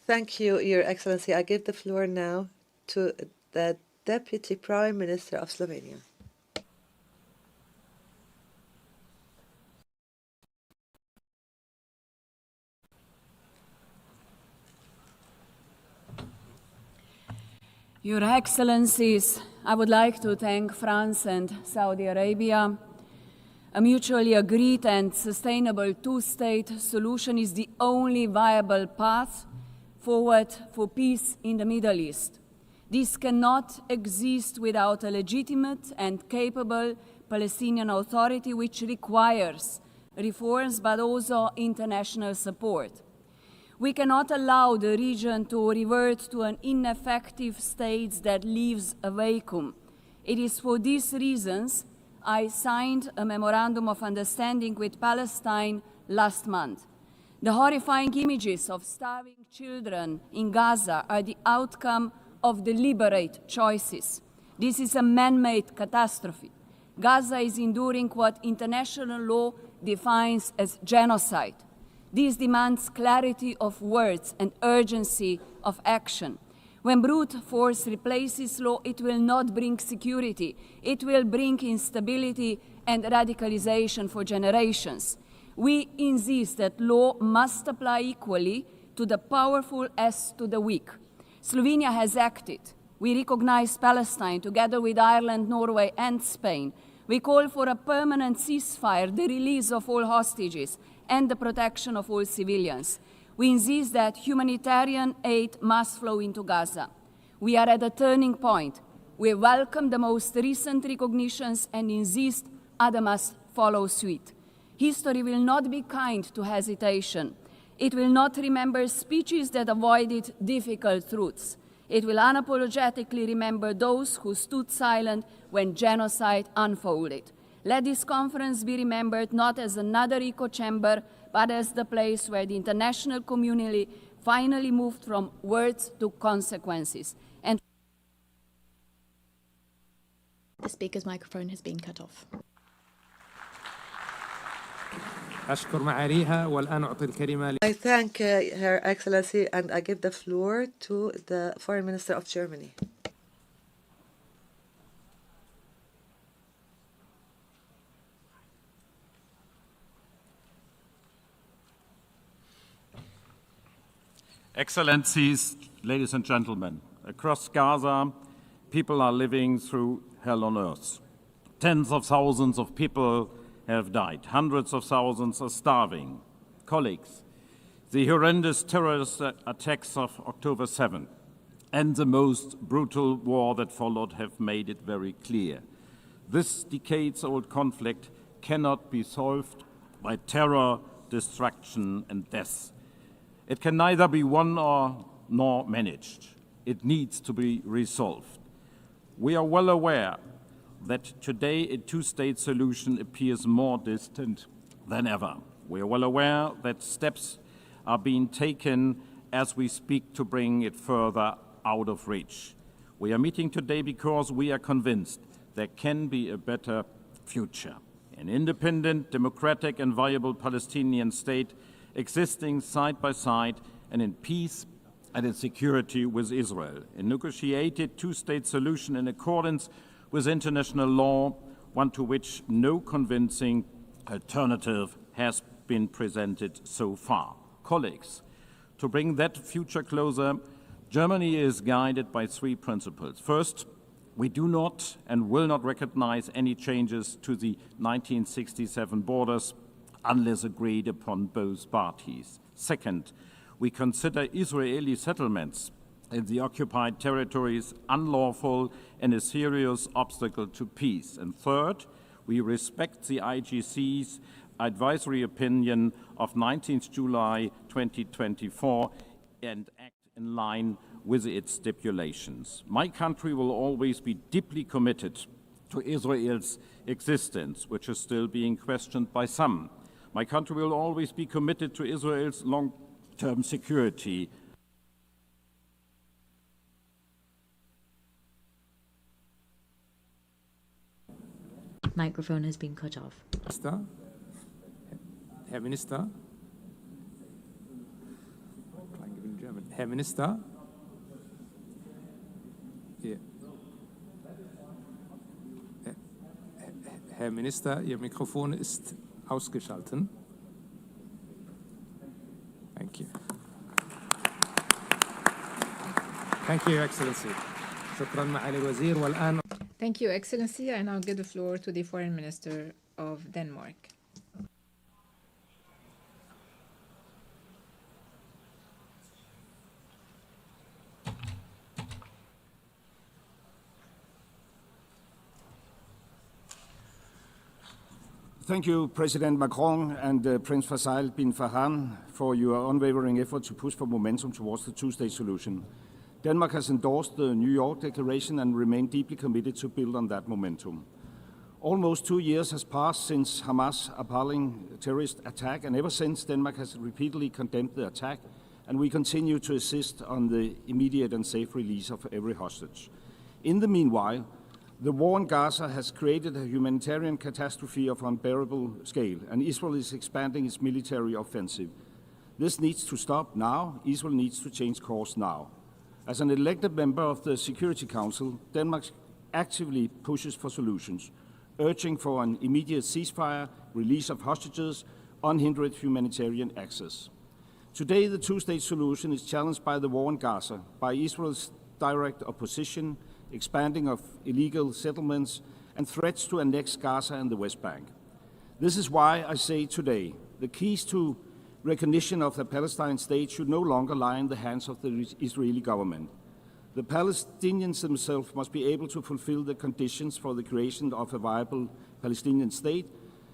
Thank you, Your Excellency. I give the floor now to the Deputy Prime Minister of Slovenia. Your Excellencies, I would like to thank France and Saudi Arabia. A mutually agreed and sustainable two-state solution is the only viable path forward for peace in the Middle East. This cannot exist without a legitimate and capable Palestinian Authority, which requires reforms but also international support. We cannot allow the region to revert to an ineffective state that leaves a vacuum. It is for these reasons I signed a memorandum of understanding with Palestine last month. The horrifying images of starving children in Gaza are the outcome of deliberate choices. This is a man-made catastrophe. Gaza is enduring what international law defines as genocide. This demands clarity of words and urgency of action. When brute force replaces law, it will not bring security. It will bring instability and radicalization for generations. We insist that law must apply equally to the powerful as to the weak. Slovenia has acted. We recognize Palestine together with Ireland, Norway, and Spain. We call for a permanent ceasefire, the release of all hostages, and the protection of all civilians. We insist that humanitarian aid must flow into Gaza. We are at a turning point. We welcome the most recent recognitions and insist others must follow suit. History will not be kind to hesitation. It will not remember speeches that avoided difficult truths. It will unapologetically remember those who stood silent when genocide unfolded. Let this conference be remembered not as another echo chamber, but as the place where the international community finally moved from words to consequences. And the speaker's microphone has been cut off. أشكر معاليها والآن أعطي الكلمة I thank Her Excellency, and I give the floor to the Foreign Minister of Germany. Excellencies, ladies and gentlemen, across Gaza, people are living through hell on earth. Tens of thousands of people have died. Hundreds of thousands are starving. Colleagues, the horrendous terrorist attacks of October 7 and the most brutal war that followed have made it very clear. This decades-old conflict cannot be solved by terror, destruction, and death. It can neither be won nor managed. It needs to be resolved. We are well aware that today a two-state solution appears more distant than ever. We are well aware that steps are being taken as we speak to bring it further out of reach. We are meeting today because we are convinced there can be a better future. An independent, democratic, and viable Palestinian state existing side by side and in peace and in security with Israel. A negotiated two-state solution in accordance with international law, one to which no convincing alternative has been presented so far. Colleagues, to bring that future closer, Germany is guided by three principles. First, we do not and will not recognize any changes to the 1967 borders unless agreed upon both parties. Second, we consider Israeli settlements in the occupied territories unlawful and a serious obstacle to peace. And third, we respect the IGC's advisory opinion of 19th July 2024 and act in line with its stipulations. My country will always be deeply committed to Israel's existence, which is still being questioned by some. My country will always be committed to Israel's long-term security. Microphone has been cut off. Herr Minister. Herr Minister. Herr Minister, Ihr Mikrofon ist ausgeschaltet. Thank you. Thank you, Your Excellency. شكرا معالي الوزير والآن. Thank you, Excellency. I now give the floor to the Foreign Minister of Denmark. Thank you, President Macron and Prince Faisal bin Farhan, for your unwavering effort to push for momentum towards the two-state solution. Denmark has endorsed the New York Declaration and remained deeply committed to build on that momentum. Almost 2 years has passed since Hamas' appalling terrorist attack, and ever since, Denmark has repeatedly condemned the attack, and we continue to insist on the immediate and safe release of every hostage. In the meanwhile, the war in Gaza has created a humanitarian catastrophe of unbearable scale, and Israel is expanding its military offensive. This needs to stop now. Israel needs to change course now. As an elected member of the Security Council, Denmark actively pushes for solutions, urging for an immediate ceasefire, release of hostages, unhindered humanitarian access. Today, the two-state solution is challenged by the war in Gaza, by Israel's direct opposition, expanding of illegal settlements, and threats to annex Gaza and the West Bank. This is why I say today, the keys to recognition of the Palestinian state should no longer lie in the hands of the Israeli government. The Palestinians themselves must be able to fulfill the conditions for the creation of a viable Palestinian state.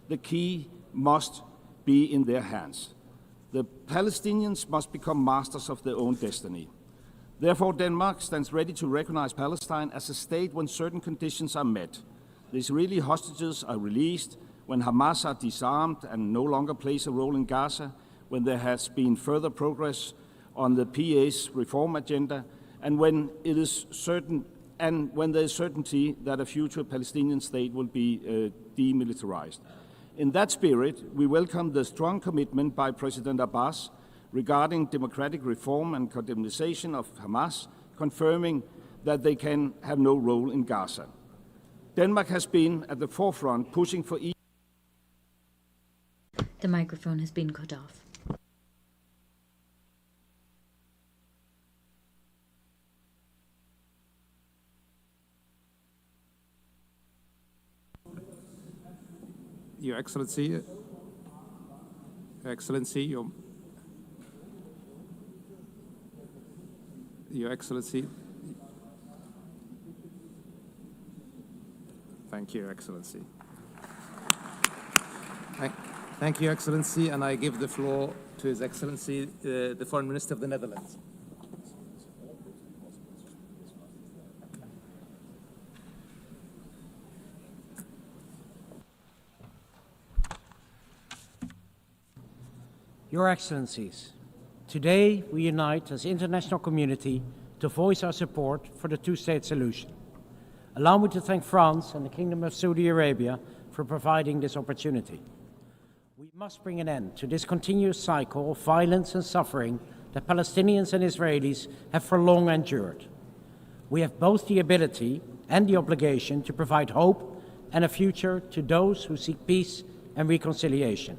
The key must be in their hands. The Palestinians must become masters of their own destiny. Therefore, Denmark stands ready to recognize Palestine as a state when certain conditions are met. The Israeli hostages are released, when Hamas are disarmed and no longer plays a role in Gaza, when there has been further progress on the PA's reform agenda, and when there is certainty that a future Palestinian state will be demilitarized. In that spirit, we welcome the strong commitment by President Abbas regarding democratic reform and condemnation of Hamas, confirming that they can have no role in Gaza. Denmark has been at the forefront pushing for The microphone has been cut off. Your Excellency, Your Excellency. Thank you, Your Excellency. Thank you, Your Excellency, and I give the floor to His Excellency, the Foreign Minister of the Netherlands. Your Excellencies, today we unite as international community to voice our support for the two-state solution. Allow me to thank France and the Kingdom of Saudi Arabia for providing this opportunity. We must bring an end to this continuous cycle of violence and suffering that Palestinians and Israelis have for long endured. We have both the ability and the obligation to provide hope and a future to those who seek peace and reconciliation.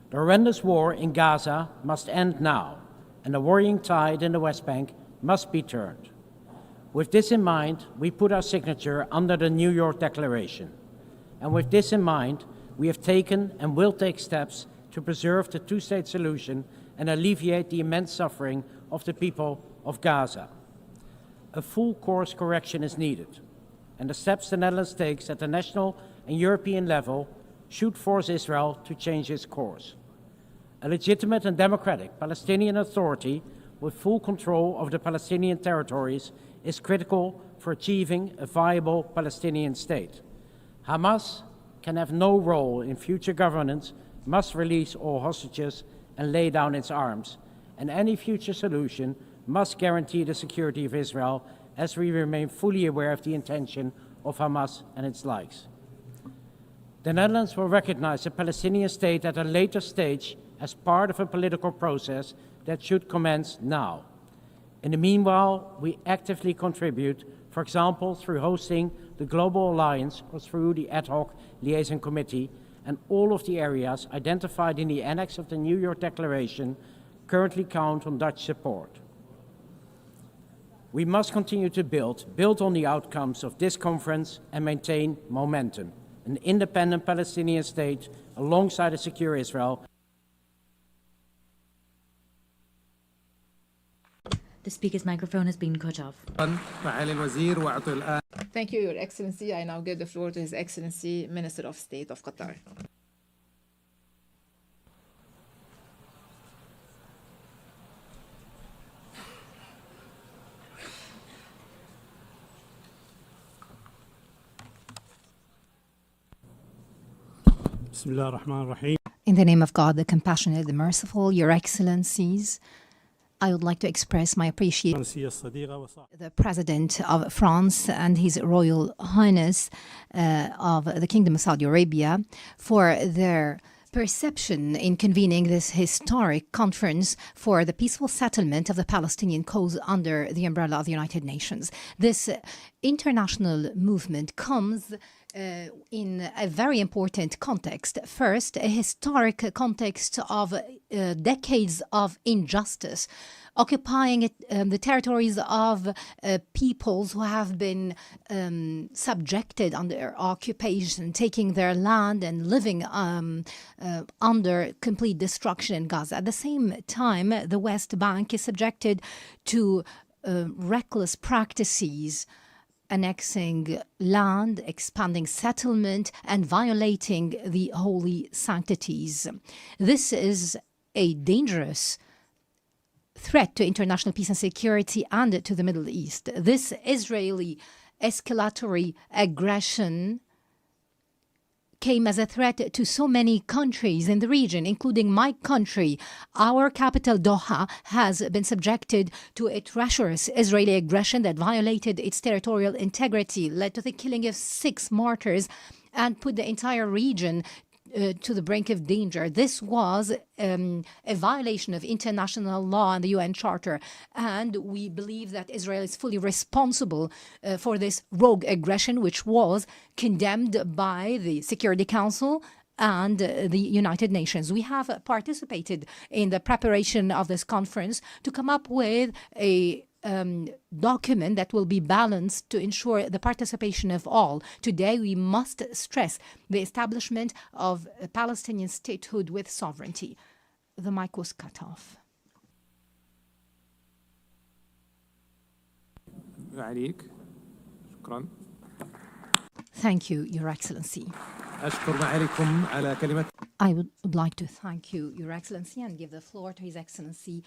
The horrendous war in Gaza must end now, and the worrying tide in the West Bank must be turned. With this in mind, we put our signature under the New York Declaration. And with this in mind, we have taken and will take steps to preserve the two-state solution and alleviate the immense suffering of the people of Gaza. A full course correction is needed, and the steps the Netherlands takes at the national and European level should force Israel to change its course. A legitimate and democratic Palestinian Authority with full control of the Palestinian territories is critical for achieving a viable Palestinian state. Hamas can have no role in future governance, must release all hostages and lay down its arms, and any future solution must guarantee the security of Israel, as we remain fully aware of the intention of Hamas and its likes. The Netherlands will recognize the Palestinian state at a later stage as part of a political process that should commence now. In the meanwhile, we actively contribute, for example, through hosting the Global Alliance or through the Ad Hoc Liaison Committee and all of the areas identified in the annex of the New York Declaration currently count on Dutch support. We must continue to build on the outcomes of this conference and maintain momentum. An independent Palestinian state alongside a secure Israel. The speaker's microphone has been cut off. Thank you, Your Excellency. I now give the floor to His Excellency, Minister of State of Qatar. In the name of God, the compassionate, the merciful, Your Excellencies, I would like to express my appreciation to the President of France and His Royal Highness of the Kingdom of Saudi Arabia for their perception in convening this historic conference for the peaceful settlement of the Palestinian cause under the umbrella of the United Nations. This international movement comes in a very important context. First, a historic context of decades of injustice, occupying the territories of peoples who have been subjected under occupation, taking their land and living under complete destruction in Gaza. At the same time, the West Bank is subjected to reckless practices, annexing land, expanding settlement, and violating the holy sanctities. This is a dangerous threat to international peace and security and to the Middle East. This Israeli escalatory aggression came as a threat to so many countries in the region, including my country. Our capital, Doha, has been subjected to a treacherous Israeli aggression that violated its territorial integrity, led to the killing of 6 martyrs, and put the entire region to the brink of danger. This was a violation of international law and the UN Charter, and we believe that Israel is fully responsible for this rogue aggression, which was condemned by the Security Council and the United Nations. We have participated in the preparation of this conference to come up with a document that will be balanced to ensure the participation of all. Today, we must stress the establishment of a Palestinian statehood with sovereignty. The mic was cut off. Thank you, Your Excellency. I would like to thank you, Your Excellency, and give the floor to His Excellency,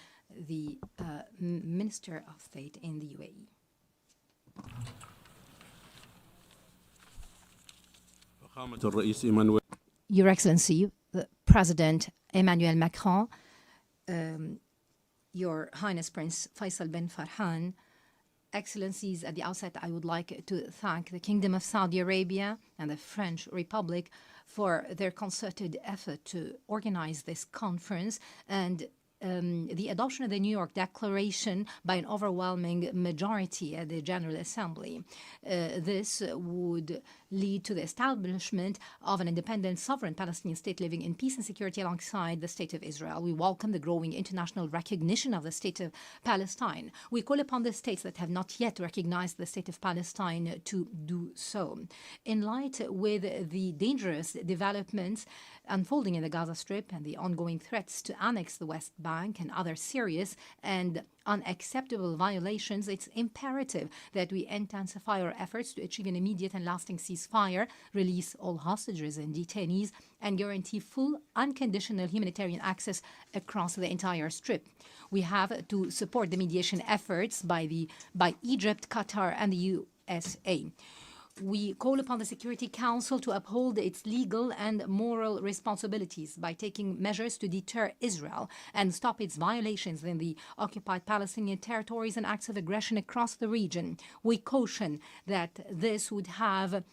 the Minister of State in the UAE. Your Excellency, the President Emmanuel Macron, Your Highness Prince Faisal bin Farhan, Excellencies, at the outset, I would like to thank the Kingdom of Saudi Arabia and the French Republic for their concerted effort to organize this conference and the adoption of the New York Declaration by an overwhelming majority at the General Assembly. This would lead to the establishment of an independent, sovereign Palestinian state living in peace and security alongside the State of Israel. We welcome the growing international recognition of the State of Palestine. We call upon the states that have not yet recognized the State of Palestine to do so. In light with the dangerous developments unfolding in the Gaza Strip and the ongoing threats to annex the West Bank and other serious and unacceptable violations, it's imperative that we intensify our efforts to achieve an immediate and lasting ceasefire, release all hostages and detainees, and guarantee full, unconditional humanitarian access across the entire Strip. We have to support the mediation efforts by Egypt, Qatar, and the USA. We call upon the Security Council to uphold its legal and moral responsibilities by taking measures to deter Israel and stop its violations in the occupied Palestinian territories and acts of aggression across the region. We caution that this would have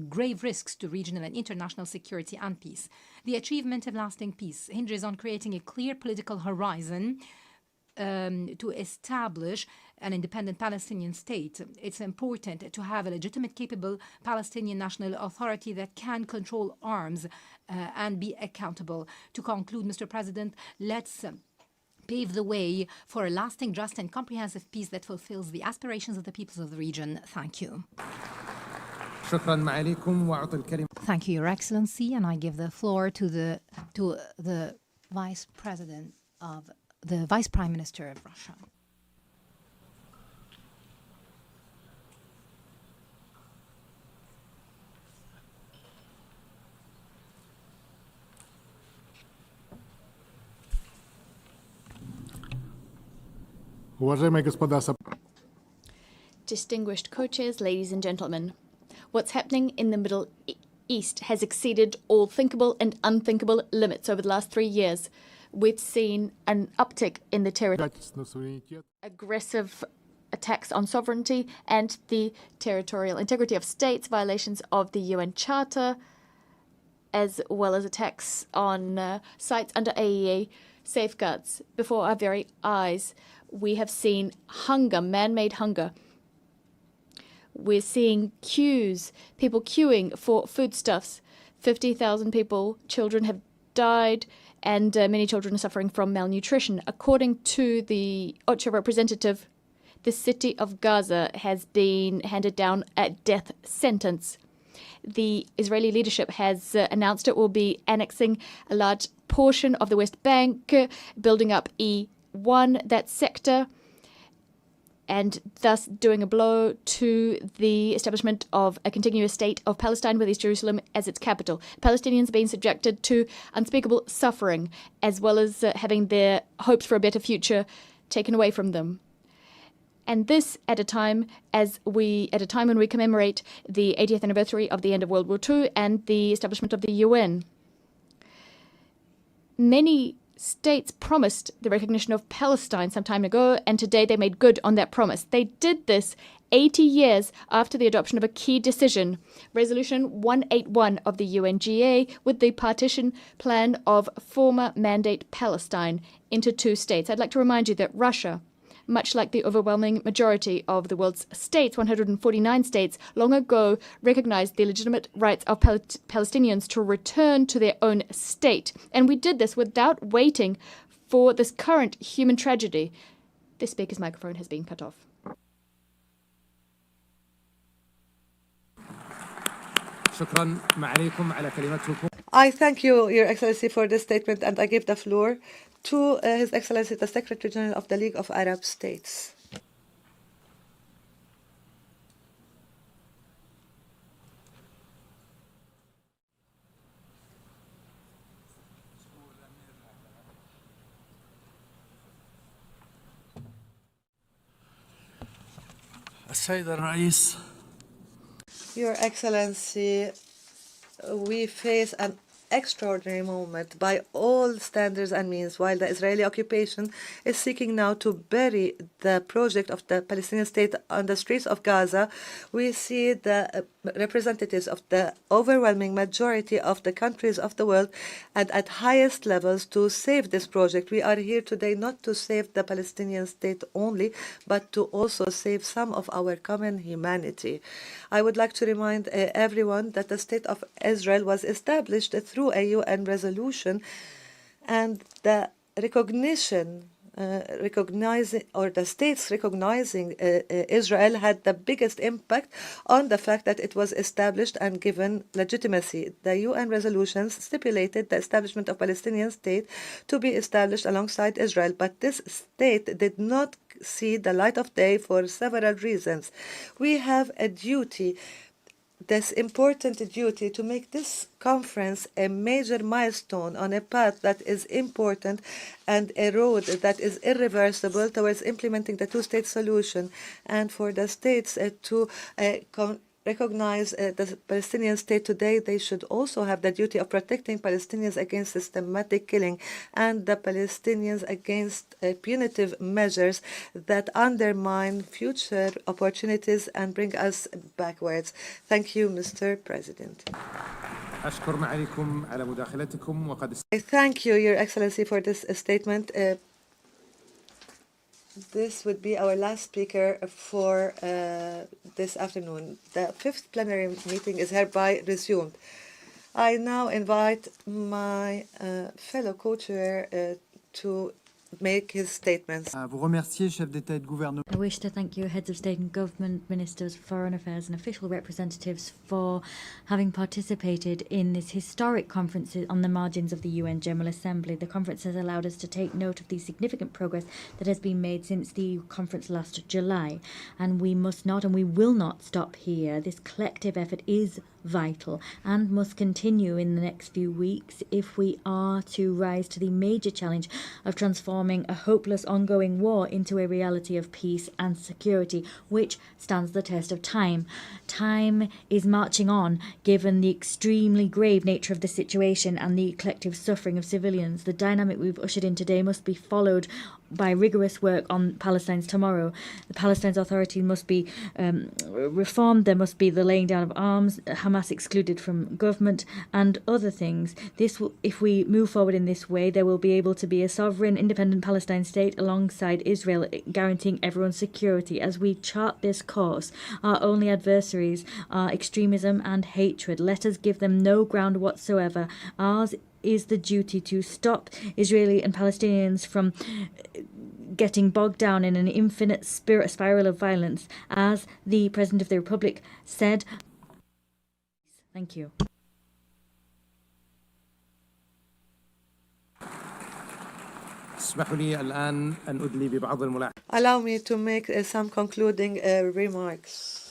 grave risks to regional and international security and peace. The achievement of lasting peace hinges on creating a clear political horizon to establish an independent Palestinian state. It's important to have a legitimate, capable Palestinian national authority that can control arms and be accountable. To conclude, Mr. President, let's pave the way for a lasting, just, and comprehensive peace that fulfills the aspirations of the peoples of the region. Thank you. Thank you, Your Excellency, and I give the floor to the Vice President of the Vice Prime Minister of Russia. Distinguished co-chairs, ladies and gentlemen, what's happening in the Middle East has exceeded all thinkable and unthinkable limits over the last 3 years. We've seen an uptick in the aggressive attacks on sovereignty and the territorial integrity of states, violations of the UN Charter, as well as attacks on sites under AEA safeguards. Before our very eyes, we have seen hunger, man-made hunger. We're seeing queues, people queuing for foodstuffs. 50,000 people, children have died, and many children are suffering from malnutrition. According to the OCHA representative, the city of Gaza has been handed down a death sentence. The Israeli leadership has announced it will be annexing a large portion of the West Bank, building up E1, that sector, and thus doing a blow to the establishment of a continuous state of Palestine with East Jerusalem as its capital. Palestinians being subjected to unspeakable suffering, as well as having their hopes for a better future taken away from them. And this at a time when we commemorate the 80th anniversary of the end of World War II and the establishment of the UN. Many states promised the recognition of Palestine some time ago, and today they made good on that promise. They did this 80 years after the adoption of a key decision, Resolution 181 of the UNGA, with the partition plan of former Mandate Palestine into 2 states. I'd like to remind you that Russia, much like the overwhelming majority of the world's states, 149 states, long ago recognized the legitimate rights of Palestinians to return to their own state. And we did this without waiting for this current human tragedy. The speaker's microphone has been cut off. I thank you, Your Excellency, for this statement, and I give the floor to His Excellency, the Secretary General of the League of Arab States. Your Excellency, we face an extraordinary moment by all standards and means, while the Israeli occupation is seeking now to bury the project of the Palestinian state on the streets of Gaza. We see the representatives of the overwhelming majority of the countries of the world and at highest levels to save this project. We are here today not to save the Palestinian state only, but to also save some of our common humanity. I would like to remind everyone that the State of Israel was established through a UN resolution, and the the states recognizing Israel had the biggest impact on the fact that it was established and given legitimacy. The UN resolutions stipulated the establishment of Palestinian state to be established alongside Israel, but this state did not see the light of day for several reasons. We have a duty, this important duty, to make this conference a major milestone on a path that is important and a road that is irreversible towards implementing the two-state solution, and for the states to recognize the Palestinian state today. They should also have the duty of protecting Palestinians against systematic killing and the Palestinians against punitive measures that undermine future opportunities and bring us backwards. Thank you, Mr. President. I thank you, Your Excellency, for this statement. This would be our last speaker for this afternoon. The 5th plenary meeting is hereby resumed. I now invite my fellow co-chair to make his statements. I wish to thank you, heads of state and government, ministers, foreign affairs and official representatives for having participated in this historic conference on the margins of the UN General Assembly. The conference has allowed us to take note of the significant progress that has been made since the conference last July, and we must not and we will not stop here. This collective effort is vital and must continue in the next few weeks if we are to rise to the major challenge of transforming a hopeless ongoing war into a reality of peace and security which stands the test of time. Time is marching on given the extremely grave nature of the situation and the collective suffering of civilians. The dynamic we've ushered in today must be followed by rigorous work on Palestine's tomorrow. The Palestine Authority must be reformed. There must be the laying down of arms, Hamas excluded from government, and other things. This will, if we move forward in this way, there will be able to be a sovereign, independent Palestine state alongside Israel, guaranteeing everyone's security. As we chart this course, our only adversaries are extremism and hatred. Let us give them no ground whatsoever. Ours is the duty to stop Israeli and Palestinians from getting bogged down in an infinite spiral of violence. As the President of the Republic said, thank you. Allow me to make some concluding remarks.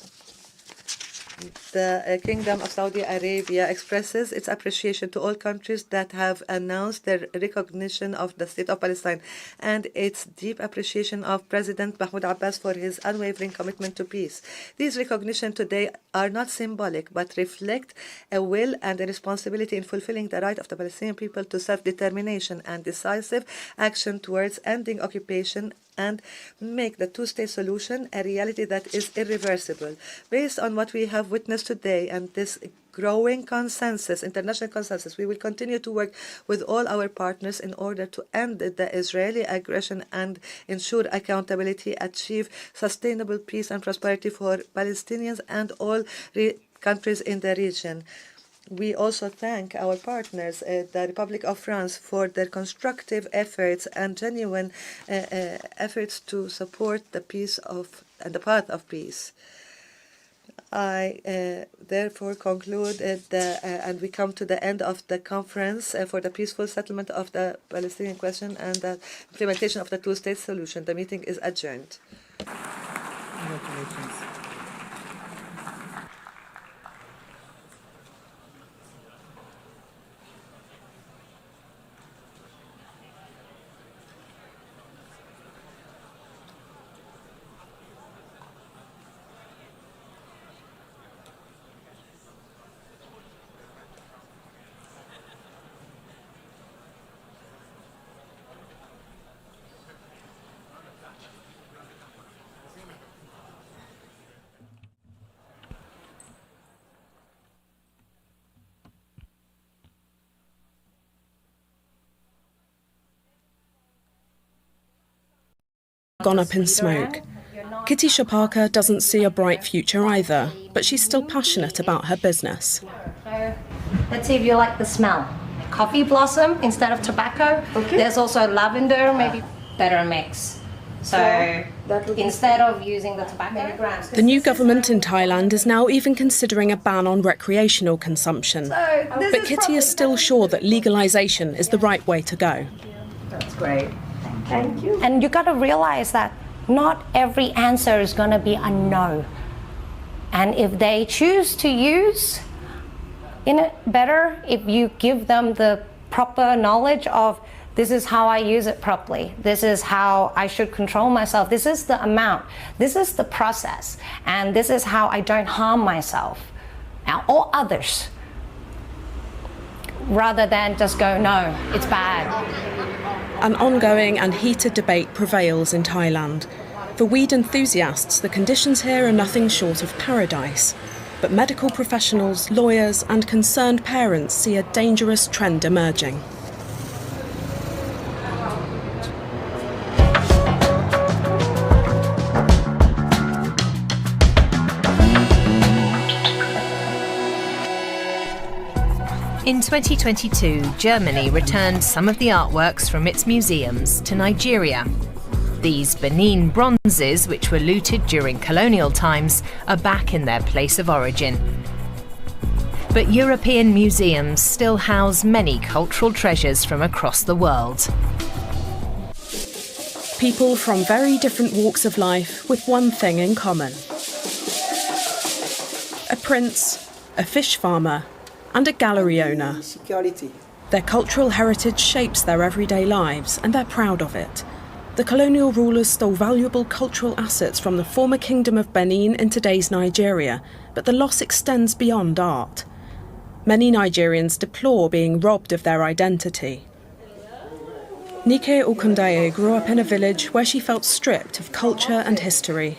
The Kingdom of Saudi Arabia expresses its appreciation to all countries that have announced their recognition of the State of Palestine and its deep appreciation of President Mahmoud Abbas for his unwavering commitment to peace. These recognitions today are not symbolic but reflect a will and a responsibility in fulfilling the right of the Palestinian people to self-determination and decisive action towards ending occupation and make the two-state solution a reality that is irreversible. Based on what we have witnessed today and this growing consensus, international consensus, we will continue to work with all our partners in order to end the Israeli aggression and ensure accountability, achieve sustainable peace and prosperity for Palestinians and all countries in the region. We also thank our partners, the Republic of France, for their constructive efforts and genuine efforts to support the peace and the path of peace. I therefore conclude and we come to the end of the conference for the peaceful settlement of the Palestinian question and the implementation of the two-state solution. The meeting is adjourned. Congratulations. Gone up in smoke. Kitty Shapaka doesn't see a bright future either, but she's still passionate about her business. So let's see if you like the smell. Coffee blossom instead of tobacco. Okay. There's also lavender, maybe better mix. So instead of using the tobacco. The new government in Thailand is now even considering a ban on recreational consumption. But Kitty is still sure that legalization is the right way to go. That's great. Thank you. And you got to realize that not every answer is going to be a no. And if they choose to use it better, if you give them the proper knowledge of this is how I use it properly, this is how I should control myself, this is the amount, this is the process, and this is how I don't harm myself or others, rather than just go, no, it's bad. An ongoing and heated debate prevails in Thailand. For weed enthusiasts, the conditions here are nothing short of paradise. But medical professionals, lawyers, and concerned parents see a dangerous trend emerging. In 2022, Germany returned some of the artworks from its museums to Nigeria. These Benin bronzes, which were looted during colonial times, are back in their place of origin. But European museums still house many cultural treasures from across the world. People from very different walks of life with one thing in common. A prince, a fish farmer, and a gallery owner. Their cultural heritage shapes their everyday lives, and they're proud of it. The colonial rulers stole valuable cultural assets from the former Kingdom of Benin in today's Nigeria, but the loss extends beyond art. Many Nigerians deplore being robbed of their identity. Nike Okundaye grew up in a village where she felt stripped of culture and history.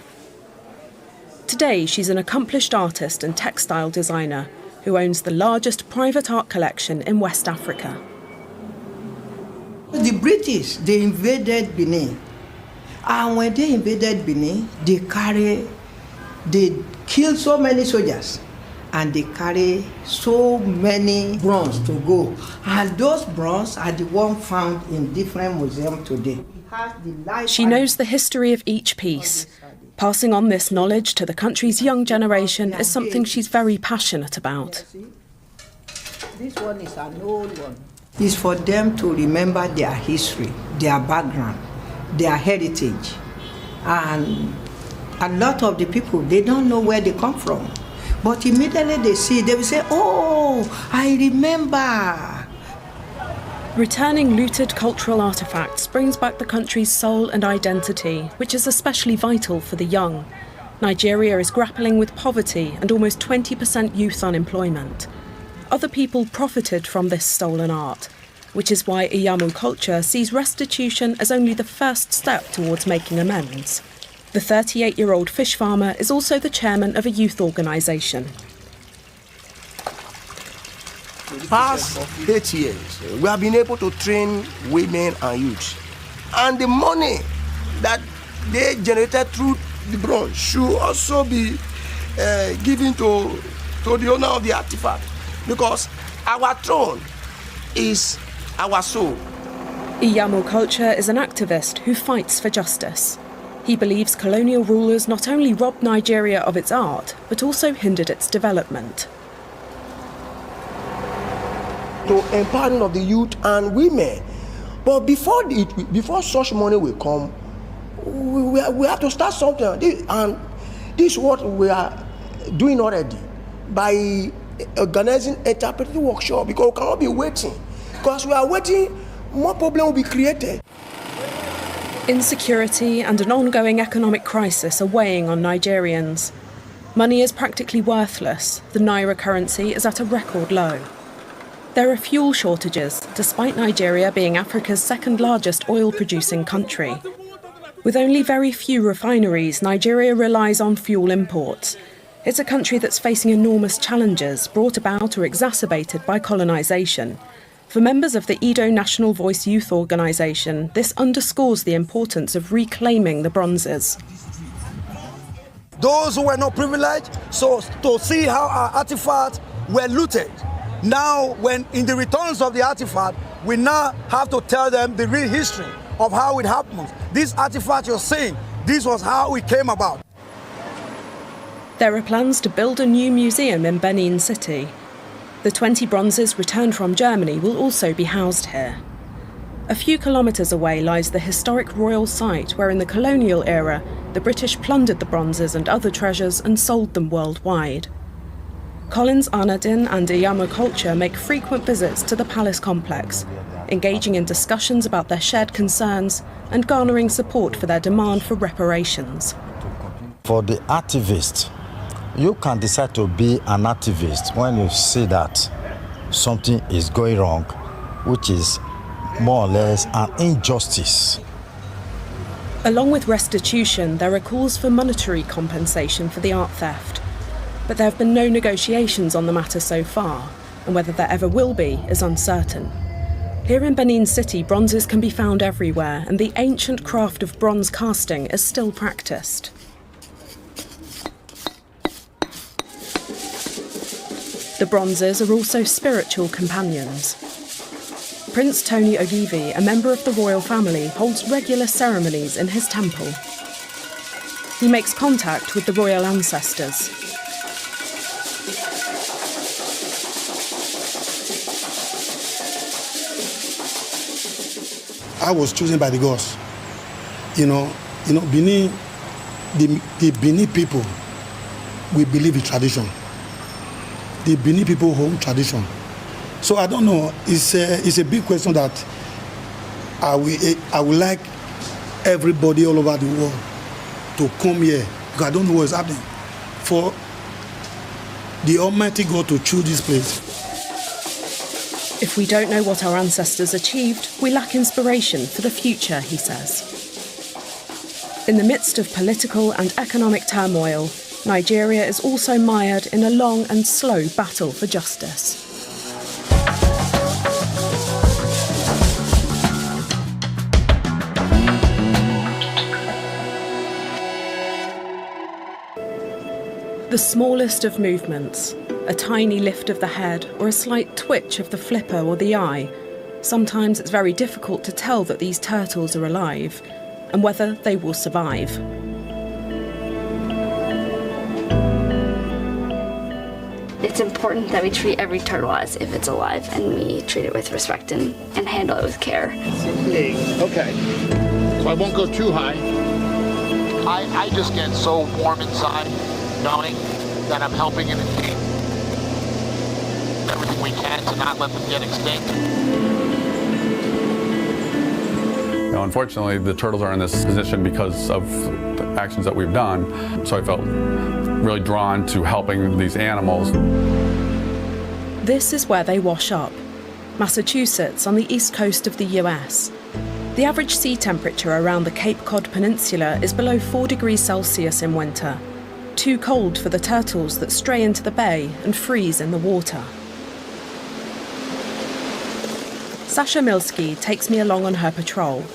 Today, she's an accomplished artist and textile designer who owns the largest private art collection in West Africa. The British, they invaded Benin. And when they invaded Benin, they killed so many soldiers. And they carry so many bronze to go. And those bronze are the ones found in different museums today. She knows the history of each piece. Passing on this knowledge to the country's young generation is something she's very passionate about. This one is an old one. It's for them to remember their history, their background, their heritage. And a lot of the people, they don't know where they come from. But immediately they see, they will say, oh, I remember. Returning looted cultural artefacts brings back the country's soul and identity, which is especially vital for the young. Nigeria is grappling with poverty and almost 20% youth unemployment. Other people profited from this stolen art, which is why Iyamu culture sees restitution as only the first step towards making amends. The 38-year-old fish farmer is also the chairman of a youth organisation. Past 8 years, we have been able to train women and youth. And the money that they generated through the bronze should also be given to the owner of the artifact, because our throne is our soul. Iyamu culture is an activist who fights for justice. He believes colonial rulers not only robbed Nigeria of its art, but also hindered its development. To empowering of the youth and women. But before such money will come, we have to start something. And this is what we are doing already by organizing a interpretive workshop, because we cannot be waiting. Because we are waiting, more problem will be created. Insecurity and an ongoing economic crisis are weighing on Nigerians. Money is practically worthless. The naira currency is at a record low. There are fuel shortages, despite Nigeria being Africa's second largest oil-producing country. With only very few refineries, Nigeria relies on fuel imports. It's a country that's facing enormous challenges brought about or exacerbated by colonisation. For members of the Edo National Voice Youth Organisation, this underscores the importance of reclaiming the bronzes. Those who were not privileged, so to see how our artifacts were looted. Now, when in the returns of the artifact, we now have to tell them the real history of how it happened. This artifact you're seeing, this was how it came about. There are plans to build a new museum in Benin City. The 20 bronzes returned from Germany will also be housed here. A few kilometres away lies the historic royal site where in the colonial era, the British plundered the bronzes and other treasures and sold them worldwide. Collins Arnadin and Iyamu culture make frequent visits to the palace complex, engaging in discussions about their shared concerns and garnering support for their demand for reparations. For the activist, you can decide to be an activist when you see that something is going wrong, which is more or less an injustice. Along with restitution, there are calls for monetary compensation for the art theft. But there have been no negotiations on the matter so far, and whether there ever will be is uncertain. Here in Benin City, bronzes can be found everywhere, and the ancient craft of bronze casting is still practiced. The bronzes are also spiritual companions. Prince Tony Ogivi, a member of the royal family, holds regular ceremonies in his temple. He makes contact with the royal ancestors. I was chosen by the gods. Benin, the Benin people, we believe in tradition. The Benin people own tradition. So I don't know. It's a big question that I would like everybody all over the world to come here, because I don't know what's happening. For the Almighty God to choose this place. If we don't know what our ancestors achieved, we lack inspiration for the future, he says. In the midst of political and economic turmoil, Nigeria is also mired in a long and slow battle for justice. The smallest of movements, a tiny lift of the head or a slight twitch of the flipper or the eye. Sometimes it's very difficult to tell that these turtles are alive and whether they will survive. It's important that we treat every turtle as if it's alive, and we treat it with respect and handle it with care. Okay, so I won't go too high. I just get so warm inside knowing that I'm helping and everything we can to not let them get extinct. Unfortunately, the turtles are in this position because of the actions that we've done, so I felt really drawn to helping these animals. This is where they wash up, Massachusetts on the east coast of the US. The average sea temperature around the Cape Cod Peninsula is below 4 degrees Celsius in winter, too cold for the turtles that stray into the bay and freeze in the water. Sasha Milski takes me along on her patrol.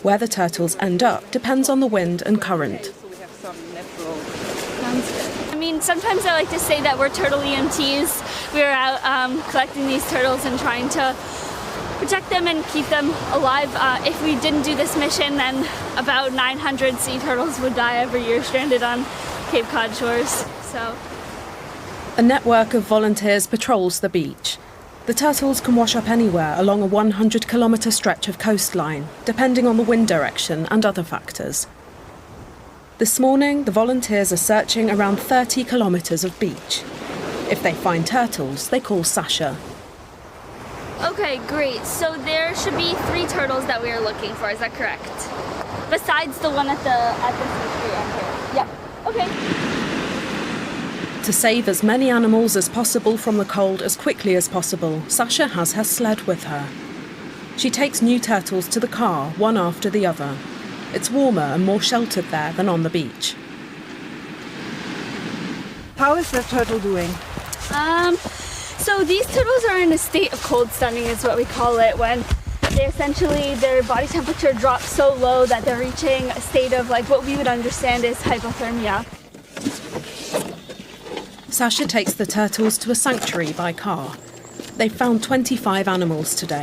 Where the turtles end up depends on the wind and current. I mean, sometimes I like to say that we're turtle EMTs. We're out collecting these turtles and trying to protect them and keep them alive. If we didn't do this mission, then about 900 sea turtles would die every year stranded on Cape Cod shores. So, a network of volunteers patrols the beach. The turtles can wash up anywhere along a 100-kilometre stretch of coastline, depending on the wind direction and other factors. This morning, the volunteers are searching around 30 kilometres of beach. If they find turtles, they call Sasha. okay, great. So there should be 3 turtles that we are looking for. Is that correct? Besides the one at this end here. Yep. Okay. To save as many animals as possible from the cold as quickly as possible, Sasha has her sled with her. She takes new turtles to the car, one after the other. It's warmer and more sheltered there than on the beach. How is the turtle doing? So these turtles are in a state of cold stunning is what we call it, when they essentially, their body temperature drops so low that they're reaching a state of like what we would understand as hypothermia. Sasha takes the turtles to a sanctuary by car. They found 25 animals today.